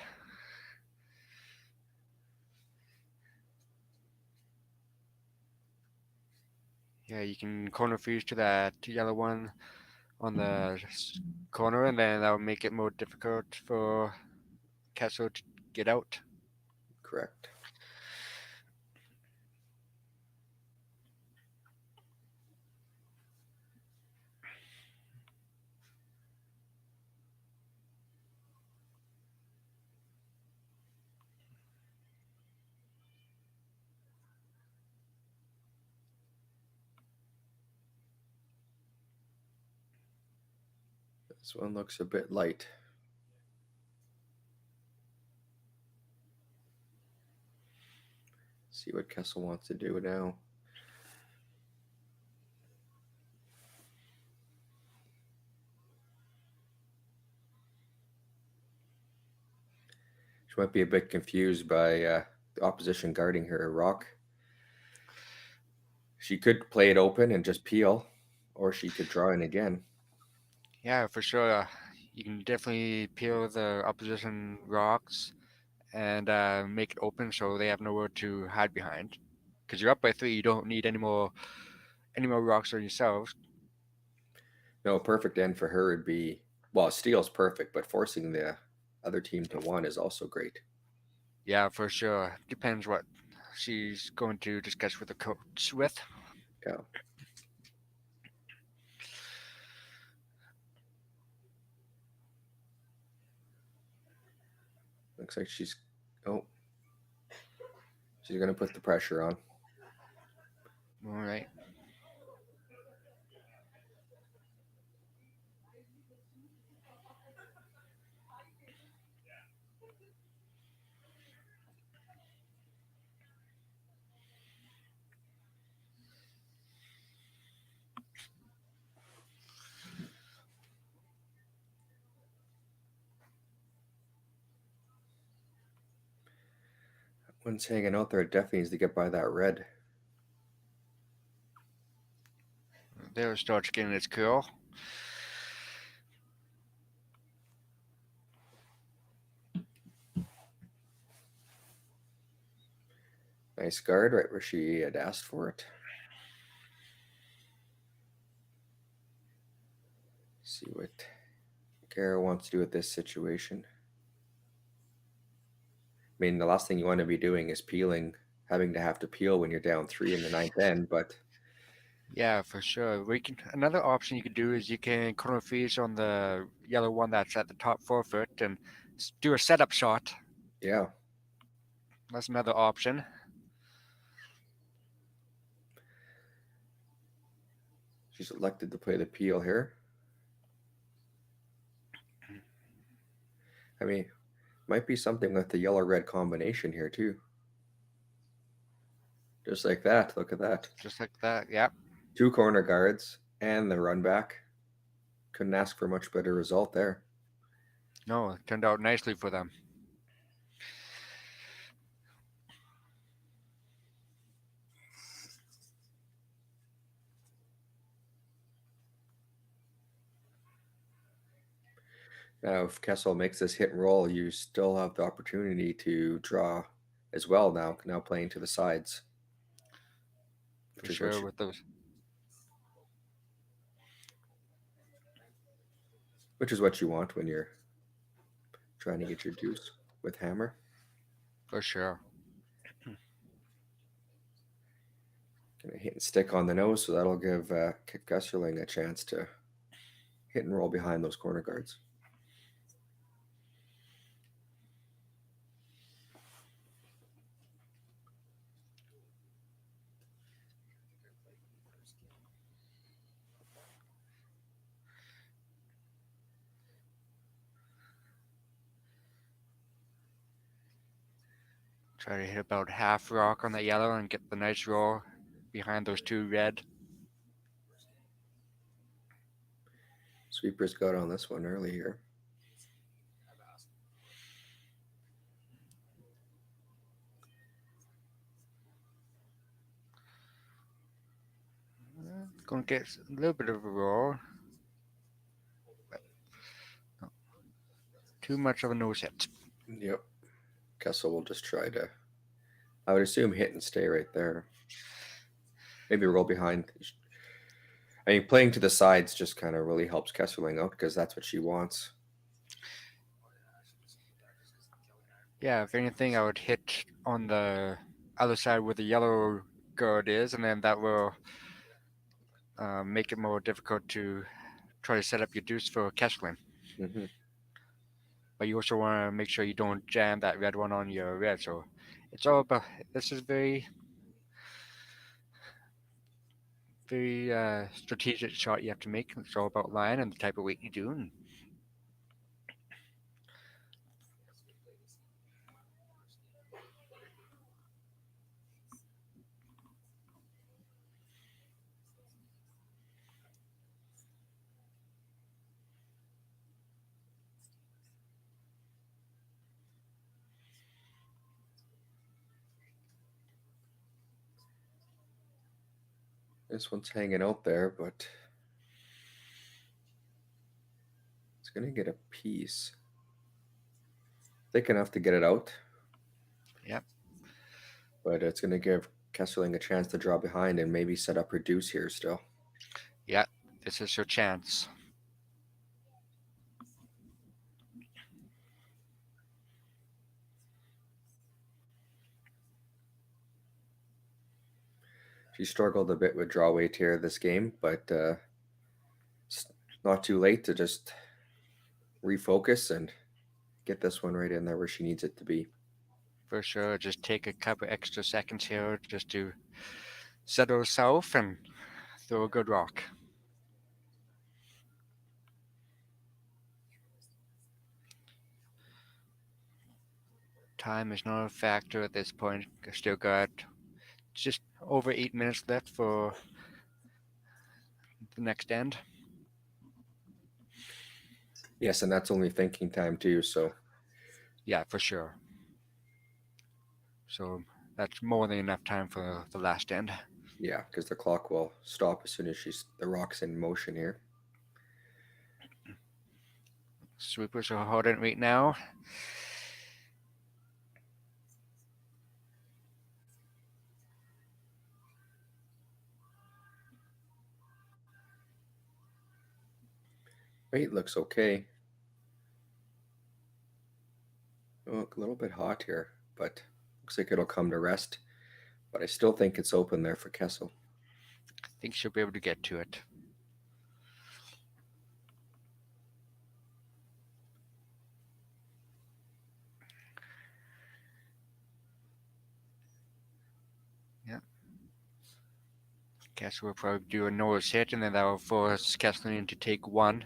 Yeah, you can corner freeze to that yellow one on the corner, and then that will make it more difficult for Castle to get out. Correct. This one looks a bit light. See what Kessel wants to do now. She might be a bit confused by the opposition guarding her rock. She could play it open and just peel, or she could draw in again. Yeah, for sure. You can definitely peel the opposition rocks and make it open so they have nowhere to hide behind. Because you're up by 3, you don't need any more rocks on yourselves. No, a perfect end for her would be, well, steal's perfect, but forcing the other team to 1 is also great. Yeah, for sure. Depends what she's going to discuss with the coach with. Yeah. Looks like she's going to put the pressure on. All right. One's hanging out there. It definitely needs to get by that red. There it starts getting its curl. Nice guard right where she had asked for it. See what Kara wants to do with this situation. I mean, the last thing you want to be doing is peeling, having to have to peel when you're down 3 in the 9th end, but Yeah, for sure. Another option you could do is you can corner freeze on the yellow one that's at the top 4 foot and do a setup shot. yeah. That's another option. She's elected to play the peel here. I mean, might be something with the yellow-red combination here too. Just like that. Look at that. Just like that, yeah. 2 corner guards and the run back. Couldn't ask for a much better result there. No, it turned out nicely for them. Now, if Kessel makes this hit and roll, you still have the opportunity to draw as well now playing to the sides. For sure, with those. Which is what you want when you're trying to get your deuce with hammer. For sure. Gonna hit and stick on the nose, so that'll give Gusserling a chance to hit and roll behind those corner guards. Try to hit about half rock on the yellow and get the nice roll behind those two red. Sweepers got on this one early here. Going to get a little bit of a roll. No. Too much of a nose hit. Yep. Kessel will just try to, I would assume, hit and stay right there. Maybe roll behind. I mean, playing to the sides just kind of really helps Kesselring out because that's what she wants. Yeah, if anything, I would hit on the other side where the yellow guard is, and then that will make it more difficult to try to set up your deuce for Kesselring. Mm-hmm. But you also want to make sure you don't jam that red one on your red. So it's all about, this is very strategic shot you have to make. It's all about line and the type of weight you do. And This one's hanging out there, but it's going to get a piece. Thick enough to get it out. Yep. But it's going to give Kesselring a chance to draw behind and maybe set up her deuce here still. yeah, this is your chance. She struggled a bit with draw weight here this game, but it's not too late to just refocus and get this one right in there where she needs it to be. For sure, just take a couple extra seconds here just to settle herself and throw a good rock. Time is not a factor at this point. Still got just over 8 minutes left for the next end. Yes, and that's only thinking time too, so. Yeah, for sure. So that's more than enough time for the last end. Yeah, because the clock will stop as soon as the rock's in motion here. Sweepers are holding right now. Weight looks okay. Oh, a little bit hot here, but looks like it'll come to rest. But I still think it's open there for Kessel. I think she'll be able to get to it. Yeah. Kessel will probably do a nose hit, and then that will force Kesselring to take one.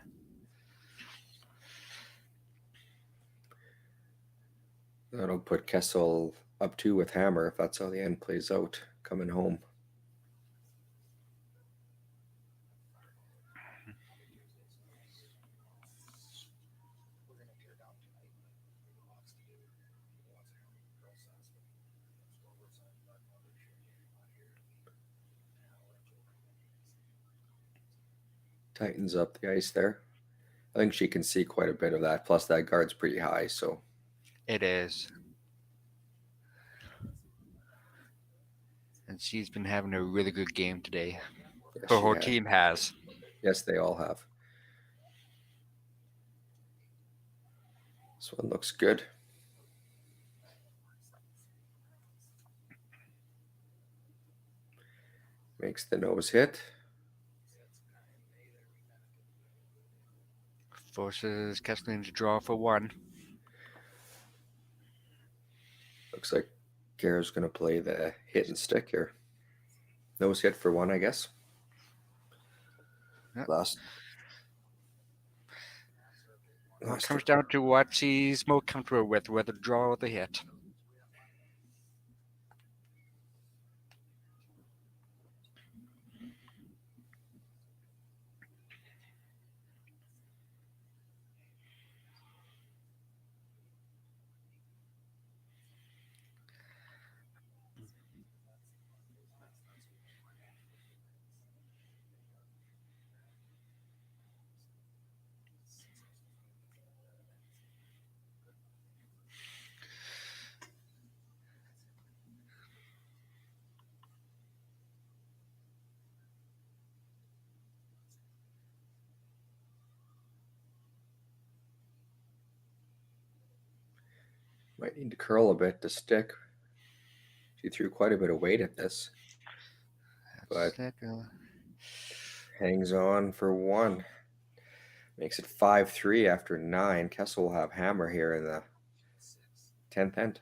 That'll put Kessel up 2 with hammer if that's how the end plays out, coming home. Tightens up the ice there. I think she can see quite a bit of that. Plus that guard's pretty high, so. It is. and she's been having a really good game today. Yes, Her she whole has. team has. Yes, they all have. This one looks good. Makes the nose hit. Forces Kesslin to draw for one. Looks like Gara's going to play the hit and stick here. Nose hit for one, I guess. Yep. Last It comes down to what she's more comfortable with, whether draw or the hit. might need to curl a bit to stick. She threw quite a bit of weight at this. But hangs on for one. Makes it 5-3 after 9. Kessel will have hammer here in the 10th end.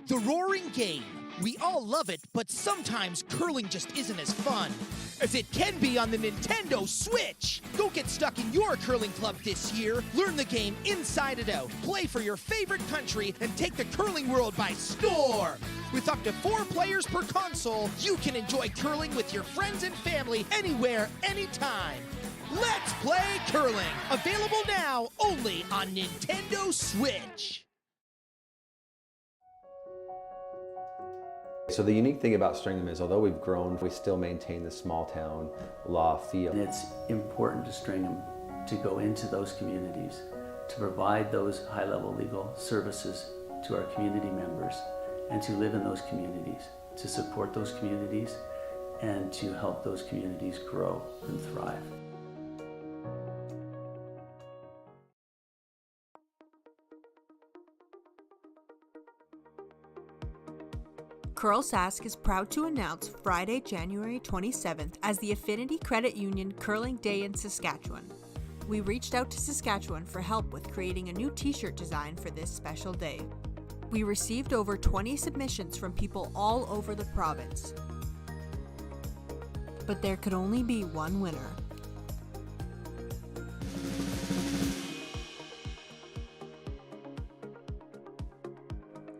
The roaring game. We all love it, but sometimes curling just isn't as fun as it can be on the Nintendo Switch. Don't get stuck in your curling club this year. Learn the game inside and out. Play for your favorite country and take the curling world by storm. With up to 4 players per console, you can enjoy curling with your friends and family anywhere, anytime. Let's play curling. Available now only on Nintendo Switch. So the unique thing about Stringham is, although we've grown, we still maintain the small town law feel. And it's important to Stringham to go into those communities, to provide those high-level legal services to our community members, and to live in those communities, to support those communities, and to help those communities grow and thrive. Curl Sask is proud to announce Friday, January 27th as the Affinity Credit Union Curling Day in Saskatchewan. We reached out to Saskatchewan for help with creating a new t-shirt design for this special day. We received over 20 submissions from people all over the province. But there could only be one winner.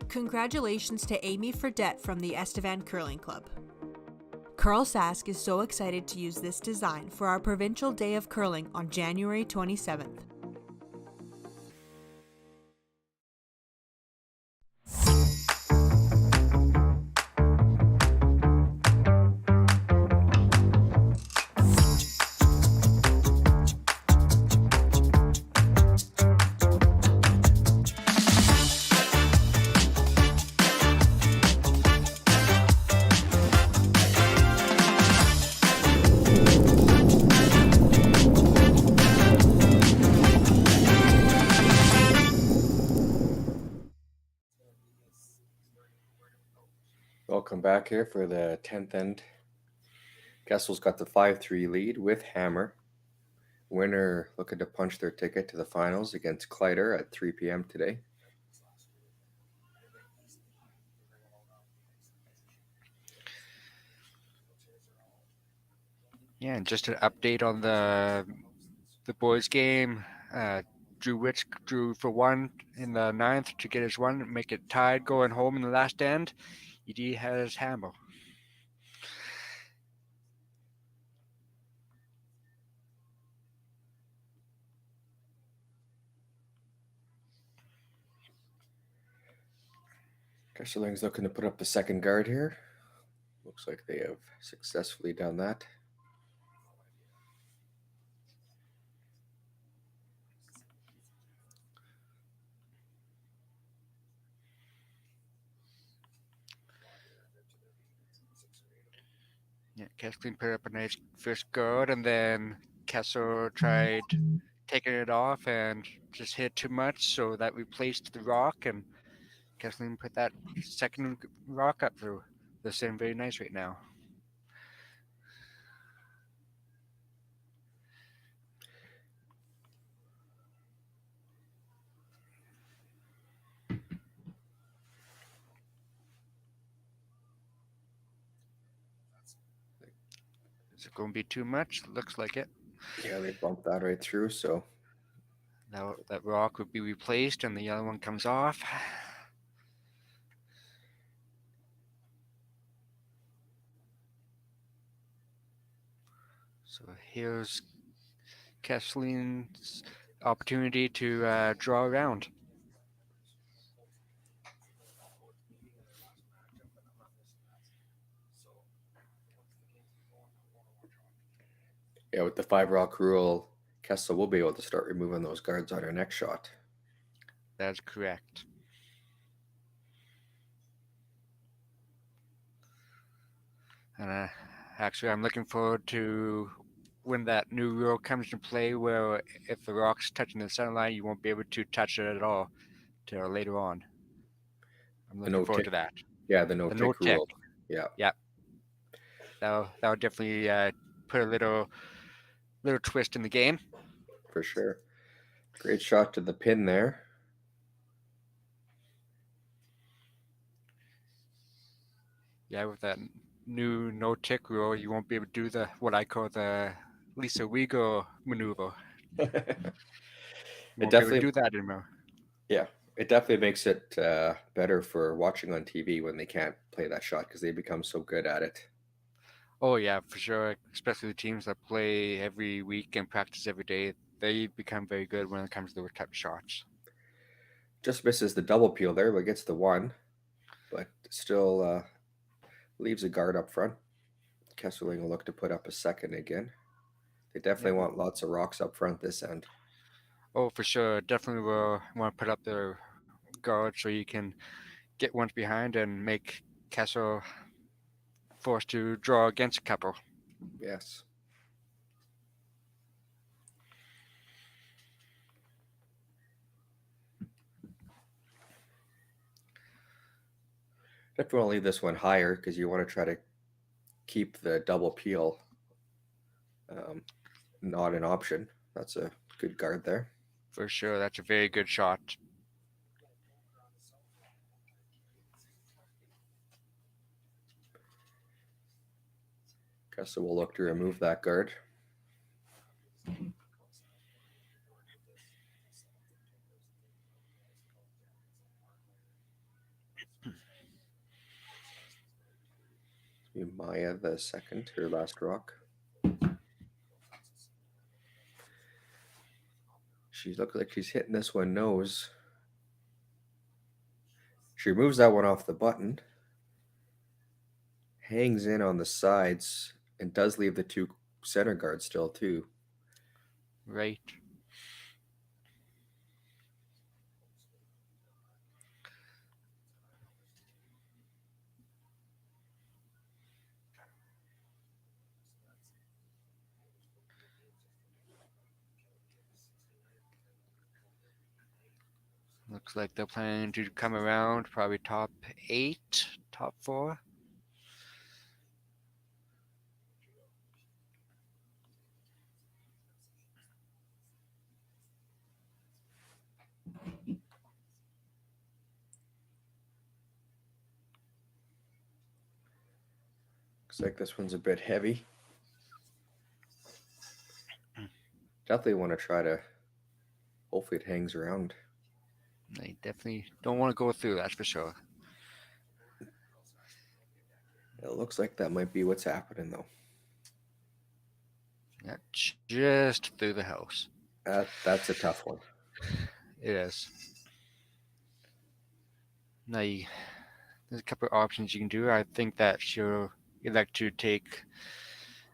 Congratulations to Amy Fredette from the Estevan Curling Club. Curl Sask is so excited to use this design for our Provincial Day of Curling on January 27th. Welcome back here for the 10th end. Kessel's got the 5-3 lead with hammer. Winner looking to punch their ticket to the finals against Kleider at 3 p.m. today. Yeah, and just an update on the boys' game. Drew Witch drew for one in the 9th to get his one, make it tied going home in the last end. ED has hammer. Kesselring's looking to put up the second guard here. Looks like they have successfully done that. Yeah, Kesselring put up a nice first guard, and then Kessel tried taking it off and just hit too much, so that replaced the rock, and Kesselring put that second rock up through. They're sitting very nice right now. Is it going to be too much? Looks like it. Yeah, they bumped that right through, so Now that rock would be replaced and the other one comes off. So here's Kessling's opportunity to draw around. yeah, with the 5 rock rule, Kessel will be able to start removing those guards on her next shot. That's correct. And actually, I'm looking forward to when that new rule comes into play, where if the rock's touching the center line, you won't be able to touch it at all till later on. I'm The looking no forward tick. to that. Yeah, the no The tick no tick. rule. Yeah, Yeah. That'll definitely put a little twist in the game. for sure. Great shot to the pin there. Yeah, with that new no tick rule, you won't be able to do the what I call the Lisa Weagle maneuver. You won't be able to do that anymore. Yeah, it definitely makes it better for watching on TV when they can't play that shot because they become so good at it. Oh yeah, for sure. Especially the teams that play every week and practice every day, they become very good when it comes to those type of shots. Just misses the double peel there, but gets the 1, but still leaves a guard up front. Kesselring will look to put up a second again. They definitely want lots of rocks up front this end. Oh, for sure. Definitely will want to put up their guard so you can get ones behind and make Kessel forced to draw against a couple. Yes. Definitely want to leave this one higher because you want to try to keep the double peel not an option. That's a good guard there. For sure, that's a very good shot. Kessel will look to remove that guard. Maya the second, her last rock. She looks like she's hitting this one nose. She removes that one off the button. Hangs in on the sides and does leave the 2 center guards still too. Right. Looks like they're planning to come around probably top 8, top 4. Looks like this one's a bit heavy. Definitely want to try to, hopefully it hangs around. They definitely don't want to go through, that's for sure. It looks like that might be what's happening though. Yeah, just through the house. That's a tough one. It is. Now there's a couple of options you can do. I think that she'll elect to take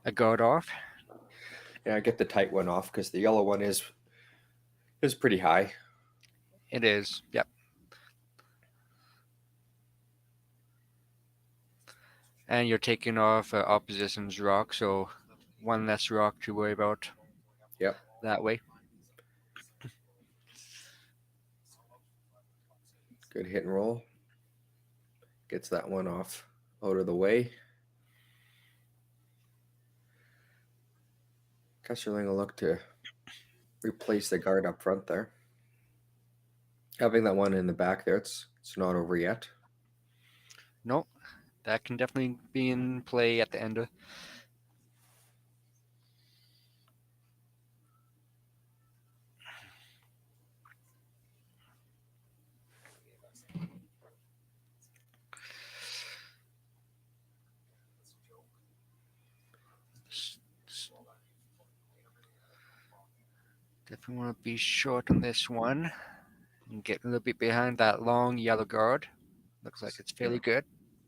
a guard off. Yeah, get the tight one off because the yellow one is pretty high. It is. Yep. And you're taking off opposition's rock, so one less rock to worry about. Yep. That way. Good hit and roll. Gets that one off out of the way. Kesserling will look to replace the guard up front there. Having that one in the back there, it's not over yet. No, that can definitely be in play at the end of. Definitely want to be short on this one and get a little bit behind that long yellow guard. Looks like it's fairly good.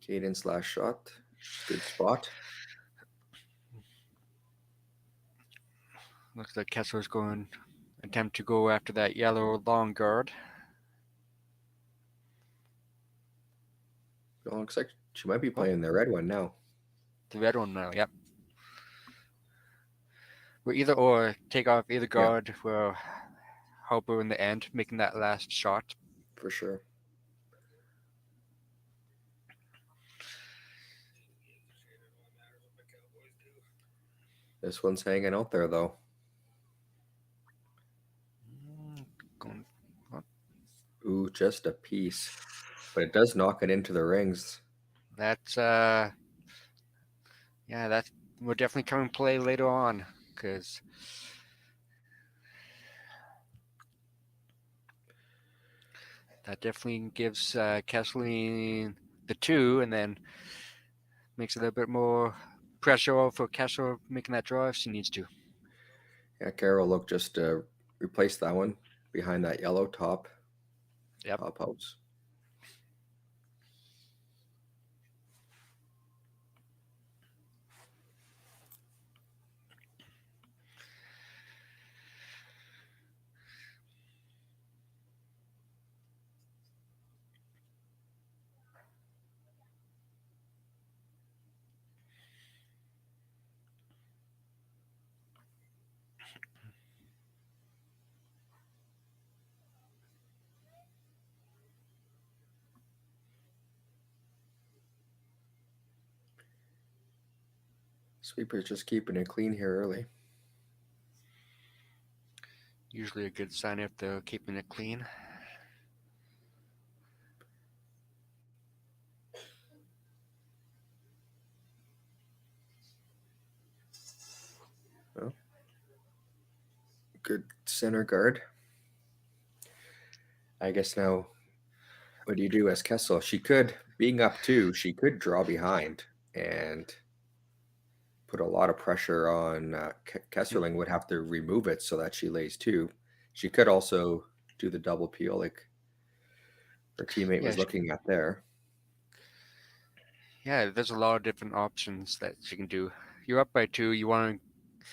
Cadence last shot. Good spot. Looks like Kessler's going attempt to go after that yellow long guard. It looks like she might be playing the red one now. The red one now, yep. Well, either or, take off either guard will help her in the end, making that last shot. For sure. This one's hanging out there, though. Ooh, just a piece. But it does knock it into the rings. That's, yeah, that will definitely come in play later on, because that definitely gives Kesseline the 2, and then makes it a little bit more pressure for Kessler making that draw if she needs to. Yeah, Carol look just to replace that one behind that yellow top. Yep. Top house. Sweeper's just keeping it clean here early. Usually a good sign if they're keeping it clean. Well, good center guard. I guess now, what do you do as Kessel? She could, being up 2, she could draw behind and put a lot of pressure on Kesserling would have to remove it so that she lays 2. She could also do the double peel like her teammate was looking at there. Yeah, there's a lot of different options that she can do. You're up by 2. You want to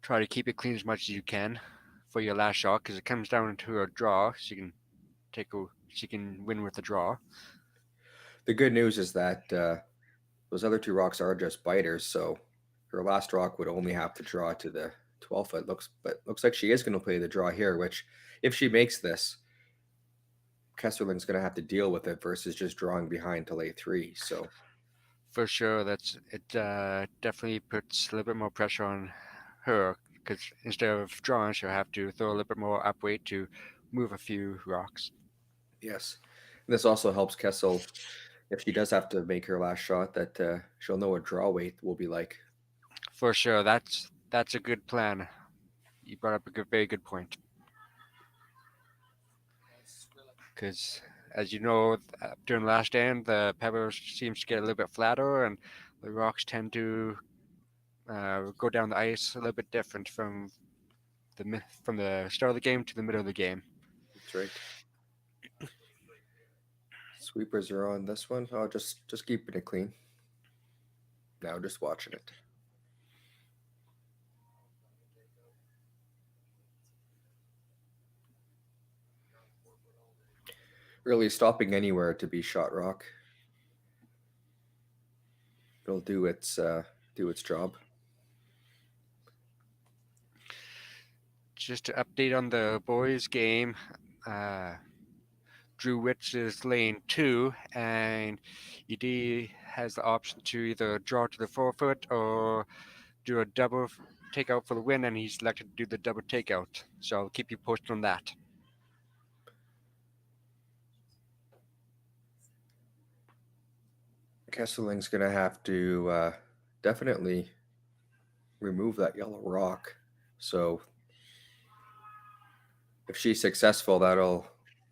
try to keep it clean as much as you can for your last shot, because it comes down to a draw. She can win with a draw. The good news is that those other 2 rocks are just biters, so her last rock would only have to draw to the 12 foot. Looks like she is going to play the draw here, which if she makes this, Kesserling's going to have to deal with it versus just drawing behind to lay 3. So for sure, it definitely puts a little bit more pressure on her, because instead of drawing, she'll have to throw a little bit more up weight to move a few rocks. Yes, and this also helps Kessel if she does have to make her last shot, that she'll know what draw weight will be like. For sure, that's a good plan. You brought up a very good point. Because as you know, during the last end, the pebble seems to get a little bit flatter, and the rocks tend to go down the ice a little bit different from the start of the game to the middle of the game. That's right. Sweepers are on this one. Oh, just keeping it clean. Now just watching it. Really stopping anywhere to be shot rock. It'll do its job. Just to update on the boys' game, Drew Witch is lane 2, and ED has the option to either draw to the forefoot or do a double takeout for the win, and he's elected to do the double takeout. So I'll keep you posted on that. Kesseling's going to have to definitely remove that yellow rock. So if she's successful,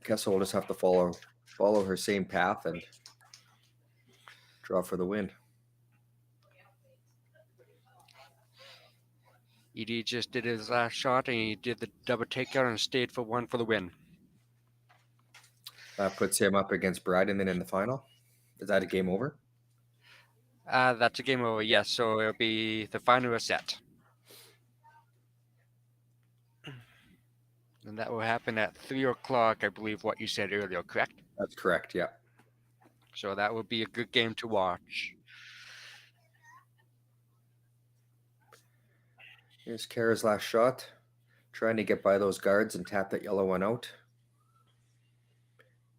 Kessel will just have to follow her same path and draw for the win. ED just did his last shot, and he did the double takeout and stayed for 1 for the win. That puts him up against Bryden then in the final. Is that a game over? That's a game over, yes. So it'll be the final set. And that will happen at 3 o'clock, I believe what you said earlier, correct? That's correct, yeah. So that would be a good game to watch. Here's Kara's last shot. Trying to get by those guards and tap that yellow one out.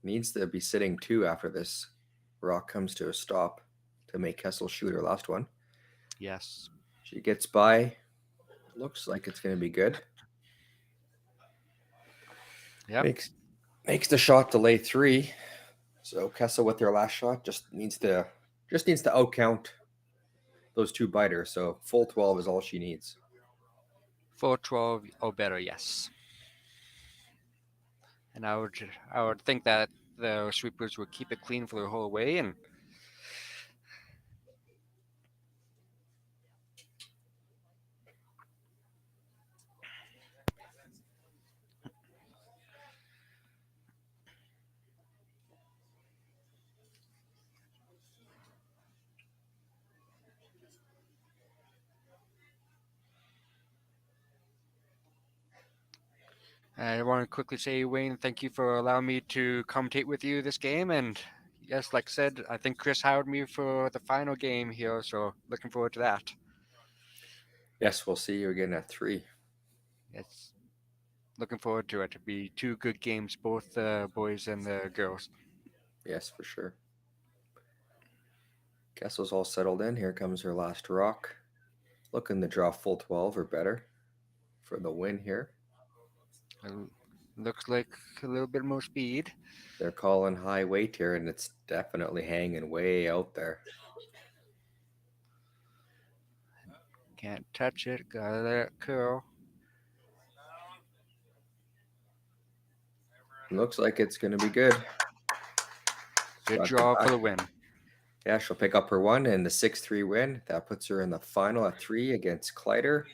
Needs to be sitting 2 after this rock comes to a stop to make Kessel shoot her last one. Yes. She gets by. Looks like it's going to be good. Yeah. Makes the shot to lay 3. So Kessel with her last shot just needs to outcount those 2 biters. So full 12 is all she needs. Full 12 or better, yes. And I would think that the sweepers would keep it clean for the whole way, and I want to quickly say, Wayne, thank you for allowing me to commentate with you this game. And yes, like I said, I think Chris hired me for the final game here, so looking forward to that. Yes, we'll see you again at 3. Yes, looking forward to it. It'll be 2 good games, both the boys and the girls. Yes, for sure. Kessel's all settled in. Here comes her last rock. Looking to draw full 12 or better for the win here. Looks like a little bit more speed. They're calling high weight here, and it's definitely hanging way out there. Can't touch it. Gotta let it curl. Looks like it's going to be good. Good draw for the win. Yeah, she'll pick up her 1 and the 6-3 win. That puts her in the final at 3 against Kleider.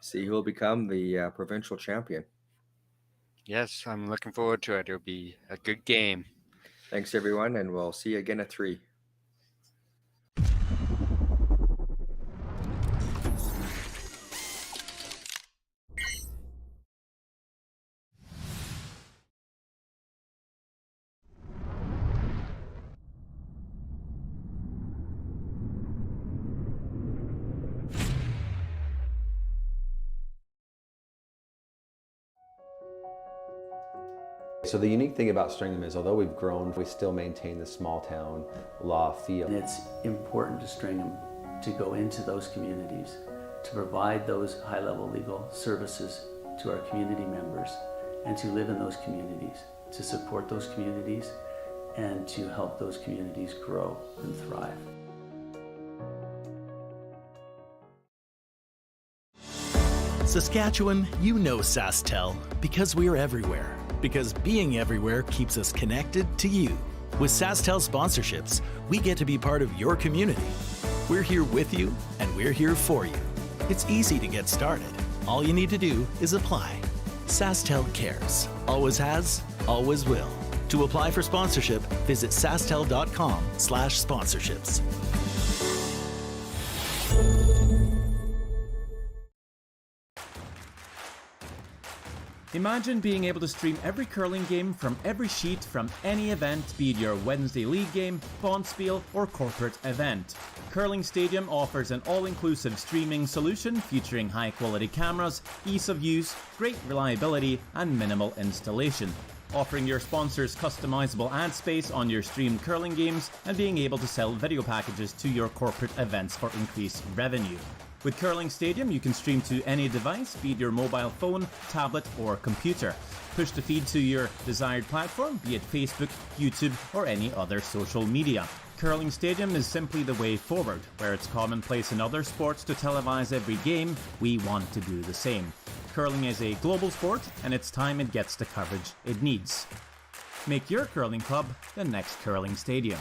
See who will become the provincial champion. Yes, I'm looking forward to it. It'll be a good game. Thanks, everyone, and we'll see you again at 3. So the unique thing about Stringham is, although we've grown, we still maintain the small town law feel. And it's important to Stringham to go into those communities, to provide those high-level legal services to our community members, and to live in those communities, to support those communities, and to help those communities grow and thrive. Saskatchewan, you know Sasktel because we're everywhere. Because being everywhere keeps us connected to you. With Sasktel sponsorships, we get to be part of your community. We're here with you, and we're here for you. It's easy to get started. All you need to do is apply. Sasktel cares. Always has, always will. To apply for sponsorship, visit sastel.com/sponsorships. Imagine being able to stream every curling game from every sheet from any event, be it your Wednesday league game, bonspiel, or corporate event. Curling Stadium offers an all-inclusive streaming solution featuring high-quality cameras, ease of use, great reliability, and minimal installation. Offering your sponsors customizable ad space on your streamed curling games and being able to sell video packages to your corporate events for increased revenue. With Curling Stadium, you can stream to any device, be it your mobile phone, tablet, or computer. Push the feed to your desired platform, be it Facebook, YouTube, or any other social media. Curling Stadium is simply the way forward. Where it's commonplace in other sports to televise every game, we want to do the same. Curling is a global sport, and it's time it gets the coverage it needs. Make your curling club the next Curling Stadium.